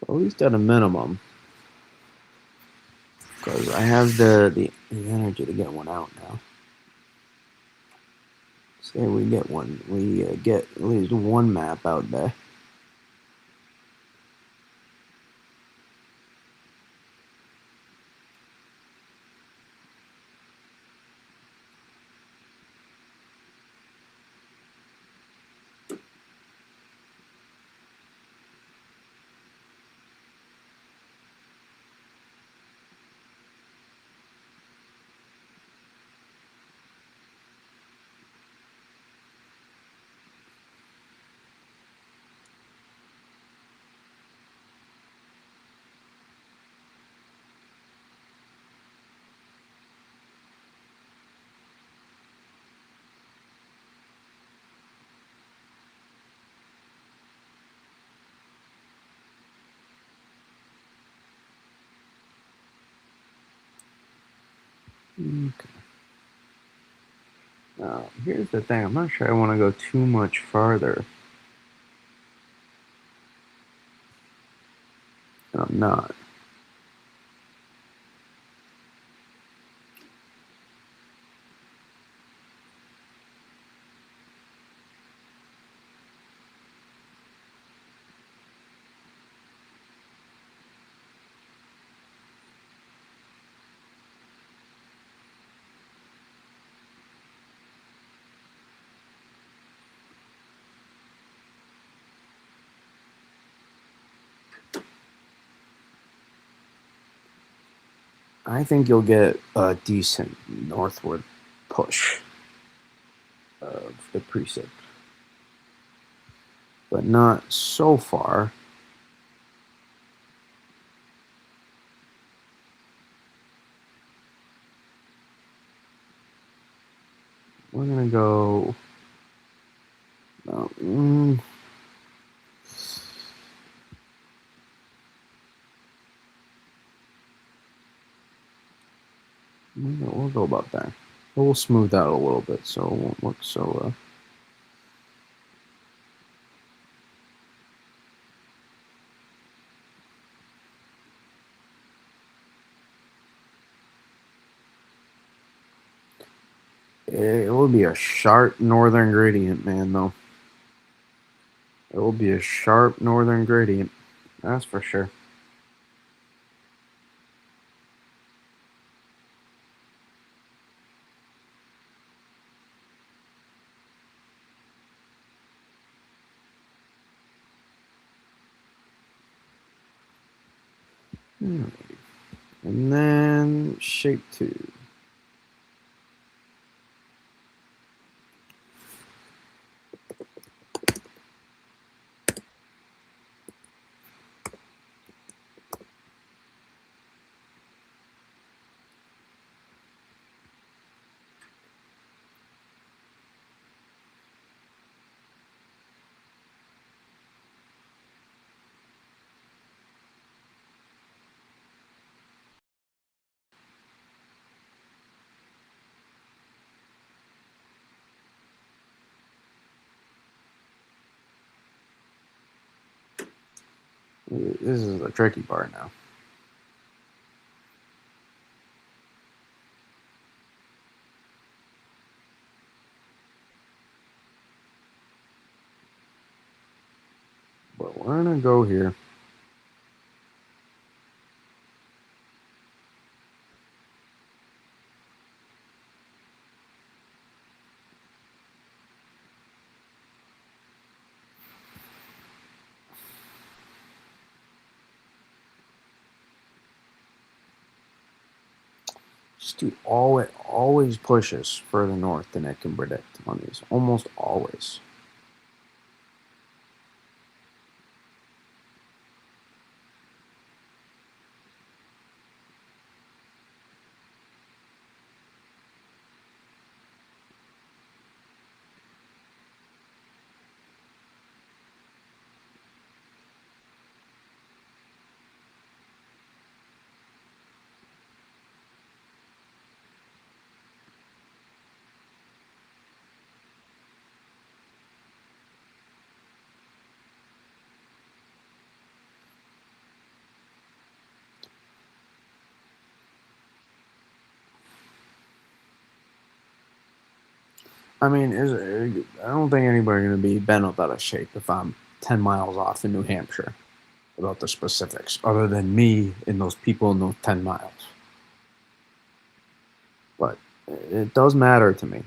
At least at a minimum, because I have the energy to get one out now. Say we get one, we get at least one map out there. Okay. Now, here's the thing. I'm not sure I want to go too much farther. And I'm not. I think you'll get a decent northward push of the precip, but not so far. We're gonna go. No, we'll go about that. We'll smooth out a little bit so it won't look so. It will be a sharp northern gradient, man, though. It will be a sharp northern gradient. That's for sure. And then shape 2. This is the tricky part now. But we're gonna go here. Just do always pushes further north than it can predict on these. Almost always. I mean, I don't think anybody's gonna be bent out of shape if I'm 10 miles off in New Hampshire about the specifics, other than me and those people in those 10 miles. But it does matter to me.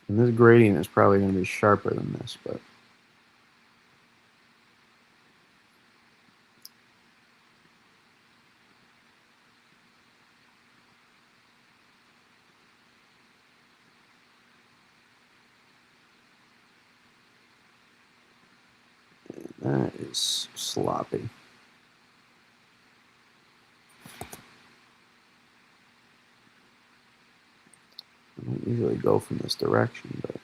And this gradient is probably going to be sharper than this, but that is sloppy. I don't usually go from this direction, but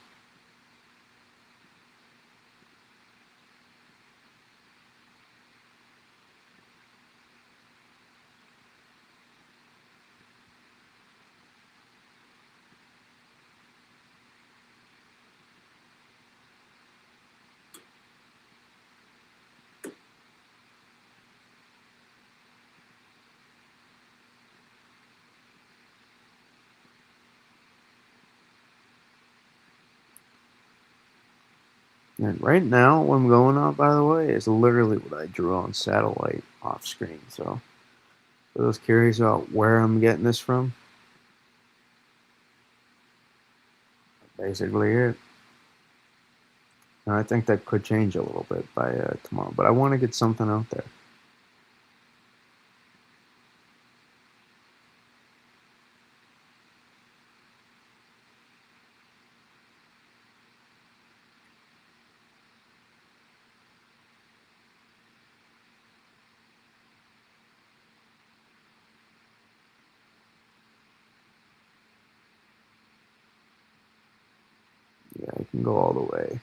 and right now, what I'm going on, by the way, is literally what I drew on satellite off screen. So, for those curious about where I'm getting this from, basically it. And I think that could change a little bit by tomorrow, but I want to get something out there. Yeah, I can go all the way.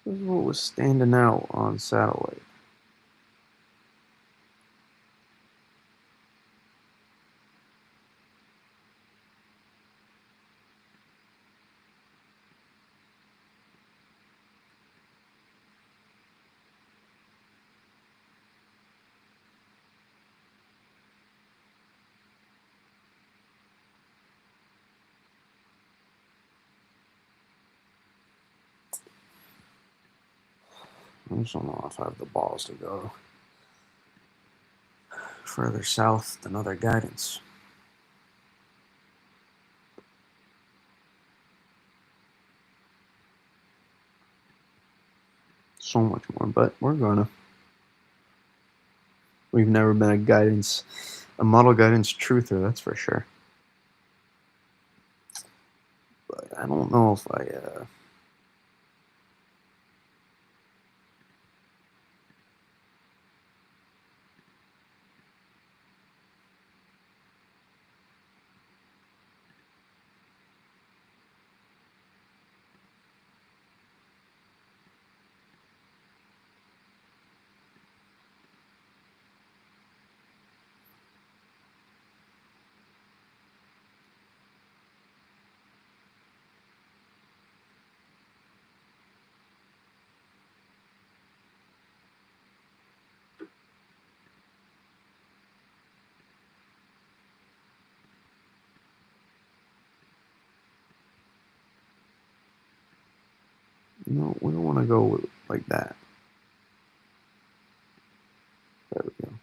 This is what was standing out on satellite. I just don't know if I have the balls to go further south than other guidance. so much more, but we're gonna. We've never been a model guidance truther, that's for sure. But I don't know if no, we don't want to go like that. There we go.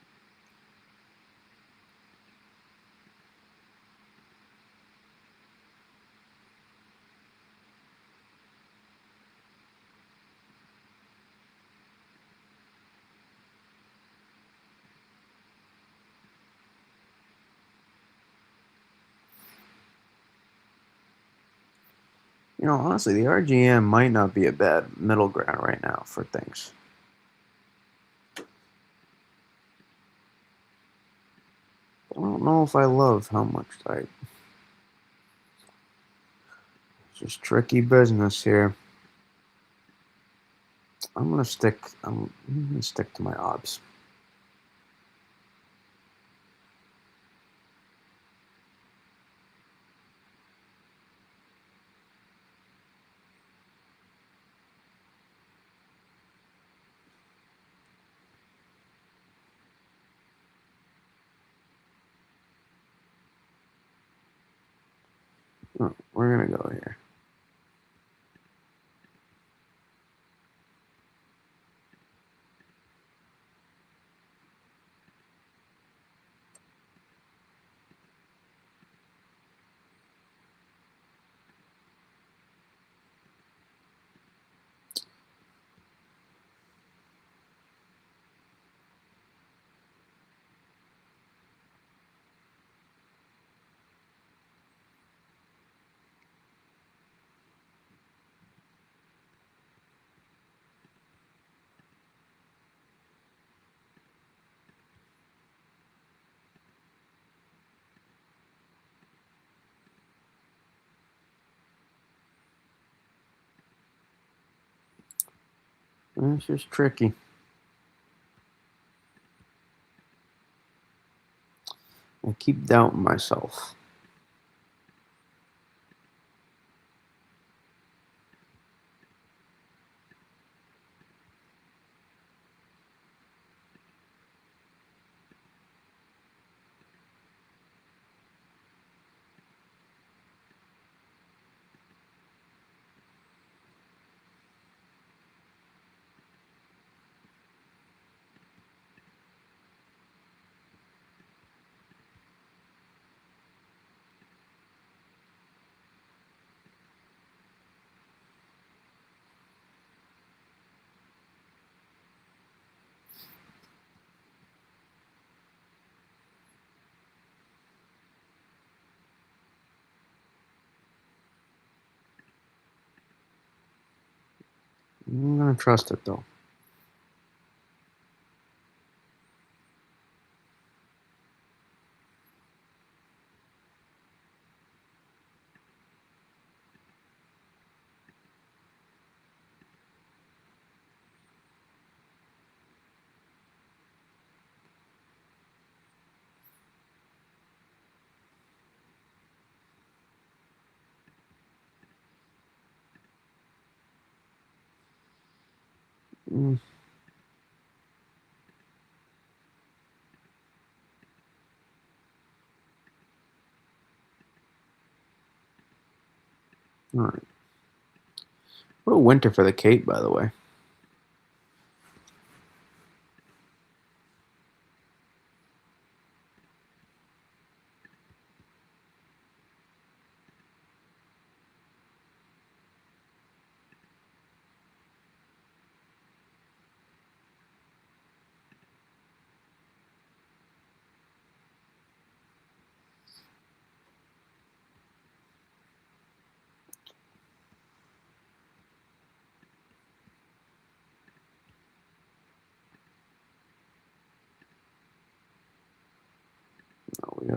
Honestly, the RGM might not be a bad middle ground right now for things. I don't know if I love how much it's just tricky business here. I'm gonna stick to my odds. Oh, we're gonna go here. It's just tricky. I keep doubting myself. I'm gonna trust it though. Mm, all right. What a winter for the Cape, by the way.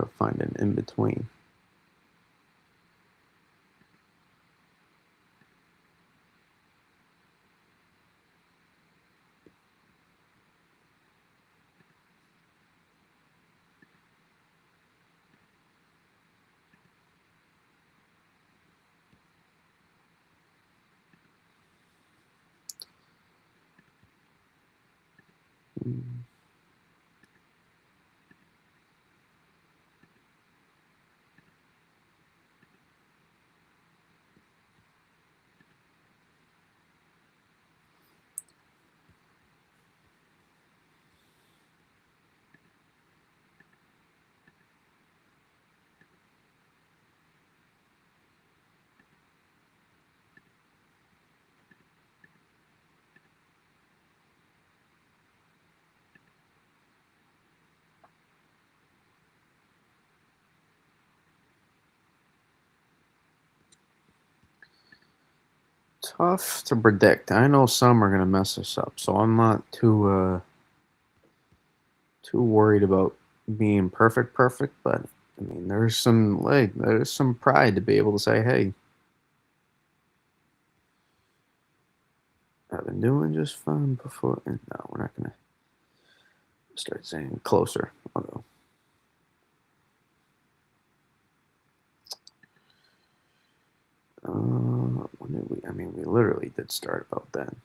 to find an in between. Mm. Tough to predict. I know some are gonna mess us up, so I'm not too worried about being perfect. But I mean, there's some pride to be able to say, hey, I've been doing just fine before. And no, we're not gonna start saying closer. Although, when did we? I mean, we literally did start about then.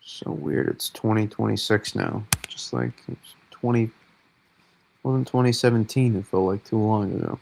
So weird. It's 2026 now. Just like it's 20. Wasn't 2017. It felt like too long ago.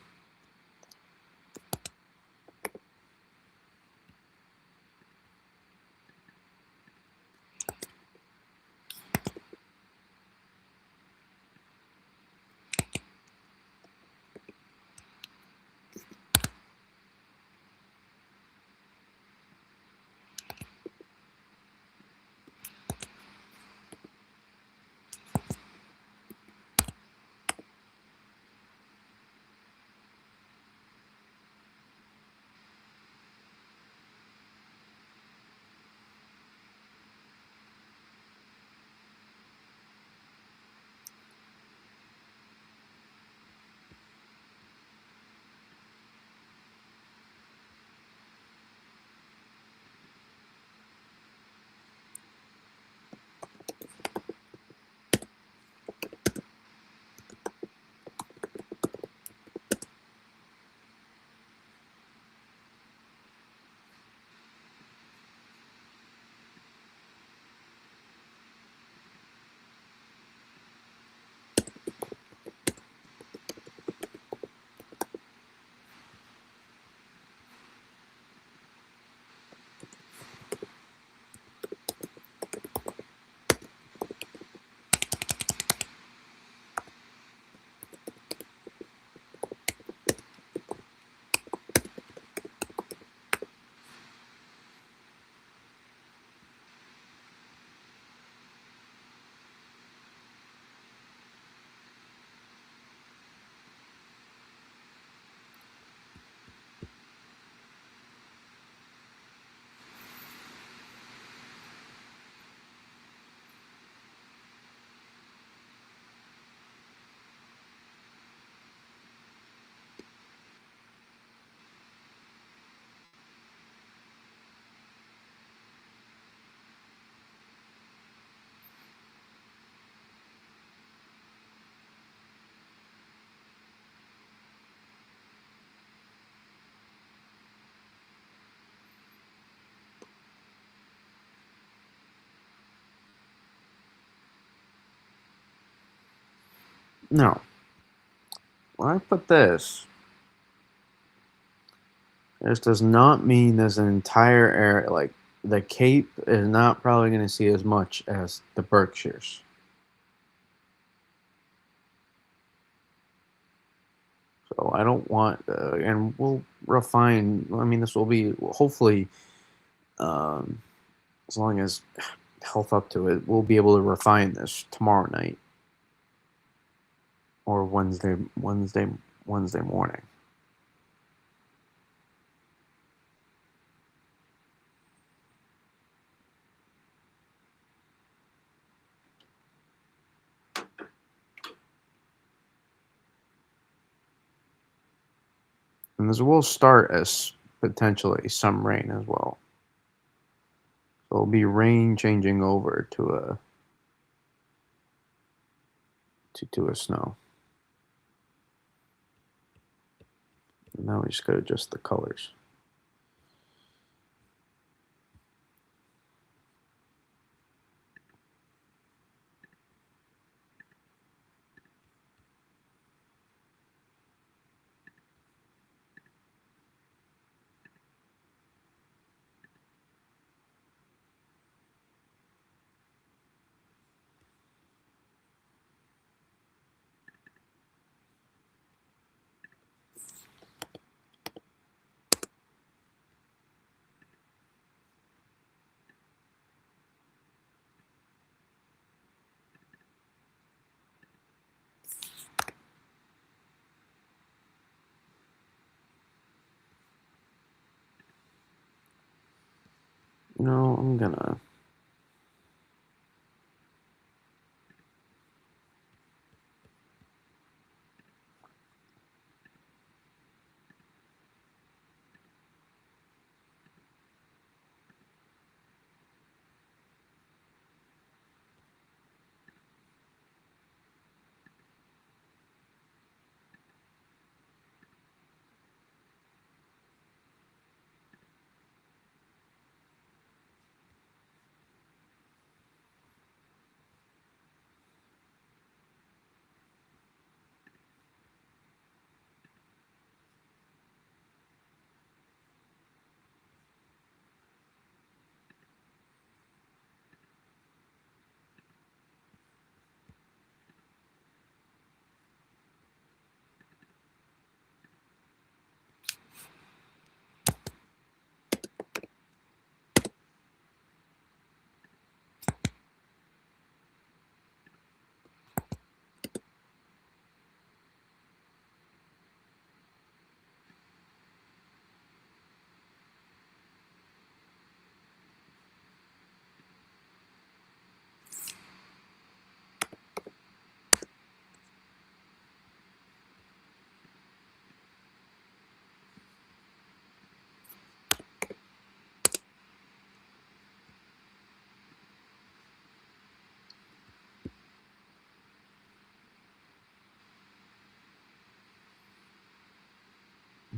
No, when I put this does not mean there's an entire area like the Cape is not probably going to see as much as the Berkshires. So I don't want, and we'll refine. I mean, this will be hopefully Um, as long as health up to it, we'll be able to refine this tomorrow night or Wednesday morning. And this will start as potentially some rain as well. So it'll be rain changing over to a snow. And now we just gotta adjust the colors. I'm gonna.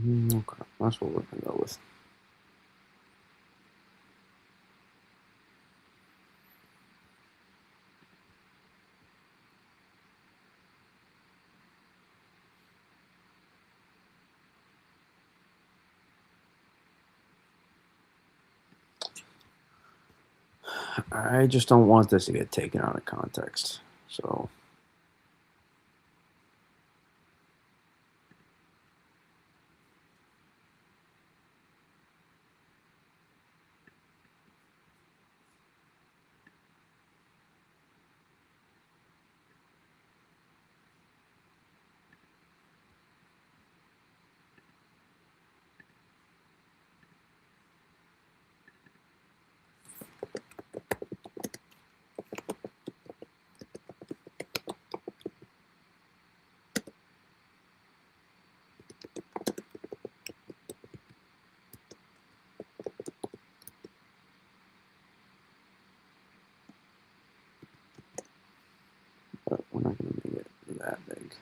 Okay, that's what we're gonna go with. I just don't want this to get taken out of context. So but we're not gonna make it that big.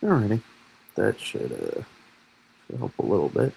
Alrighty, that should help a little bit.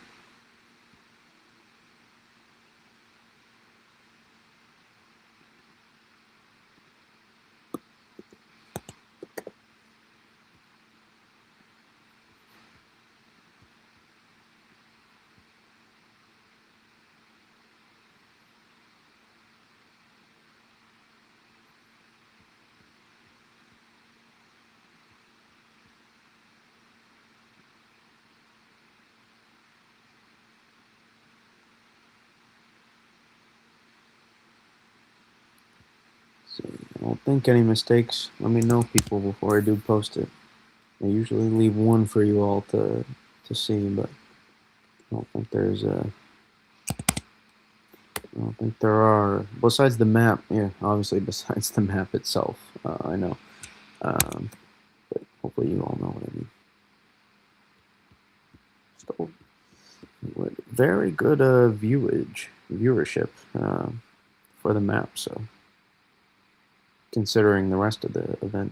So I don't think any mistakes. Let me know, people, before I do post it. I usually leave one for you all to see, but I don't think there's a. I don't think there are. Besides the map, yeah, obviously besides the map itself, I know. Um, but hopefully you all know what I mean. Still, very good viewership for the map. So considering the rest of the event,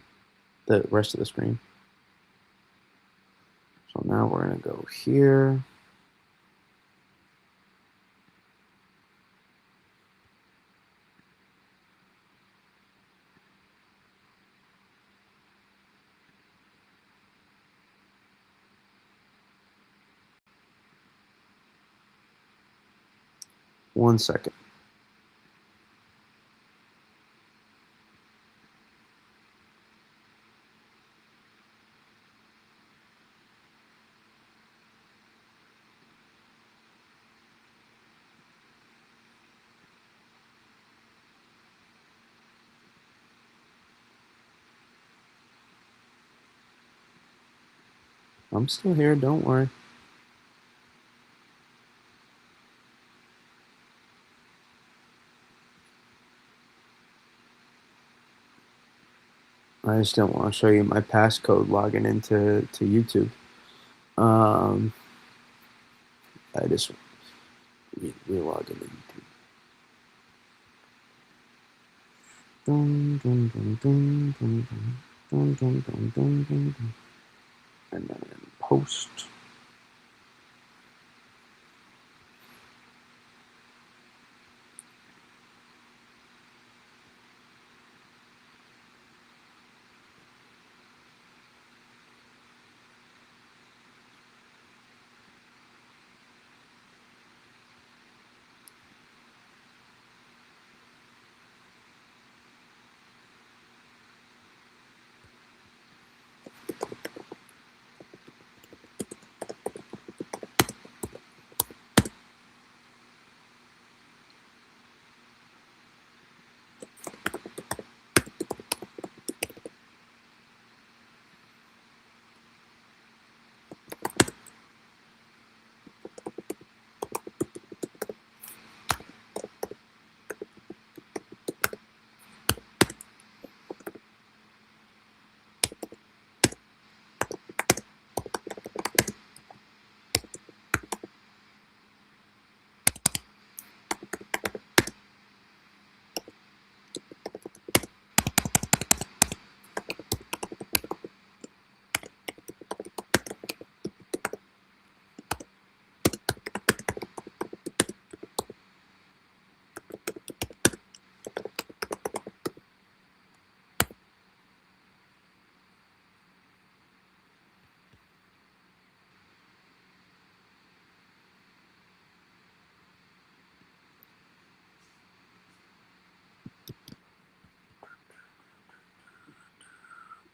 the rest of the screen. So now we're gonna go here. One second. I'm still here. Don't worry. I just don't want to show you my passcode logging into YouTube. Um, I just re-logging into. Dun, dun, dun, dun, dun, dun, dun, dun, dun, dun, dun. And then post.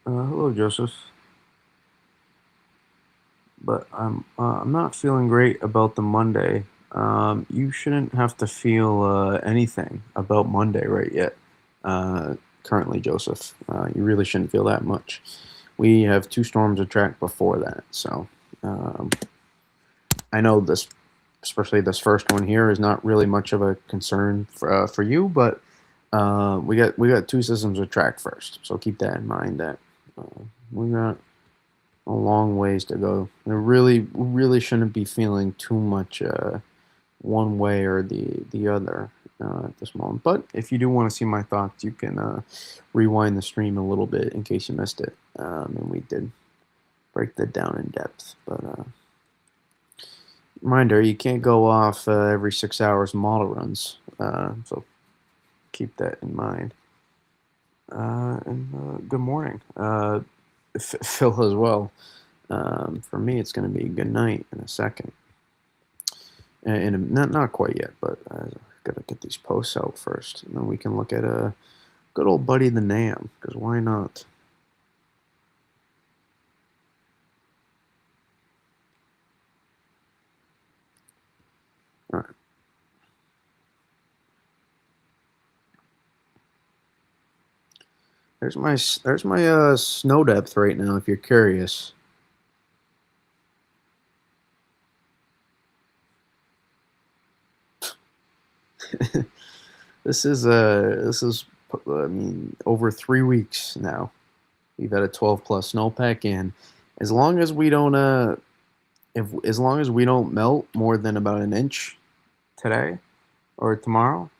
Hello, Joseph. But I'm not feeling great about the Monday. You shouldn't have to feel anything about Monday right yet. Currently, Joseph, you really shouldn't feel that much. We have two storms to track before that, so um, I know this, especially this first one here, is not really much of a concern for you, but we got two systems to track first, so keep that in mind. That we got a long ways to go. I really shouldn't be feeling too much one way or the other at this moment. But if you do want to see my thoughts, you can rewind the stream a little bit in case you missed it. And we did break that down in depth. But reminder, you can't go off every 6 hours model runs, so keep that in mind. And good morning, Phil as well. For me, it's going to be good night in a second. Not quite yet, but I gotta get these posts out first, and then we can look at a good old buddy the Nam, because why not? All right. There's my snow depth right now. If you're curious, this is I mean over 3 weeks now. We've had a 12 plus snowpack, and as long as we don't if as long as we don't melt more than about an inch today or tomorrow,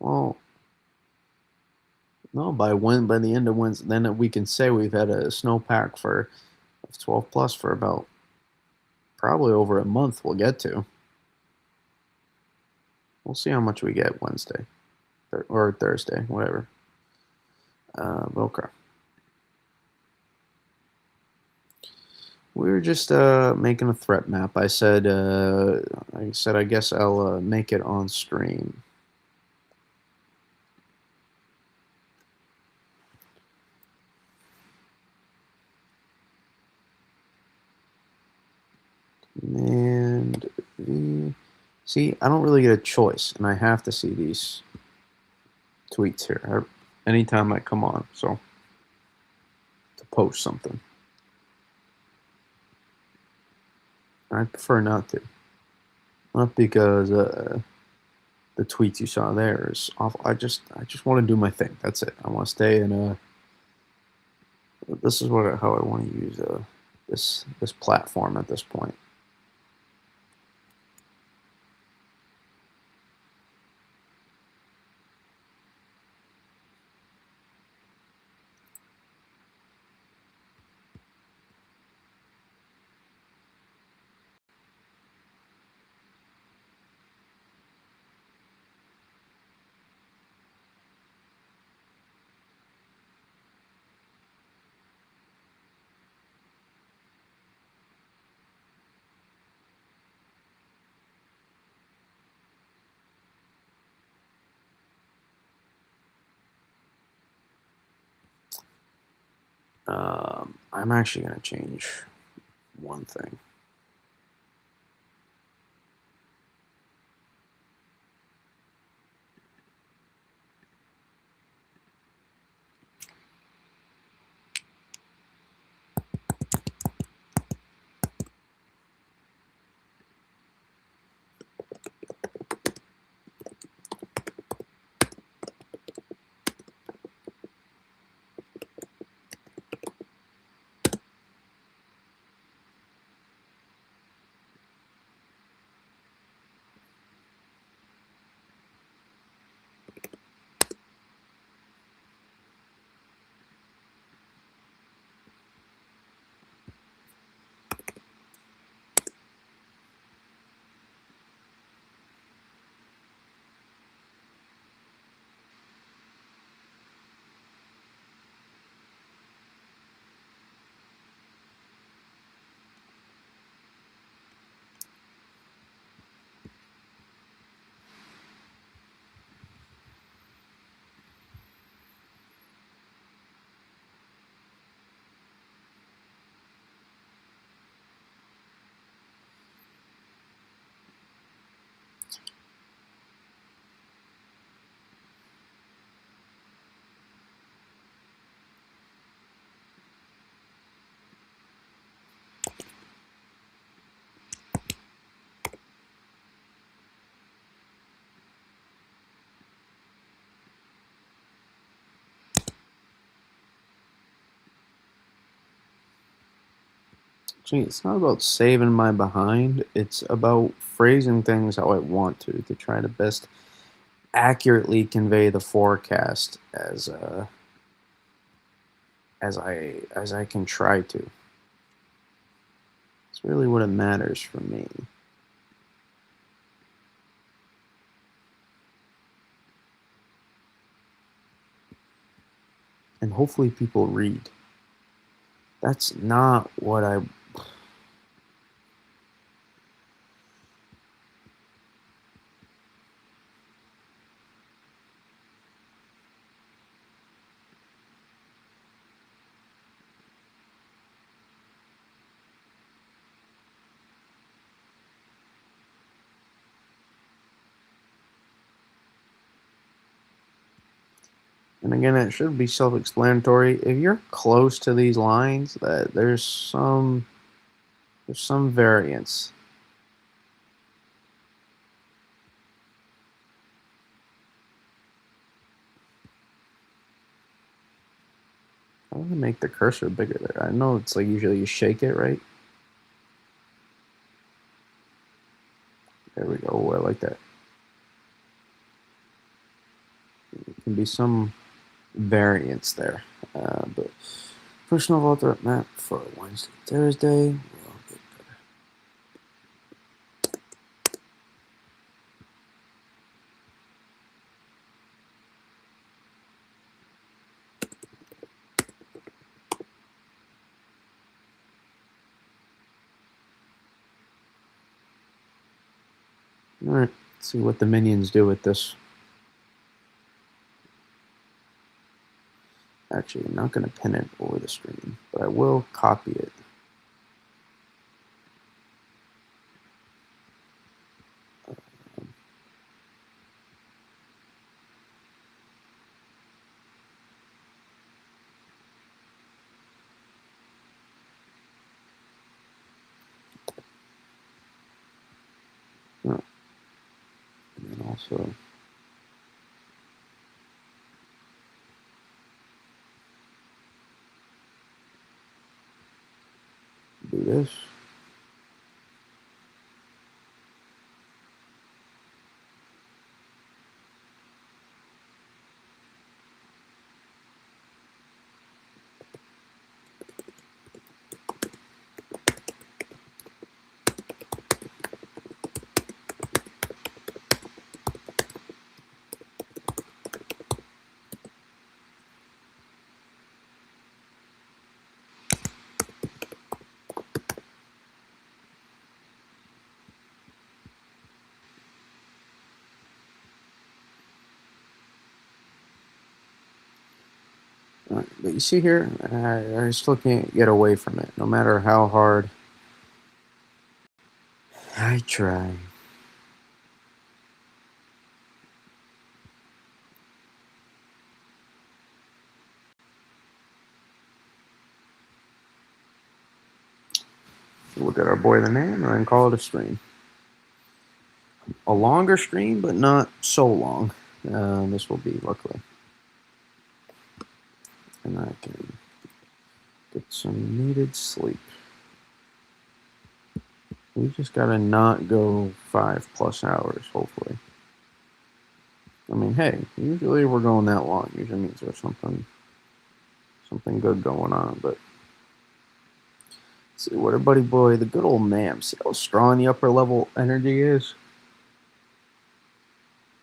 well, no, by the end of Wednesday, then we can say we've had a snowpack for 12 plus for about probably over a month. We'll get to. We'll see how much we get Wednesday or Thursday, whatever. Okay. We were just making a threat map. I said I guess I'll make it on stream. And see, I don't really get a choice, and I have to see these tweets here anytime I come on. So to post something, I prefer not to. Not because the tweets you saw there is awful. I just want to do my thing. That's it. I want to stay in a. This is how I want to use this platform at this point. I'm actually going to change one thing. Actually, it's not about saving my behind. It's about phrasing things how I want to try to best accurately convey the forecast as I can try to. That's really what it matters for me. And hopefully people read. That's not what I And again, it should be self-explanatory. If you're close to these lines, that there's some variance. I want to make the cursor bigger there. I know it's like usually you shake it, right? There we go. Oh, I like that. It can be some variance there. But personal voter map for Wednesday, Thursday. We'll get All right, let's see what the minions do with this. Actually, I'm not going to pin it over the screen, but I will copy it. Oh, and then also do this. But you see here, I still can't get away from it, no matter how hard I try. Look at our boy the man, and then call it a stream. A longer stream, but not so long. This will be, luckily. And I can get some needed sleep. We just gotta not go 5+ hours, hopefully. I mean, hey, usually we're going that long. Usually means there's something good going on. But let's see what our buddy boy, the good old man. See how strong the upper level energy is.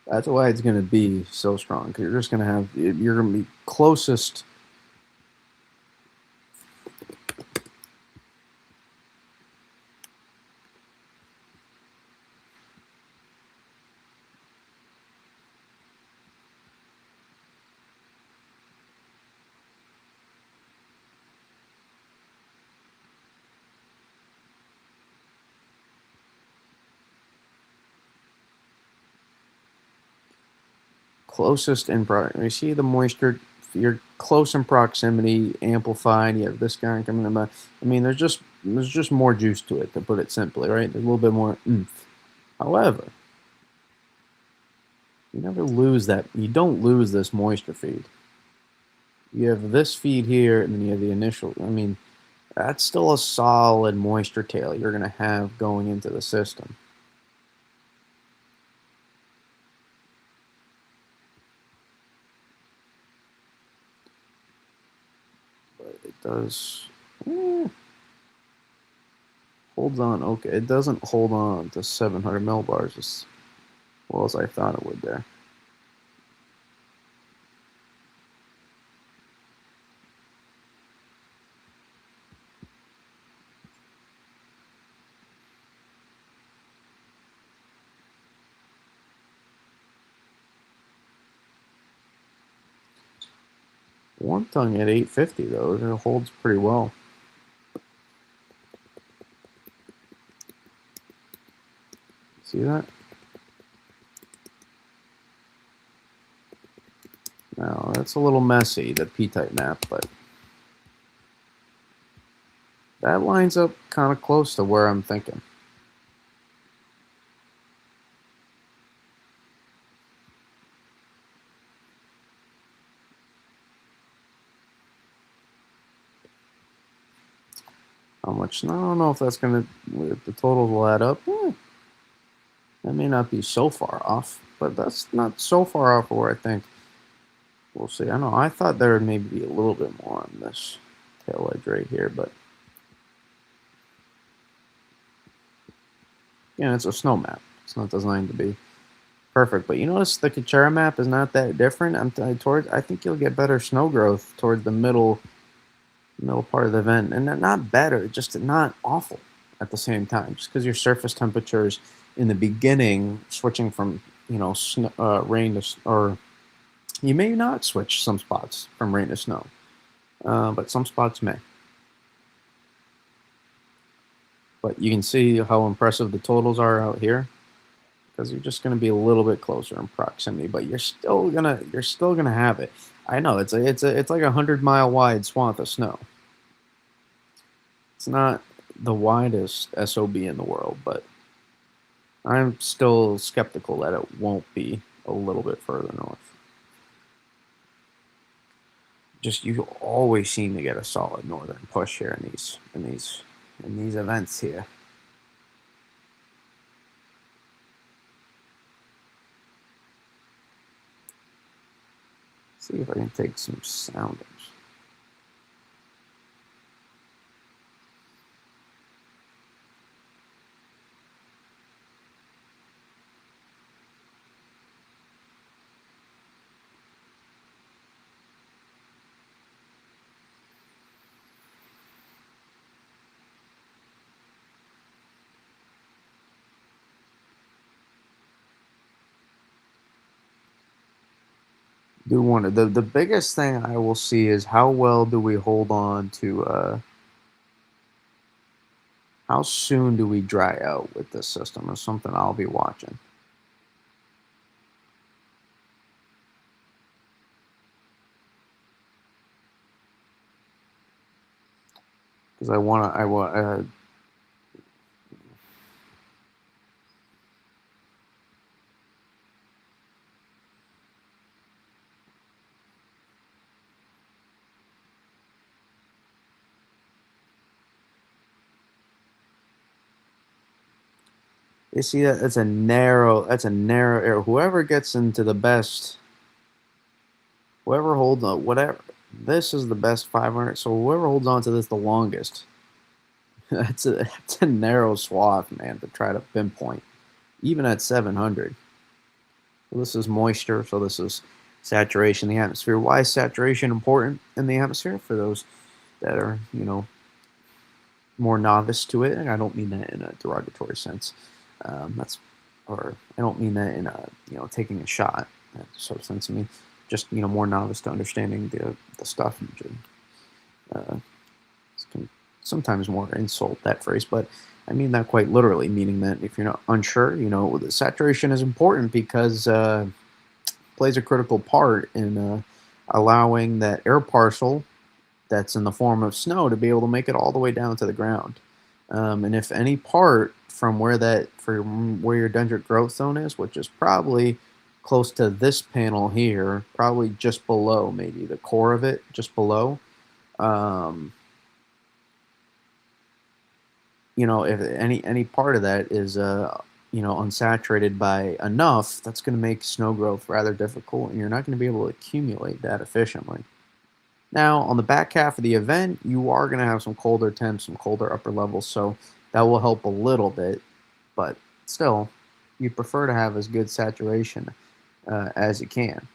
That's why it's gonna be so strong. Because you're just gonna have you're gonna be closest. Closest in proximity. You see the moisture. You're close in proximity, amplified. You have this guy coming in. I mean, there's just more juice to it, to put it simply, right? There's a little bit more oomph. However, you never lose that. You don't lose this moisture feed. You have this feed here, and then you have the initial. I mean, that's still a solid moisture tail you're going to have going into the system. But it does hold holds on. Okay, it doesn't hold on to 700 millibars as well as I thought it would there. Warm tongue at 850 though, it holds pretty well. See that? Now that's a little messy, the P-type map, but that lines up kind of close to where I'm thinking. How much? I don't know if that's gonna. If the totals will add up. That may not be so far off, but that's not so far off of where I think. We'll see. I know. I thought there would maybe be a little bit more on this tail edge right here, but yeah, it's a snow map. It's not designed to be perfect. But you notice the Kachara map is not that different. I think you'll get better snow growth towards the middle part of the event, and they're not better, just not awful at the same time. Just because your surface temperatures in the beginning switching from snow, rain to or you may not switch some spots from rain to snow, but some spots may. But you can see how impressive the totals are out here because you're just going to be a little bit closer in proximity, but you're still gonna have it. I know it's like 100-mile wide swath of snow. It's not the widest SOB in the world, but I'm still skeptical that it won't be a little bit further north. Just you always seem to get a solid northern push here in these events here. See if I can take some soundings. Do want to the biggest thing I will see is how well do we hold on to how soon do we dry out with this system is something I'll be watching. Because I want you see that that's a narrow area. Whoever gets into the best, whoever holds on, whatever. This is the best 500. So whoever holds on to this the longest, that's a narrow swath, man, to try to pinpoint, even at 700. Well, this is moisture, so this is saturation in the atmosphere. Why is saturation important in the atmosphere for those that are, more novice to it? And I don't mean that in a derogatory sense. That's, or I don't mean that in a, taking a shot. That sort of sense. I mean, just, more novice to understanding the stuff. Can sometimes more insult that phrase, but I mean that quite literally, meaning that if you're not unsure, the saturation is important because plays a critical part in allowing that air parcel that's in the form of snow to be able to make it all the way down to the ground. And if any part from where your dendritic growth zone is, which is probably close to this panel here, probably just below, maybe the core of it, just below. If any part of that is unsaturated by enough, that's going to make snow growth rather difficult, and you're not going to be able to accumulate that efficiently. Now, on the back half of the event, you are going to have some colder temps, some colder upper levels, so That will help a little bit, but still, you prefer to have as good saturation as you can.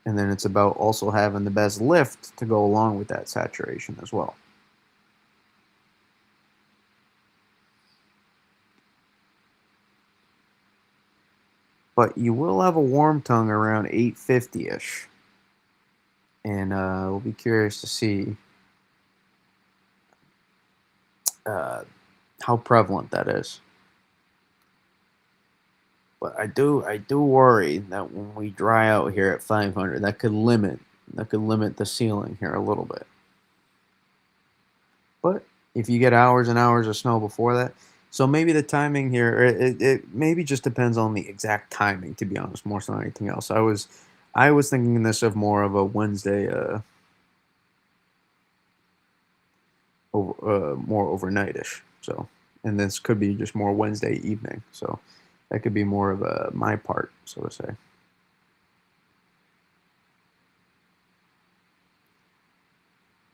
And then it's about also having the best lift to go along with that saturation as well. But you will have a warm tongue around 850-ish. And we'll be curious to see uh, how prevalent that is. But I do worry that when we dry out here at 500, that could limit the ceiling here a little bit. But if you get hours and hours of snow before that, so maybe the timing here, it maybe just depends on the exact timing. To be honest, more so than anything else, I was thinking this of more of a Wednesday, more overnightish. So, and this could be just more Wednesday evening. So, that could be more of a my part, so to say.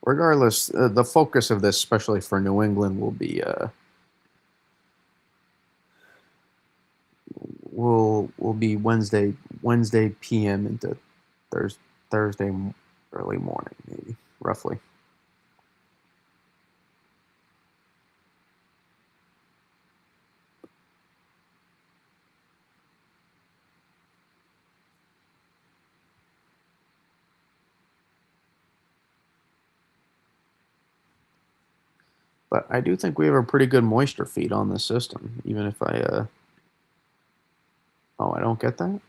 Regardless, the focus of this, especially for New England, will be Wednesday p.m. into Thursday early morning, maybe roughly. But I do think we have a pretty good moisture feed on this system, even if oh, I don't get that.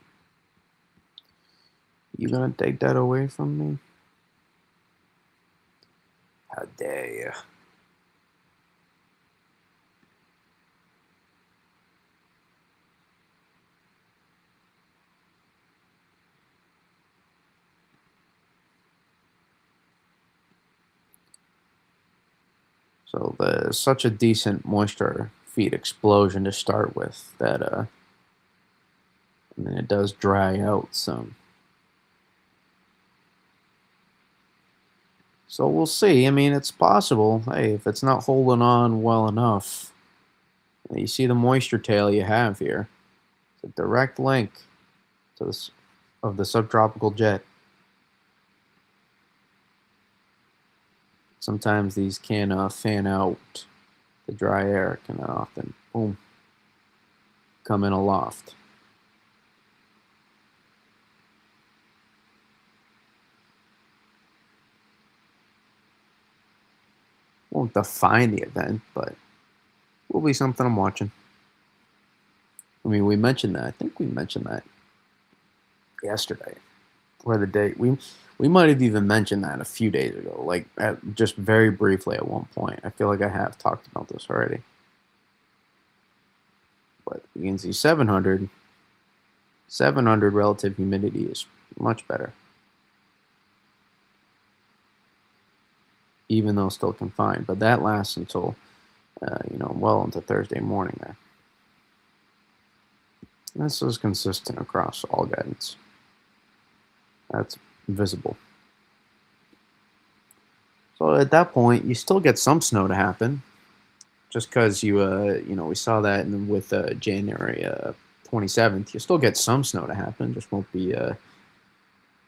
You gonna take that away from me? How dare you? So there's such a decent moisture feed explosion to start with that and then it does dry out some. So we'll see. I mean, it's possible. Hey, if it's not holding on well enough, you see the moisture tail you have here. It's a direct link to this of the subtropical jet. Sometimes these can fan out. The dry air can often, boom, come in aloft. Won't define the event, but will be something I'm watching. I mean, we mentioned that. I think we mentioned that yesterday or the day. We might have even mentioned that a few days ago, like just very briefly at one point. I feel like I have talked about this already. But you can see 700 relative humidity is much better, even though still confined. But that lasts until well into Thursday morning there. This is consistent across all guidance. That's visible. So at that point, you still get some snow to happen, just because we saw that with January 27th. You still get some snow to happen, just won't be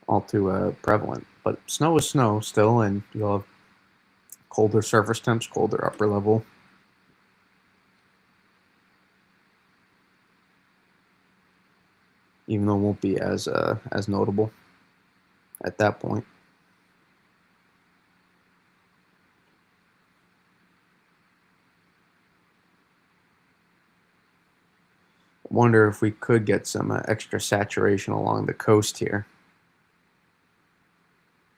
all too prevalent. But snow is snow still, and you'll have colder surface temps, colder upper level. Even though it won't be as notable at that point. Wonder if we could get some extra saturation along the coast here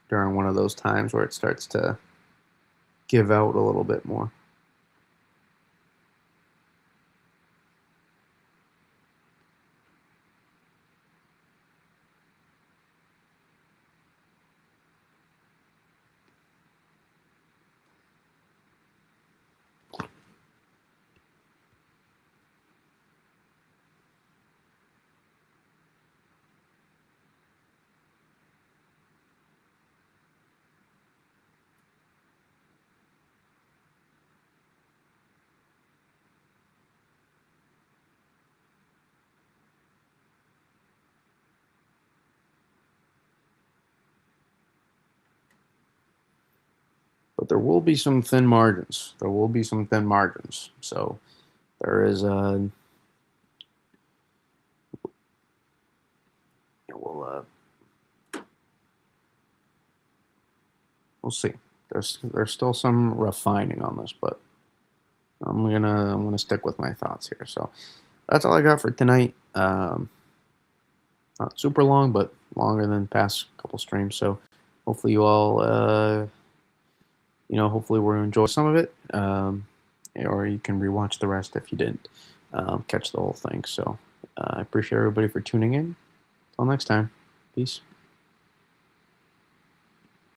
during one of those times where it starts to give out a little bit more. there will be some thin margins. There will be some thin margins. So there is we'll we'll see. There's still some refining on this, but I'm gonna stick with my thoughts here. So that's all I got for tonight. Not super long, but longer than past couple streams. So hopefully you all hopefully we'll enjoy some of it, or you can rewatch the rest if you didn't catch the whole thing. So I appreciate everybody for tuning in. Until next time, peace.